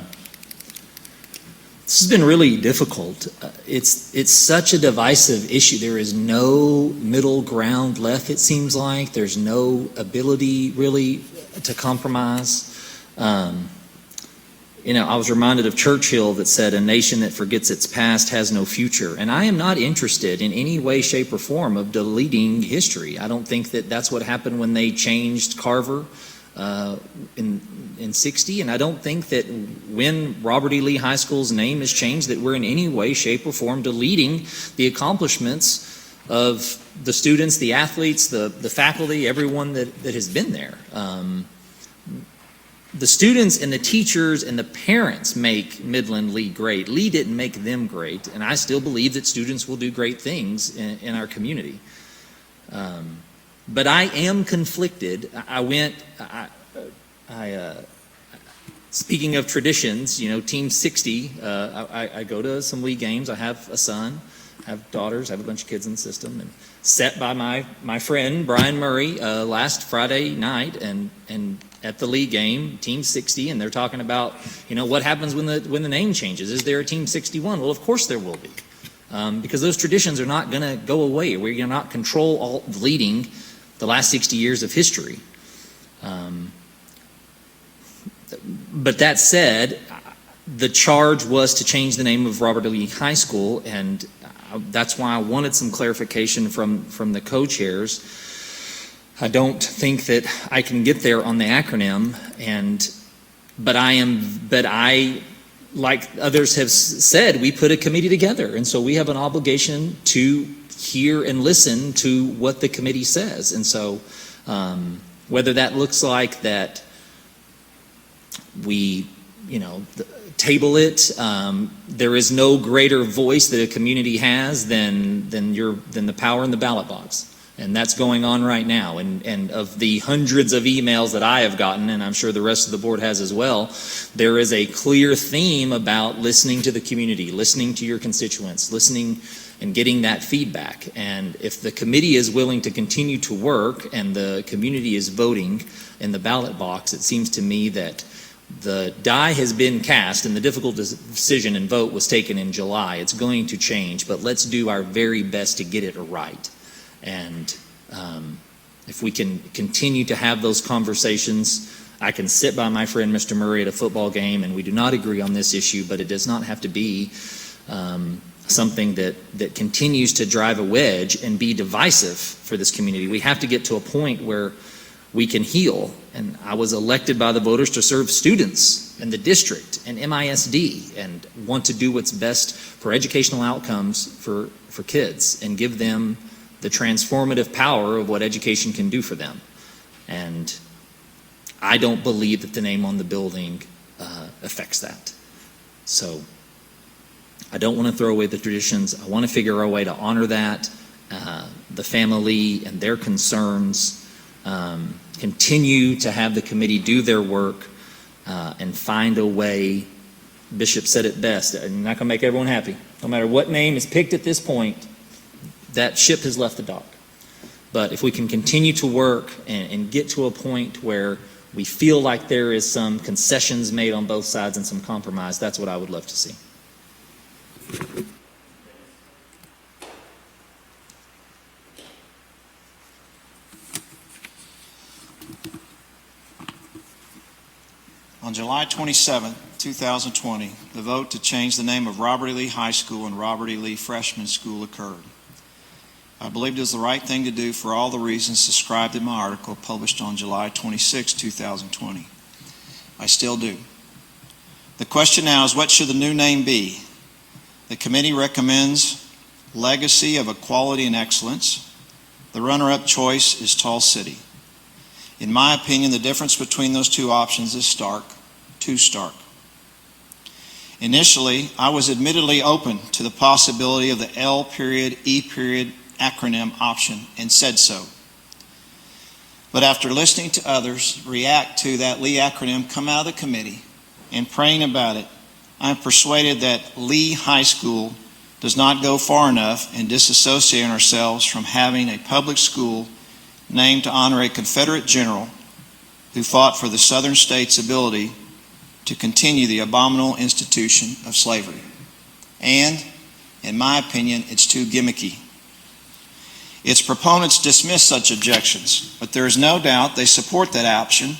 has been really difficult. It's such a divisive issue. There is no middle ground left, it seems like. There's no ability really to compromise. I was reminded of Churchill that said, "A nation that forgets its past has no future." And I am not interested in any way, shape, or form of deleting history. I don't think that that's what happened when they changed Carver in 60, and I don't think that when Robert E. Lee High School's name is changed that we're in any way, shape, or form deleting the accomplishments of the students, the athletes, the faculty, everyone that has been there. The students and the teachers and the parents make Midland Lee great. Lee didn't make them great, and I still believe that students will do great things in our community. But I am conflicted. Speaking of traditions, Team 60, I go to some Lee games. I have a son, I have daughters, I have a bunch of kids in the system, and sat by my friend Brian Murray last Friday night and at the Lee game, Team 60, and they're talking about, what happens when the name changes. Is there a Team 61? Well, of course there will be, because those traditions are not going to go away. We're going to not control all leading the last 60 years of history. But that said, the charge was to change the name of Robert E. Lee High School, and that's why I wanted some clarification from the co-chairs. I don't think that I can get there on the acronym, but I like others have said, we put a committee together, and so we have an obligation to hear and listen to what the committee says. And so whether that looks like that we, table it, there is no greater voice that a community has than the power in the ballot box. And that's going on right now. And of the hundreds of emails that I have gotten, and I'm sure the rest of the board has as well, there is a clear theme about listening to the community, listening to your constituents, listening and getting that feedback. And if the committee is willing to continue to work and the community is voting in the ballot box, it seems to me that the die has been cast and the difficult decision and vote was taken in July. It's going to change, but let's do our very best to get it right. And if we can continue to have those conversations, I can sit by my friend Mr. Murray at a football game and we do not agree on this issue, but it does not have to be something that continues to drive a wedge and be divisive for this community. We have to get to a point where we can heal. And I was elected by the voters to serve students in the district and MISD and want to do what's best for educational outcomes for kids and give them the transformative power of what education can do for them. And I don't believe that the name on the building affects that. So I don't want to throw away the traditions. I want to figure out a way to honor that, the family and their concerns, continue to have the committee do their work, and find a way. Bishop said it best, I'm not going to make everyone happy. No matter what name is picked at this point, that ship has left the dock. But if we can continue to work and get to a point where we feel like there is some concessions made on both sides and some compromise, that's what I would love to see. On July 27, 2020, the vote to change the name of Robert E. Lee High School and Robert E. Lee Freshman School occurred. I believed it was the right thing to do for all the reasons described in my article published on July 26, 2020. I still do. The question now is, what should the new name be? The committee recommends Legacy of Equality and Excellence. The runner-up choice is Tall City. In my opinion, the difference between those two options is stark, too stark. Initially, I was admittedly open to the possibility of the L.E. acronym option and said so. But after listening to others react to that Lee acronym come out of the committee and praying about it, I'm persuaded that Lee High School does not go far enough in disassociating ourselves from having a public school named to honor a Confederate general who fought for the Southern states' ability to continue the abominable institution of slavery. And, in my opinion, it's too gimmicky. Its proponents dismiss such objections, but there is no doubt they support that option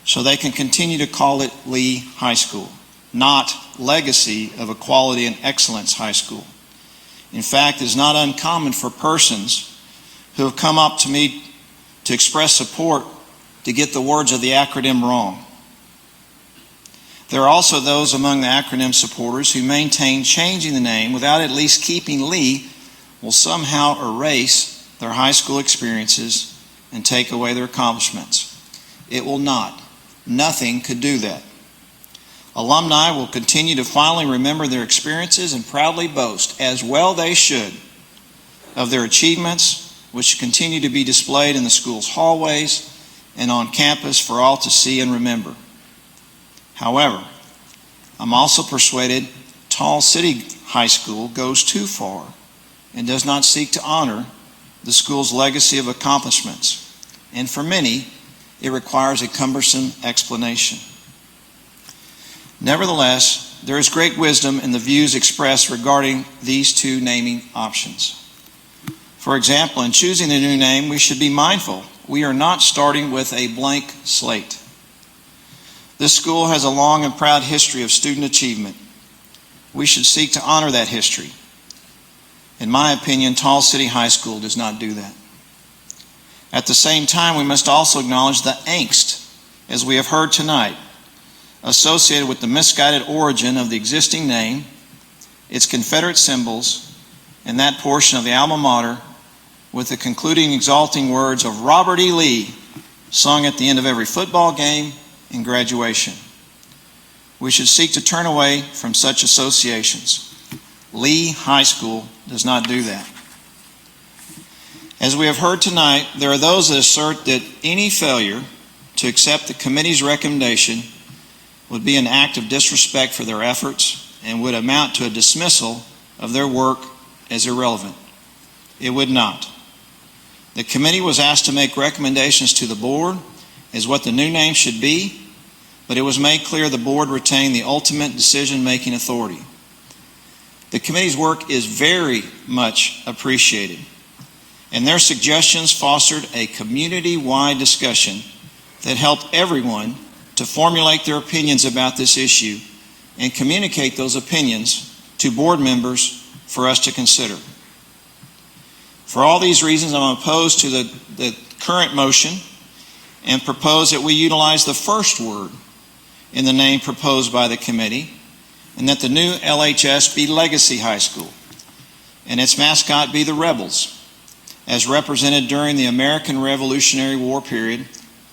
so they can continue to call it Lee High School, not Legacy of Equality and Excellence High School. In fact, it is not uncommon for persons who have come up to me to express support to get the words of the acronym wrong. There are also those among the acronym supporters who maintain changing the name without at least keeping Lee will somehow erase their high school experiences and take away their accomplishments. It will not. Nothing could do that. Alumni will continue to fondly remember their experiences and proudly boast, as well they should, of their achievements, which continue to be displayed in the school's hallways and on campus for all to see and remember. However, I'm also persuaded Tall City High School goes too far and does not seek to honor the school's legacy of accomplishments. And for many, it requires a cumbersome explanation. Nevertheless, there is great wisdom in the views expressed regarding these two naming options. For example, in choosing the new name, we should be mindful we are not starting with a blank slate. This school has a long and proud history of student achievement. We should seek to honor that history. In my opinion, Tall City High School does not do that. At the same time, we must also acknowledge the angst, as we have heard tonight, associated with the misguided origin of the existing name, its Confederate symbols, and that portion of the alma mater with the concluding exalting words of Robert E. Lee sung at the end of every football game and graduation. We should seek to turn away from such associations. Lee High School does not do that. As we have heard tonight, there are those that assert that any failure to accept the committee's recommendation would be an act of disrespect for their efforts and would amount to a dismissal of their work as irrelevant. It would not. The committee was asked to make recommendations to the board as what the new name should be, but it was made clear the board retained the ultimate decision-making authority. The committee's work is very much appreciated, and their suggestions fostered a community-wide discussion that helped everyone to formulate their opinions about this issue and communicate those opinions to board members for us to consider. For all these reasons, I'm opposed to the current motion and propose that we utilize the first word in the name proposed by the committee, and that the new LHS be Legacy High School, and its mascot be the Rebels, as represented during the American Revolutionary War period,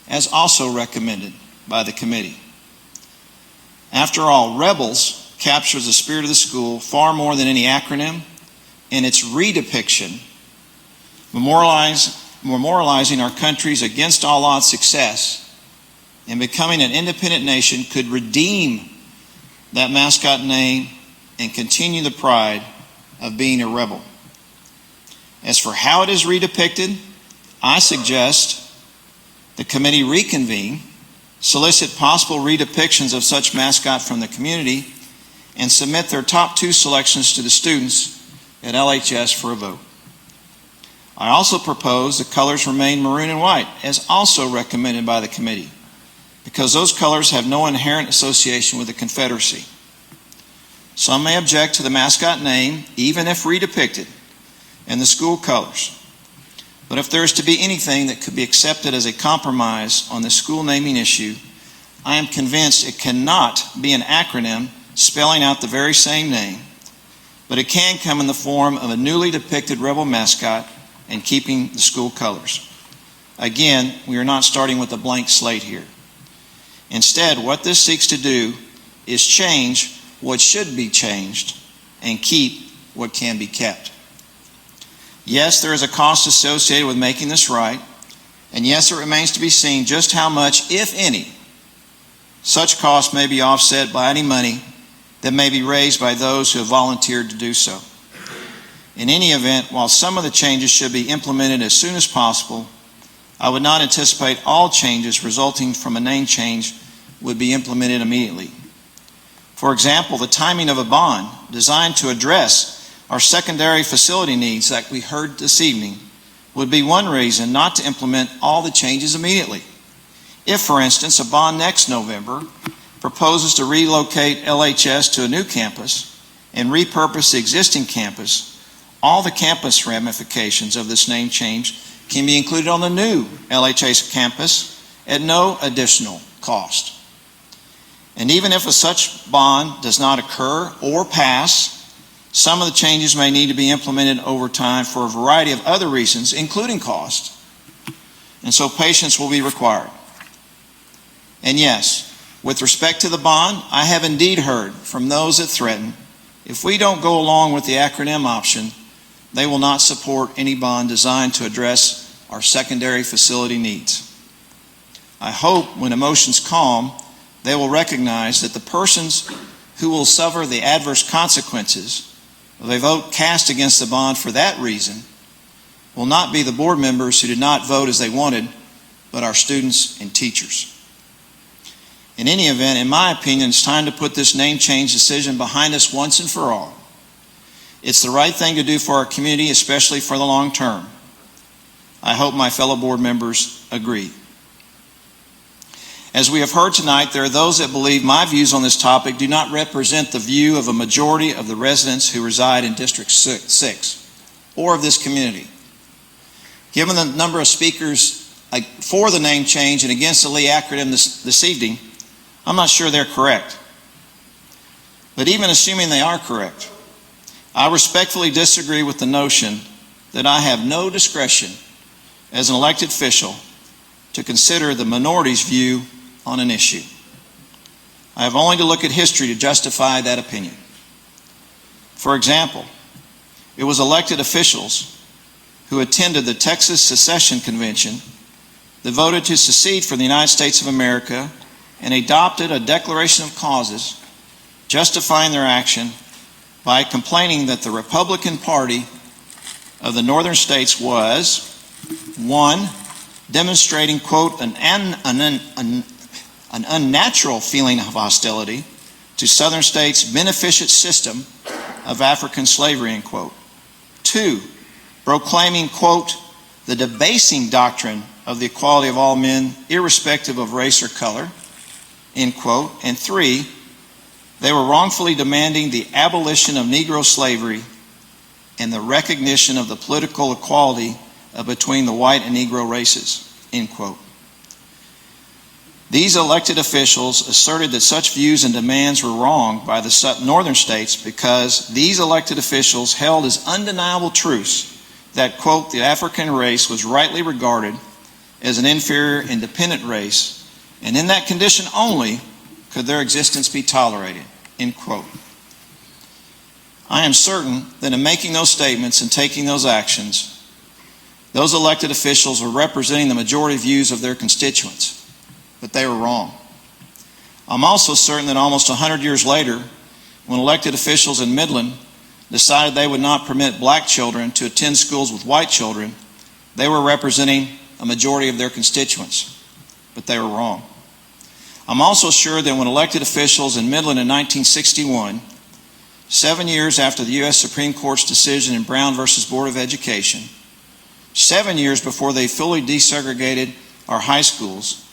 as also recommended by the committee. After all, Rebels captures the spirit of the school far more than any acronym, and its redepiction, memorializing our country's against all odds success and becoming an independent nation, could redeem that mascot name and continue the pride of being a rebel. As for how it is redepicted, I suggest the committee reconvene, solicit possible redepictions of such mascot from the community, and submit their top 2 selections to the students at LHS for a vote. I also propose the colors remain maroon and white, as also recommended by the committee, because those colors have no inherent association with the Confederacy. Some may object to the mascot name, even if redepicted, and the school colors. But if there is to be anything that could be accepted as a compromise on the school naming issue, I am convinced it cannot be an acronym spelling out the very same name, but it can come in the form of a newly depicted rebel mascot and keeping the school colors. Again, we are not starting with a blank slate here. Instead, what this seeks to do is change what should be changed and keep what can be kept. Yes, there is a cost associated with making this right, and yes, it remains to be seen just how much, if any, such cost may be offset by any money that may be raised by those who have volunteered to do so. In any event, while some of the changes should be implemented as soon as possible, I would not anticipate all changes resulting from a name change would be implemented immediately. For example, the timing of a bond designed to address our secondary facility needs that we heard this evening would be one reason not to implement all the changes immediately. If, for instance, a bond next November proposes to relocate LHS to a new campus and repurpose the existing campus, all the campus ramifications of this name change can be included on the new LHS campus at no additional cost. And even if a such bond does not occur or pass, some of the changes may need to be implemented over time for a variety of other reasons, including cost. And so patience will be required. And yes, with respect to the bond, I have indeed heard from those that threaten, if we don't go along with the acronym option, they will not support any bond designed to address our secondary facility needs. I hope when emotions calm, they will recognize that the persons who will suffer the adverse consequences of a vote cast against the bond for that reason will not be the board members who did not vote as they wanted, but our students and teachers. In any event, in my opinion, it's time to put this name change decision behind us once and for all. It's the right thing to do for our community, especially for the long term. I hope my fellow board members agree. As we have heard tonight, there are those that believe my views on this topic do not represent the view of a majority of the residents who reside in District 6 or of this community. Given the number of speakers for the name change and against the Lee acronym this evening, I'm not sure they're correct. But even assuming they are correct, I respectfully disagree with the notion that I have no discretion as an elected official to consider the minority's view on an issue. I have only to look at history to justify that opinion. For example, it was elected officials who attended the Texas Secession Convention that voted to secede from the United States of America and adopted a declaration of causes justifying their action by complaining that the Republican Party of the northern states was, one, demonstrating, quote, an unnatural feeling of hostility to southern states' beneficent system of African slavery, end quote. Two, proclaiming, quote, the debasing doctrine of the equality of all men, irrespective of race or color, end quote. And three, they were wrongfully demanding the abolition of Negro slavery and the recognition of the political equality between the white and Negro races, end quote. These elected officials asserted that such views and demands were wrong by the northern states because these elected officials held as undeniable truths that, quote, the African race was rightly regarded as an inferior independent race, and in that condition only could their existence be tolerated, end quote. I am certain that in making those statements and taking those actions, those elected officials were representing the majority views of their constituents, but they were wrong. I'm also certain that almost 100 years later, when elected officials in Midland decided they would not permit black children to attend schools with white children, they were representing a majority of their constituents, but they were wrong. I'm also sure that when elected officials in Midland in 1961, 7 years after the U.S. Supreme Court's decision in Brown versus Board of Education, 7 years before they fully desegregated our high schools,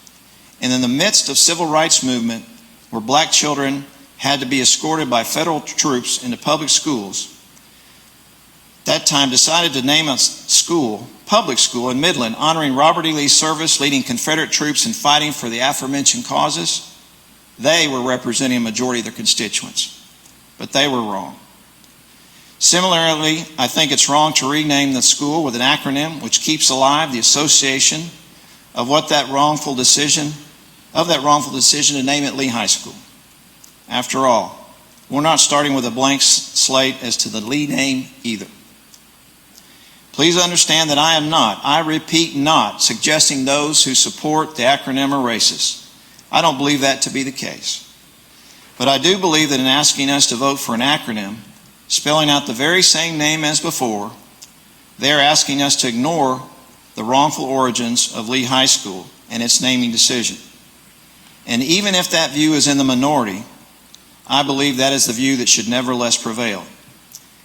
and in the midst of civil rights movement where black children had to be escorted by federal troops into public schools, that time decided to name a school, public school in Midland, honoring Robert E. Lee's service leading Confederate troops in fighting for the aforementioned causes. They were representing a majority of their constituents, but they were wrong. Similarly, I think it's wrong to rename the school with an acronym which keeps alive the association of that wrongful decision to name it Lee High School. After all, we're not starting with a blank slate as to the Lee name either. Please understand that I repeat not, suggesting those who support the acronym are racist. I don't believe that to be the case. But I do believe that in asking us to vote for an acronym, spelling out the very same name as before, they are asking us to ignore the wrongful origins of Lee High School and its naming decision. And even if that view is in the minority, I believe that is the view that should nevertheless prevail.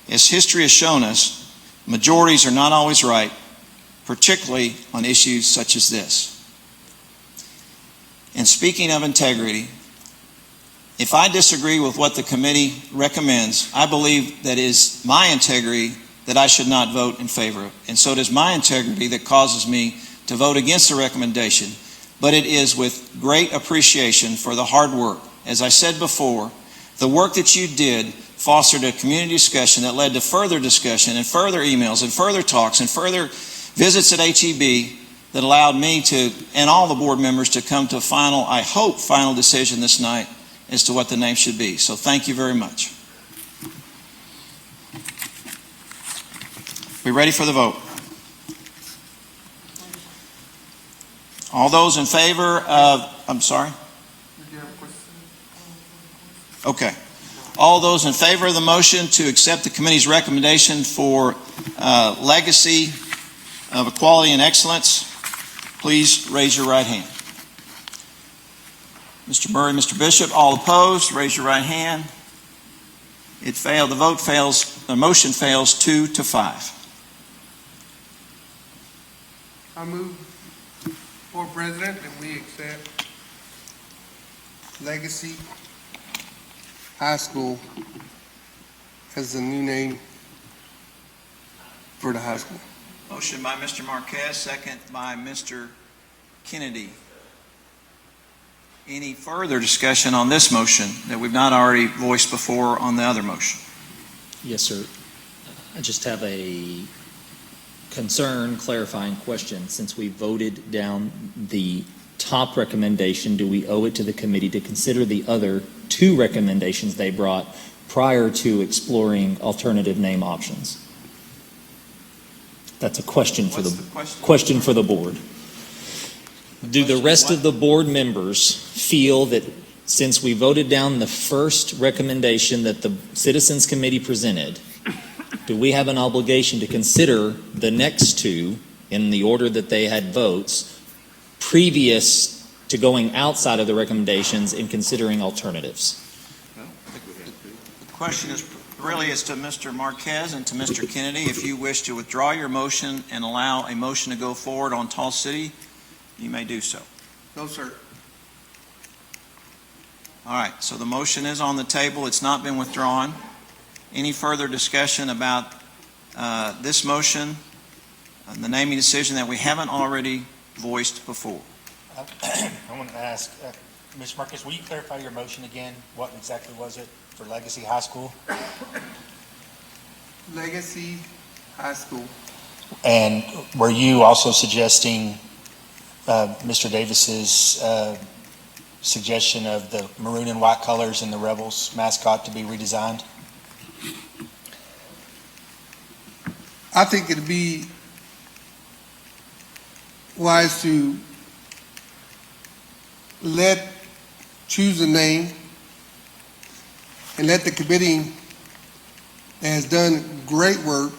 As history has shown us, majorities are not always right, particularly on issues such as this. And speaking of integrity, if I disagree with what the committee recommends, I believe that is my integrity that I should not vote in favor of. And so it is my integrity that causes me to vote against the recommendation. But it is with great appreciation for the hard work. As I said before, the work that you did fostered a community discussion that led to further discussion and further emails and further talks and further visits at HEB that allowed me to, and all the board members, to come to a final, I hope, final decision this night as to what the name should be. So thank you very much. We ready for the vote? All those in favor of, I'm sorry? Okay. All those in favor of the motion to accept the committee's recommendation for legacy of equality and excellence, please raise your right hand. Mr. Murray, Mr. Bishop, all opposed, raise your right hand. It failed. The vote fails. The motion fails 2-5. I move for president that we accept Legacy High School as the new name for the high school. Motion by Mr. Marquez, second by Mr. Kennedy. Any further discussion on this motion that we've not already voiced before on the other motion? Yes, sir. I just have a concern, clarifying question. Since we voted down the top recommendation, do we owe it to the committee to consider the other two recommendations they brought prior to exploring alternative name options? That's a question for question for the board. Do the rest of the board members feel that since we voted down the first recommendation that the Citizens Committee presented, do we have an obligation to consider the next two in the order that they had votes previous to going outside of the recommendations and considering alternatives? The question is to Mr. Marquez and to Mr. Kennedy. If you wish to withdraw your motion and allow a motion to go forward on Tall City, you may do so. No, sir. All right, so the motion is on the table. It's not been withdrawn. Any further discussion about this motion, the naming decision that we haven't already voiced before? I want to ask, Ms. Marcus, will you clarify your motion again? What exactly was it for Legacy High School? Legacy High School. And were you also suggesting Mr. Davis's suggestion of the maroon and white colors in the Rebels mascot to be redesigned? I think it'd be wise to choose a name and let the committee that has done great work.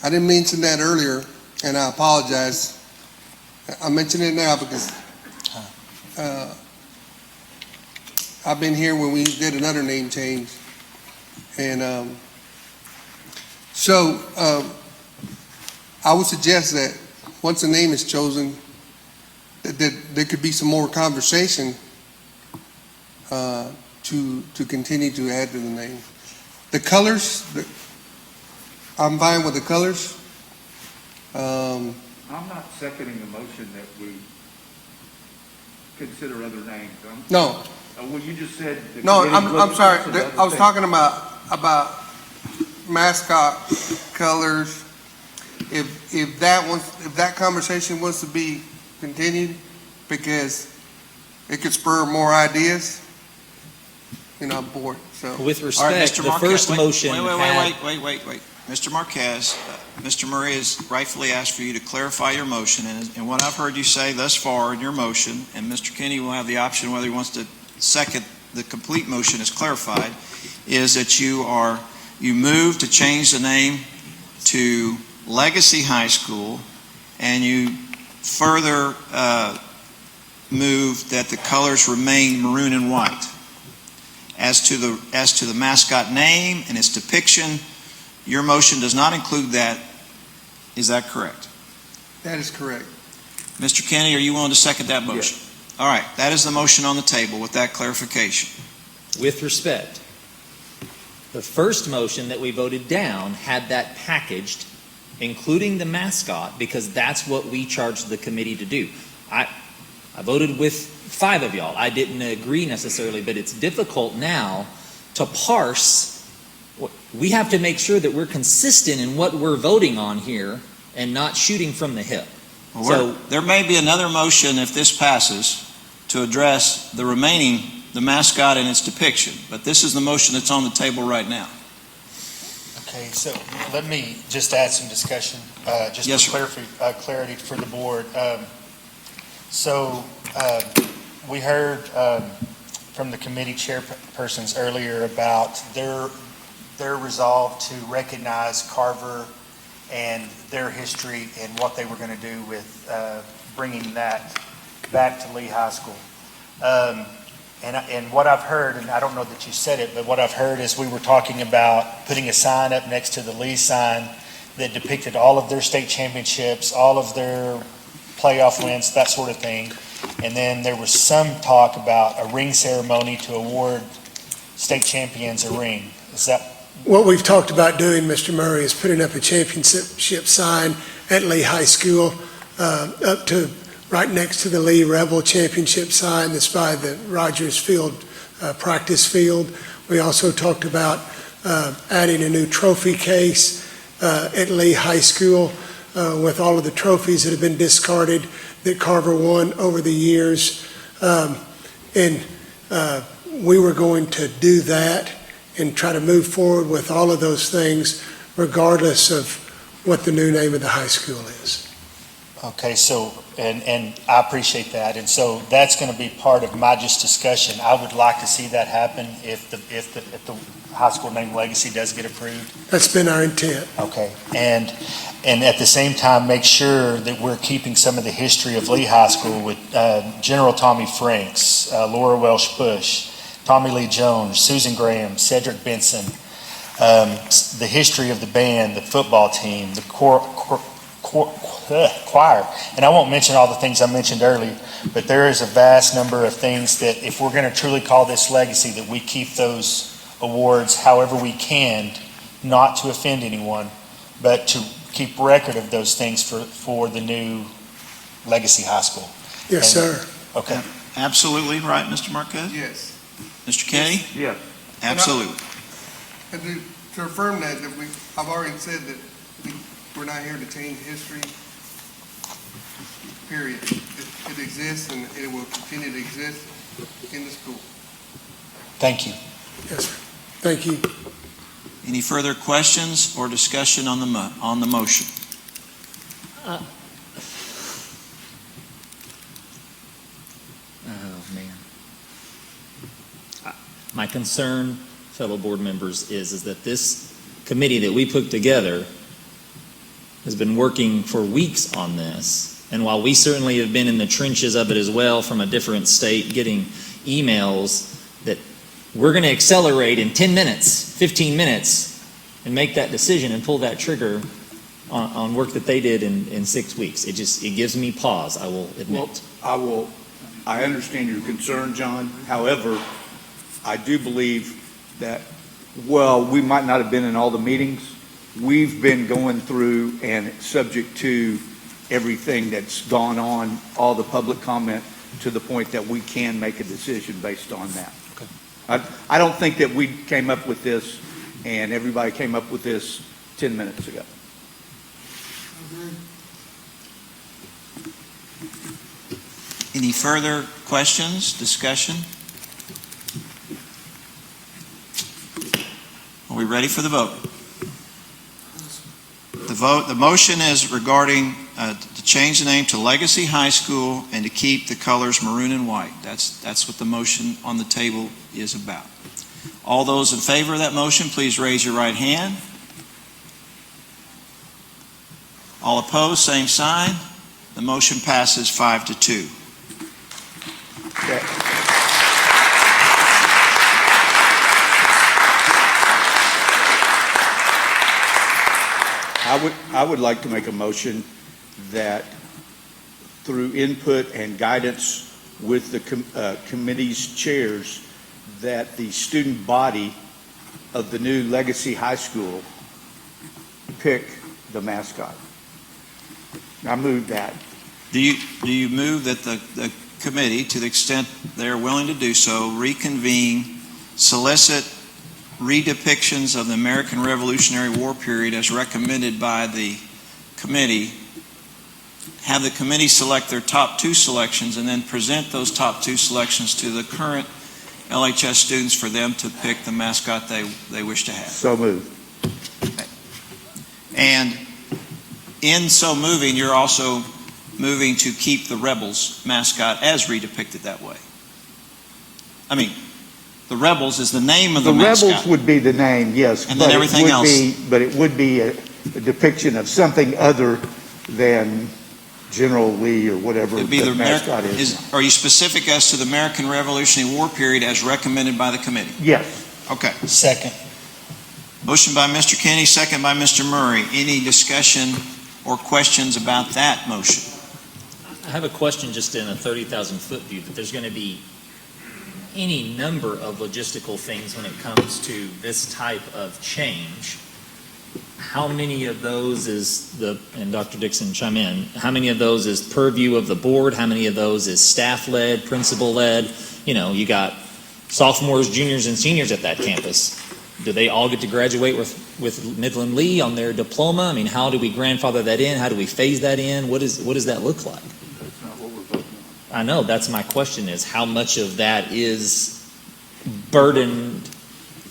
I didn't mention that earlier, and I apologize. I mention it now because I've been here when we did another name change. And so I would suggest that once a name is chosen, that there could be some more conversation to continue to add to the name. The colors, I'm fine with the colors. I'm not seconding the motion that we consider other names. No. Well, you just said. No, I'm sorry. I was talking about mascot colors. If that conversation wants to be continued, because it could spur more ideas, I'm bored. So with respect, the first motion. Wait. Mr. Marquez, Mr. Murray has rightfully asked for you to clarify your motion, and what I've heard you say thus far in your motion, and Mr. Kennedy will have the option whether he wants to second the complete motion as clarified, is that you move to change the name to Legacy High School, and you further move that the colors remain maroon and white. As to the mascot name and its depiction, your motion does not include that. Is that correct? That is correct. Mr. Kennedy, are you willing to second that motion? Yes. All right, that is the motion on the table with that clarification. With respect, the first motion that we voted down had that packaged, including the mascot, because that's what we charged the committee to do. I voted with 5 of y'all. I didn't agree necessarily, but it's difficult now to parse. We have to make sure that we're consistent in what we're voting on here and not shooting from the hip. Well, so there may be another motion if this passes to address the mascot and its depiction, but this is the motion that's on the table right now. Okay, so let me just add some discussion, for clarity for the board. We heard from the committee chairpersons earlier about their resolve to recognize Carver and their history and what they were going to do with bringing that back to Lee High School. And what I've heard, and I don't know that you said it, but what I've heard is we were talking about putting a sign up next to the Lee sign that depicted all of their state championships, all of their playoff wins, that sort of thing. And then there was some talk about a ring ceremony to award state champions a ring. Is that? What we've talked about doing, Mr. Murray, is putting up a championship sign at Lee High School up to right next to the Lee Rebel Championship sign that's by the Rogers Field practice field. We also talked about adding a new trophy case at Lee High School with all of the trophies that have been discarded that Carver won over the years. And we were going to do that and try to move forward with all of those things regardless of what the new name of the high school is. Okay, so, and I appreciate that, and so that's going to be part of my just discussion. I would like to see that happen if the high school name Legacy does get approved. That's been our intent. Okay, and at the same time, make sure that we're keeping some of the history of Lee High School with General Tommy Franks, Laura Welsh Bush, Tommy Lee Jones, Susan Graham, Cedric Benson, the history of the band, the football team, the choir, and I won't mention all the things I mentioned earlier, but there is a vast number of things that if we're going to truly call this legacy, that we keep those awards however we can, not to offend anyone, but to keep record of those things for the new Legacy High School. Yes, sir. Okay. Absolutely right, Mr. Marquez? Yes. Mr. Kenny? Yes. Absolutely. And to affirm that I've already said that we're not here to change history, period. It exists and it will continue to exist in the school. Thank you. Yes, sir. Thank you. Any further questions or discussion on the motion? Oh, man. My concern, fellow board members, is that this committee that we put together has been working for weeks on this. And while we certainly have been in the trenches of it as well from a different state, getting emails that we're going to accelerate in 10 minutes, 15 minutes, and make that decision and pull that trigger on work that they did in 6 weeks. It gives me pause, I will admit. Well, I understand your concern, John. However, I do believe that, we might not have been in all the meetings. We've been going through and subject to everything that's gone on, all the public comment, to the point that we can make a decision based on that. Okay. I don't think that we came up with this and everybody came up with this 10 minutes ago. Any further questions, discussion? Are we ready for the vote? The motion is regarding to change the name to Legacy High School and to keep the colors maroon and white. That's what the motion on the table is about. All those in favor of that motion, please raise your right hand. All opposed, same sign. The motion passes 5-2. Okay. I would like to make a motion that through input and guidance with the committee's chairs, that the student body of the new Legacy High School pick the mascot. I move that. Do you move that the committee, to the extent they're willing to do so, reconvene, solicit redepictions of the American Revolutionary War period as recommended by the committee, have the committee select their top 2 selections, and then present those top 2 selections to the current LHS students for them to pick the mascot they wish to have? So moved. Okay. And in so moving, you're also moving to keep the Rebels mascot as redepicted that way. I mean, the Rebels is the name of the mascot. The Rebels would be the name, yes. And then everything else. But it would be a depiction of something other than General Lee or whatever the mascot is. Are you specific as to the American Revolutionary War period as recommended by the committee? Yes. Okay. Second. Motion by Mr. Kenny, second by Mr. Murray. Any discussion or questions about that motion? I have a question just in a 30,000-foot view, that there's going to be any number of logistical things when it comes to this type of change. how many of those is and Dr. Dixon chime in, how many of those is purview of the board? How many of those is staff-led, principal-led? You know, you got sophomores, juniors, and seniors at that campus. Do they all get to graduate with Midland Lee on their diploma? I mean, how do we grandfather that in? How do we phase that in? What does that look like? That's not what we're voting on. I know, that's my question, is how much of that is burdened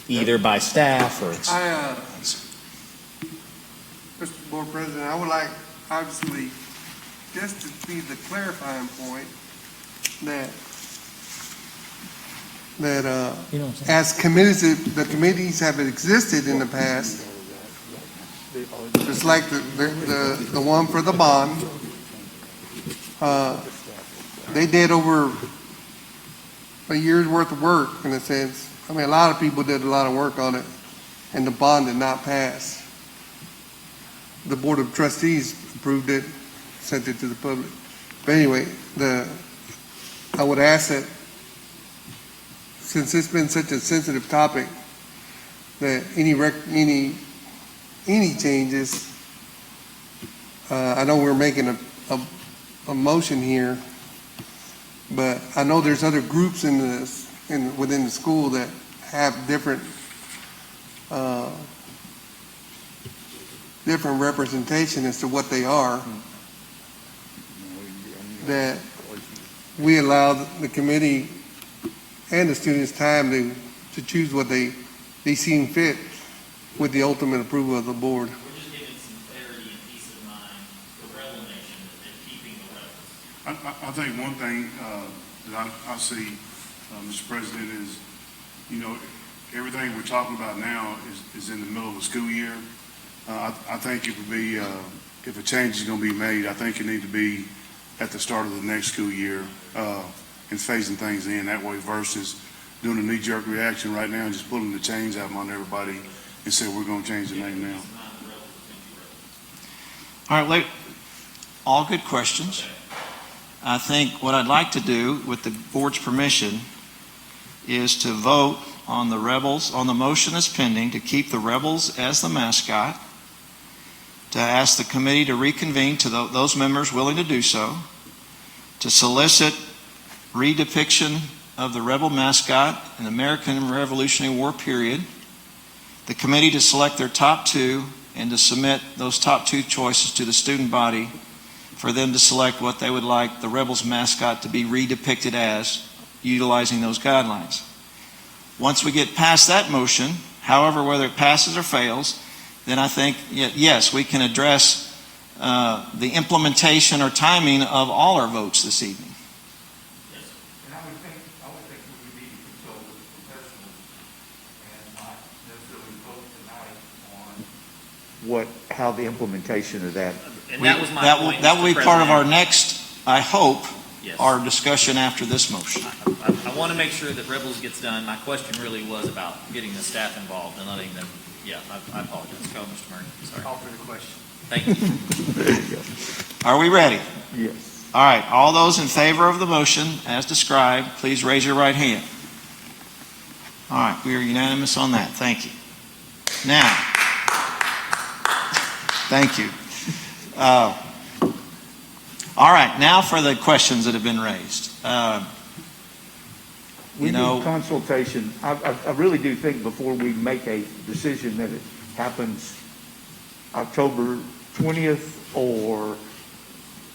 either by staff or... Mr. Board President, I would like, obviously, just to be the clarifying point that as committees, the committees have existed in the past, just like the one for the bond, they did over a year's worth of work, in a sense. I mean, a lot of people did a lot of work on it, and the bond did not pass. The Board of Trustees approved it, sent it to the public. But anyway, I would ask that, since it's been such a sensitive topic, that any changes, I know we're making a motion here, but I know there's other groups within the school that have different representation as to what they are, that we allow the committee and the students time to choose what they seem fit with the ultimate approval of the board. We're just giving some clarity and peace of mind for Rebel Nation and keeping the rebels. I think one thing that I see, Mr. President, is, you know, everything we're talking about now is in the middle of the school year. I think it would be, if a change is going to be made, I think it needs to be at the start of the next school year and phasing things in that way versus doing a knee-jerk reaction right now and just pulling the chains out on everybody and say we're going to change the name now. All right, all good questions. I think what I'd like to do, with the board's permission, is to vote on the Rebels, on the motion that's pending to keep the Rebels as the mascot, to ask the committee to reconvene to those members willing to do so, to solicit redepiction of the Rebel mascot in the American Revolutionary War period, the committee to select their top two and to submit those top two choices to the student body for them to select what they would like the Rebels mascot to be redepicted as, utilizing those guidelines. Once we get past that motion, however, whether it passes or fails, then I think, yes, we can address the implementation or timing of all our votes this evening. And I would think we would need to consult with professionals and not necessarily vote tonight on how the implementation of that. And that was my point. That will be Mr. part of our President. next, I hope, Yes. our discussion after this motion. I want to make sure that Rebels gets done. My question really was about getting the staff involved and letting them, I apologize. Go, Mr. Murray. Sorry. Call for the question. Thank you. Are we ready? Yes. All right, all those in favor of the motion as described, please raise your right hand. All right, we are unanimous on that. Thank you. Now, thank you. All right, now for the questions that have been raised. We need consultation. I really do think before we make a decision that it happens October 20th or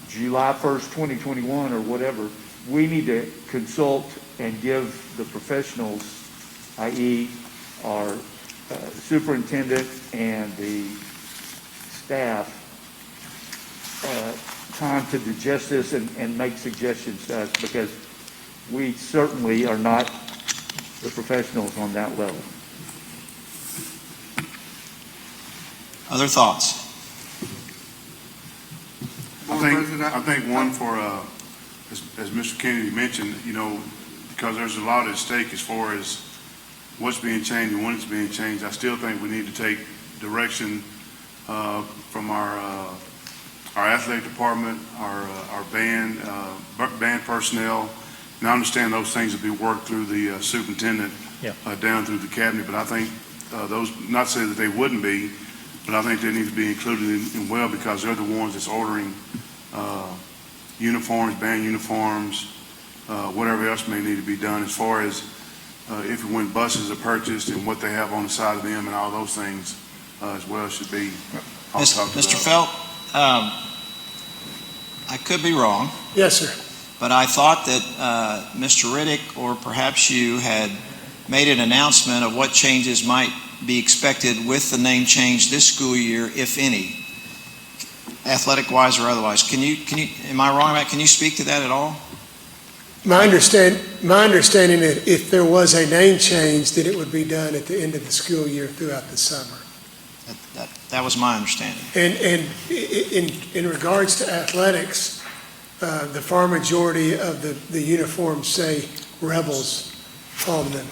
July 1st, 2021 or whatever, we need to consult and give the professionals, i.e. our superintendent and the staff, time to digest this and make suggestions to us, because we certainly are not the professionals on that level. Other thoughts? I think one for, as Mr. Kennedy mentioned, because there's a lot at stake as far as what's being changed and when it's being changed, I still think we need to take direction from our athletic department, our band personnel, and I understand those things will be worked through the superintendent down through the cabinet, but I think those, not to say that they wouldn't be, but I think they need to be included in well because they're the ones that's ordering uniforms, band uniforms, whatever else may need to be done as far as if and when buses are purchased and what they have on the side of them and all those things as well should be talked about. Mr. Felt, I could be wrong. Yes, sir. But I thought that Mr. Riddick or perhaps you had made an announcement of what changes might be expected with the name change this school year, if any, athletic-wise or otherwise. Am I wrong about, can you speak to that at all? My understanding that if there was a name change, that it would be done at the end of the school year throughout the summer. That was my understanding. And in regards to athletics, the far majority of the uniforms say Rebels on them,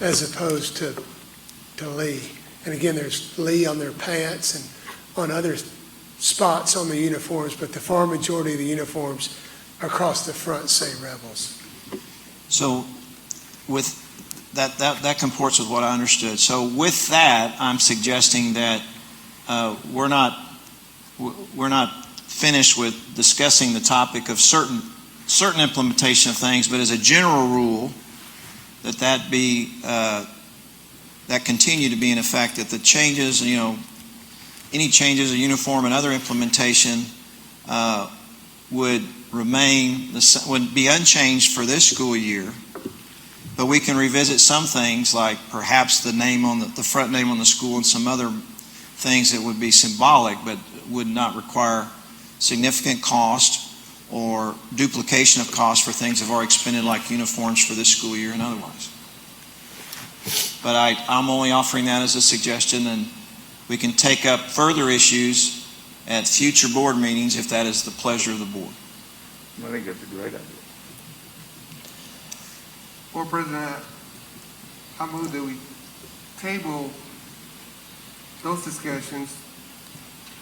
as opposed to Lee. And again, there's Lee on their pants and on other spots on the uniforms, but the far majority of the uniforms across the front say Rebels. So with that comports with what I understood. So with that, I'm suggesting that we're not finished with discussing the topic of certain implementation of things, but as a general rule, that continue to be in effect, that the changes, any changes of uniform and other implementation would be unchanged for this school year, but we can revisit some things like perhaps the name on the front name on the school and some other things that would be symbolic but would not require significant cost or duplication of cost for things that have already expended like uniforms for this school year and otherwise. But I'm only offering that as a suggestion, and we can take up further issues at future board meetings if that is the pleasure of the board. I think that's a great idea. Board President, I move that we table those discussions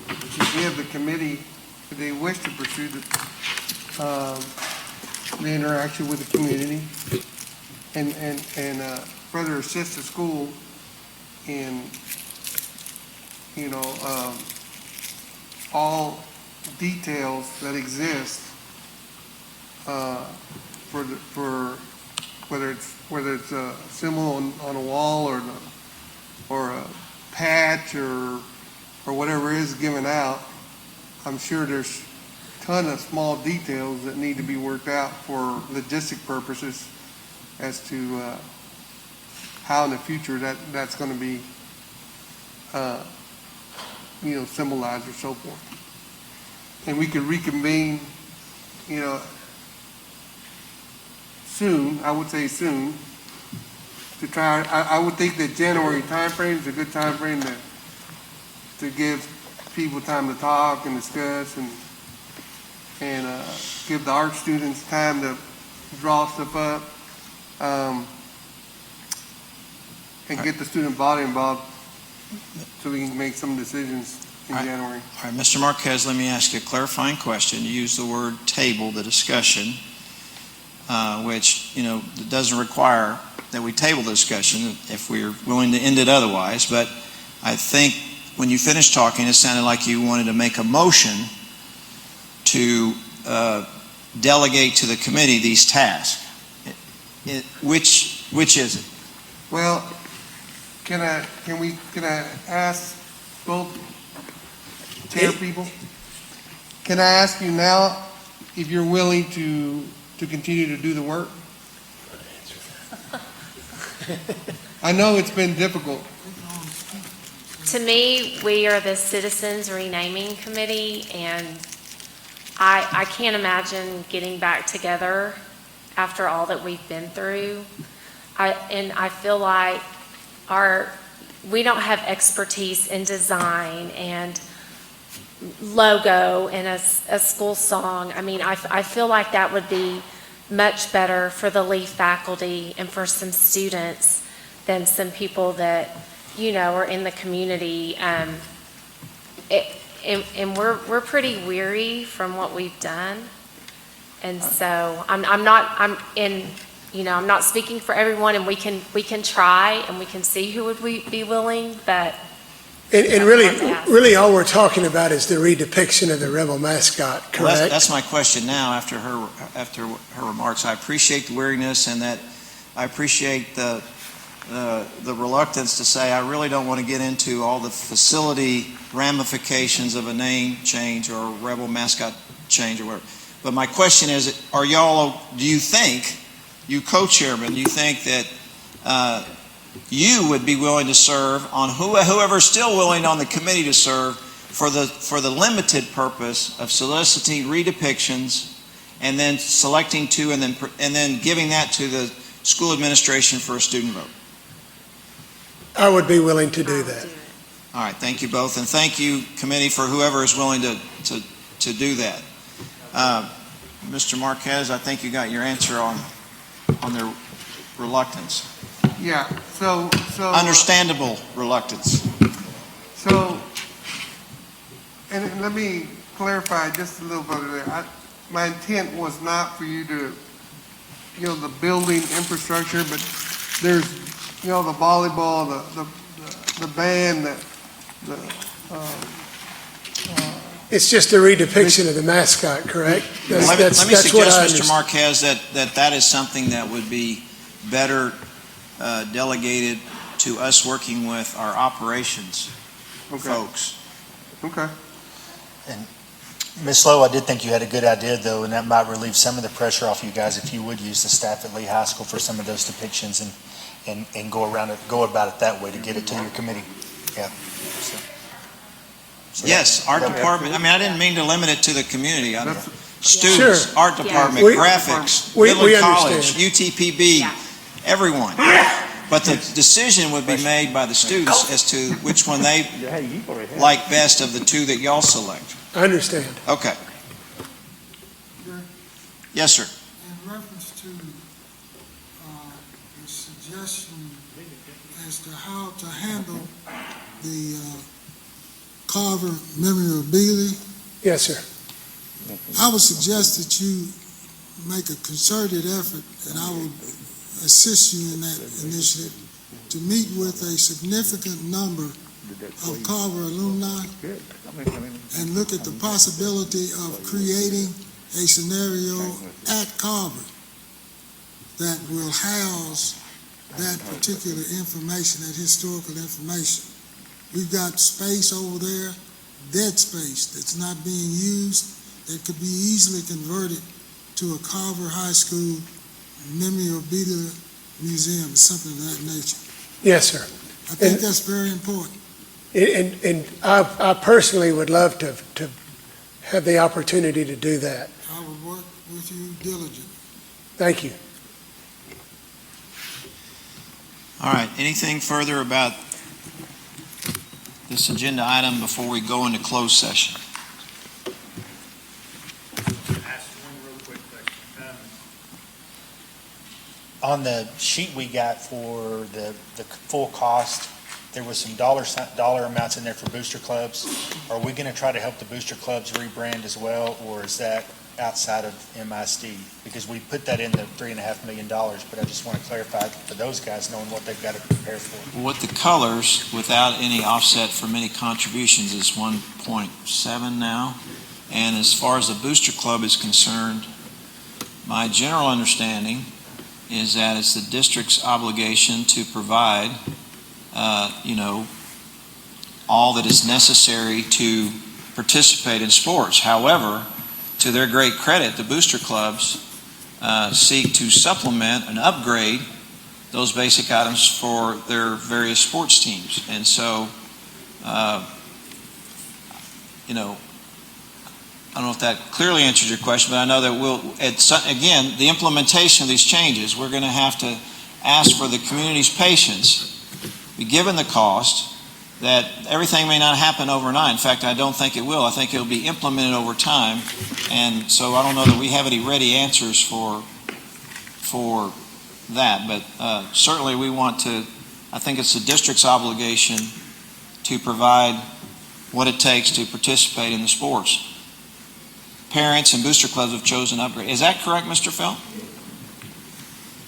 to give the committee, if they wish to pursue the interaction with the community and further assist the school in, all details that exist for whether it's a symbol on a wall or a patch or whatever is given out. I'm sure there's a ton of small details that need to be worked out for logistic purposes as to how in the future that's going to be symbolized or so forth. And we could reconvene, soon, I would say soon, to try. I would think that January timeframe is a good time frame to give people time to talk and discuss and give the art students time to draw stuff up and get the student body involved so we can make some decisions in January. All right, Mr. Marquez, let me ask you a clarifying question. You used the word table, the discussion, which, doesn't require that we table the discussion if we're willing to end it otherwise. But I think when you finished talking, it sounded like you wanted to make a motion to delegate to the committee these tasks. Which is it? Well, can I ask both chair people? Can I ask you now if you're willing to continue to do the work? I know it's been difficult. To me, we are the Citizens Renaming Committee, and I can't imagine getting back together after all that we've been through. I feel like we don't have expertise in design and logo and a school song. I mean, I feel like that would be much better for the Lee faculty and for some students than some people that, are in the community. And we're pretty weary from what we've done. And so I'm not speaking for everyone, and we can try and we can see who would be willing, but And really all we're talking about is the redepiction of the rebel mascot, correct? Well, that's my question now after her remarks. I appreciate the wariness and that I appreciate the reluctance to say I really don't want to get into all the facility ramifications of a name change or a rebel mascot change or whatever. But my question is, do you think, you co-chairman, do you think that you would be willing to serve on whoever's still willing on the committee to serve for the limited purpose of soliciting redepictions and then selecting two and then giving that to the school administration for a student vote? I would be willing to do that. All right, thank you both, and thank you, committee, for whoever is willing to do that. Mr. Marquez, I think you got your answer on their reluctance. Yeah, so. Understandable reluctance. So, and let me clarify just a little bit there. My intent was not for you to, the building infrastructure, but there's, the volleyball, the band, It's just a redepiction of the mascot, correct? Let me suggest, Mr. Marquez, that is something that would be better delegated to us working with our operations folks. Okay. And Ms. Lowe, I did think you had a good idea, though, and that might relieve some of the pressure off you guys if you would use the staff at Lee High School for some of those depictions and go about it that way to get it to your committee. Yeah. So Yes, art department. I mean, I didn't mean to limit it to the community. Students, Sure. art department, graphics, Midland College, UTPB, everyone. But the decision would be made by the students as to which one they like best of the two that y'all select. I understand. Okay. Yes, sir. In reference to the suggestion as to how to handle the Carver memorabilia. Yes, sir. I would suggest that you make a concerted effort, and I will assist you in that initiative, to meet with a significant number of Carver alumni and look at the possibility of creating a scenario at Carver that will house that particular information, that historical information. We've got space over there, dead space, that's not being used, that could be easily converted to a Carver High School memorabilia museum, something of that nature. Yes, sir. I think that's very important. And I personally would love to have the opportunity to do that. I will work with you diligently. Thank you. All right, anything further about this agenda item before we go into closed session? On the sheet we got for the full cost, there was some dollar amounts in there for booster clubs. Are we going to try to help the booster clubs rebrand as well, or is that outside of MISD? Because we put that in the $3.5 million, but I just want to clarify for those guys knowing what they've got to prepare for. With the colors, without any offset from any contributions, is 1.7 now. And as far as the booster club is concerned, my general understanding is that it's the district's obligation to provide, all that is necessary to participate in sports. However, to their great credit, the booster clubs seek to supplement and upgrade those basic items for their various sports teams. And so, I don't know if that clearly answers your question, but I know that again, the implementation of these changes, we're going to have to ask for the community's patience, be given the cost, that everything may not happen overnight. In fact, I don't think it will. I think it'll be implemented over time. And so I don't know that we have any ready answers for that. But certainly we want to, I think it's the district's obligation to provide what it takes to participate in the sports. Parents and booster clubs have chosen upgrade. Is that correct, Mr. Felt?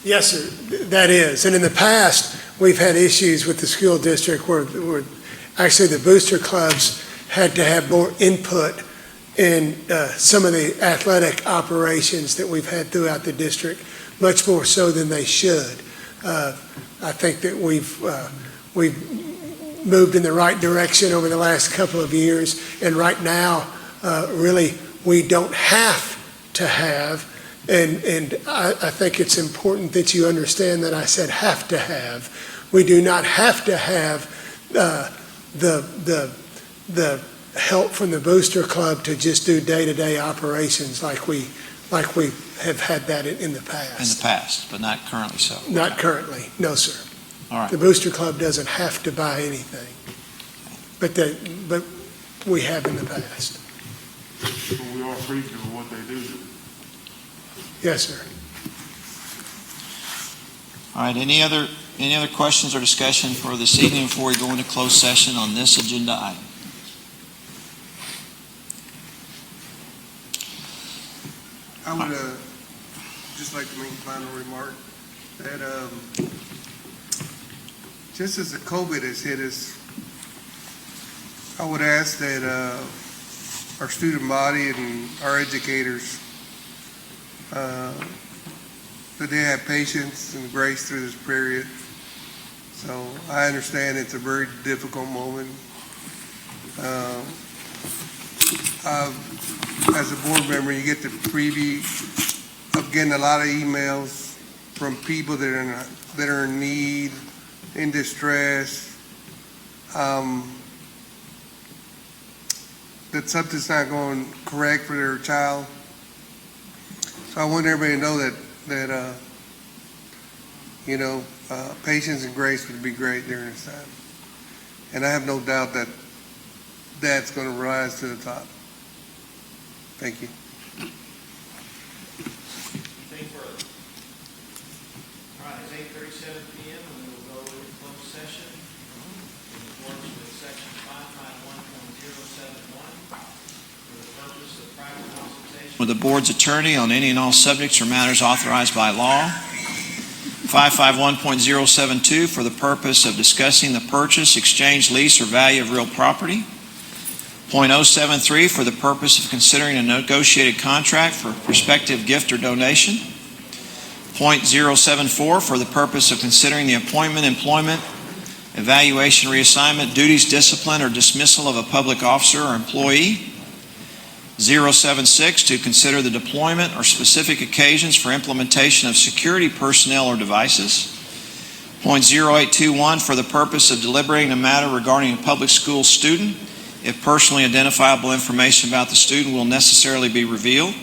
Yes, sir, that is. And in the past, we've had issues with the school district where Actually, the booster clubs had to have more input in some of the athletic operations that we've had throughout the district, much more so than they should. I think that we've moved in the right direction over the last couple of years, and right now, really, we don't have to have, and I think it's important that you understand that I said have to have. We do not have to have the help from the booster club to just do day-to-day operations like we have had that in the past. In the past, but not currently so. Not currently, no, sir. All right. The booster club doesn't have to buy anything, but we have in the past. But we are appreciative of what they do. Yes, sir. All right, any other questions or discussion for this evening before we go into closed session on this agenda item? I would just like to make a final remark that just as the COVID has hit us, I would ask that our student body and our educators, that they have patience and grace through this period. So I understand it's a very difficult moment. As a board member, you get the preview of getting a lot of emails from people that are in need, in distress, that something's not going correct for their child. So I want everybody to know that patience and grace would be great during this time. And I have no doubt that that's going to rise to the top. Thank you. Anything further? All right, it's 8:37 p.m. and we will go into closed session in accordance with section 551.071 for the purpose of private consultation with the board's attorney on any and all subjects or matters authorized by law. 551.072 for the purpose of discussing the purchase, exchange, lease, or value of real property. .073 for the purpose of considering a negotiated contract for prospective gift or donation. .074 for the purpose of considering the appointment, employment, evaluation, reassignment, duties, discipline, or dismissal of a public officer or employee. 076 to consider the deployment or specific occasions for implementation of security personnel or devices. .0821 for the purpose of deliberating a matter regarding a public school student if personally identifiable information about the student will necessarily be revealed.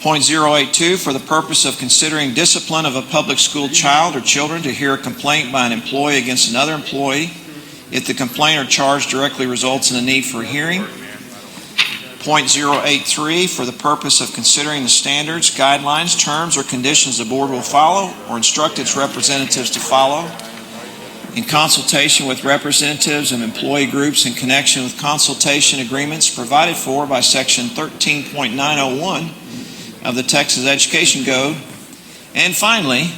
.082 for the purpose of considering discipline of a public school child or children to hear a complaint by an employee against another employee if the complaint or charge directly results in a need for a hearing. .083 for the purpose of considering the standards, guidelines, terms, or conditions the board will follow or instruct its representatives to follow in consultation with representatives of employee groups in connection with consultation agreements provided for by Section 13.901 of the Texas Education Code. And finally,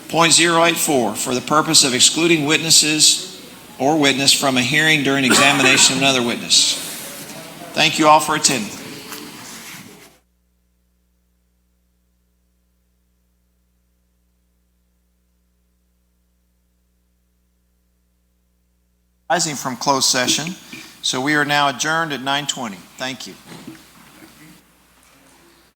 .084 for the purpose of excluding witnesses or witness from a hearing during examination of another witness. Thank you all for attending. Rising from closed session, so we are now adjourned at 9:20. Thank you.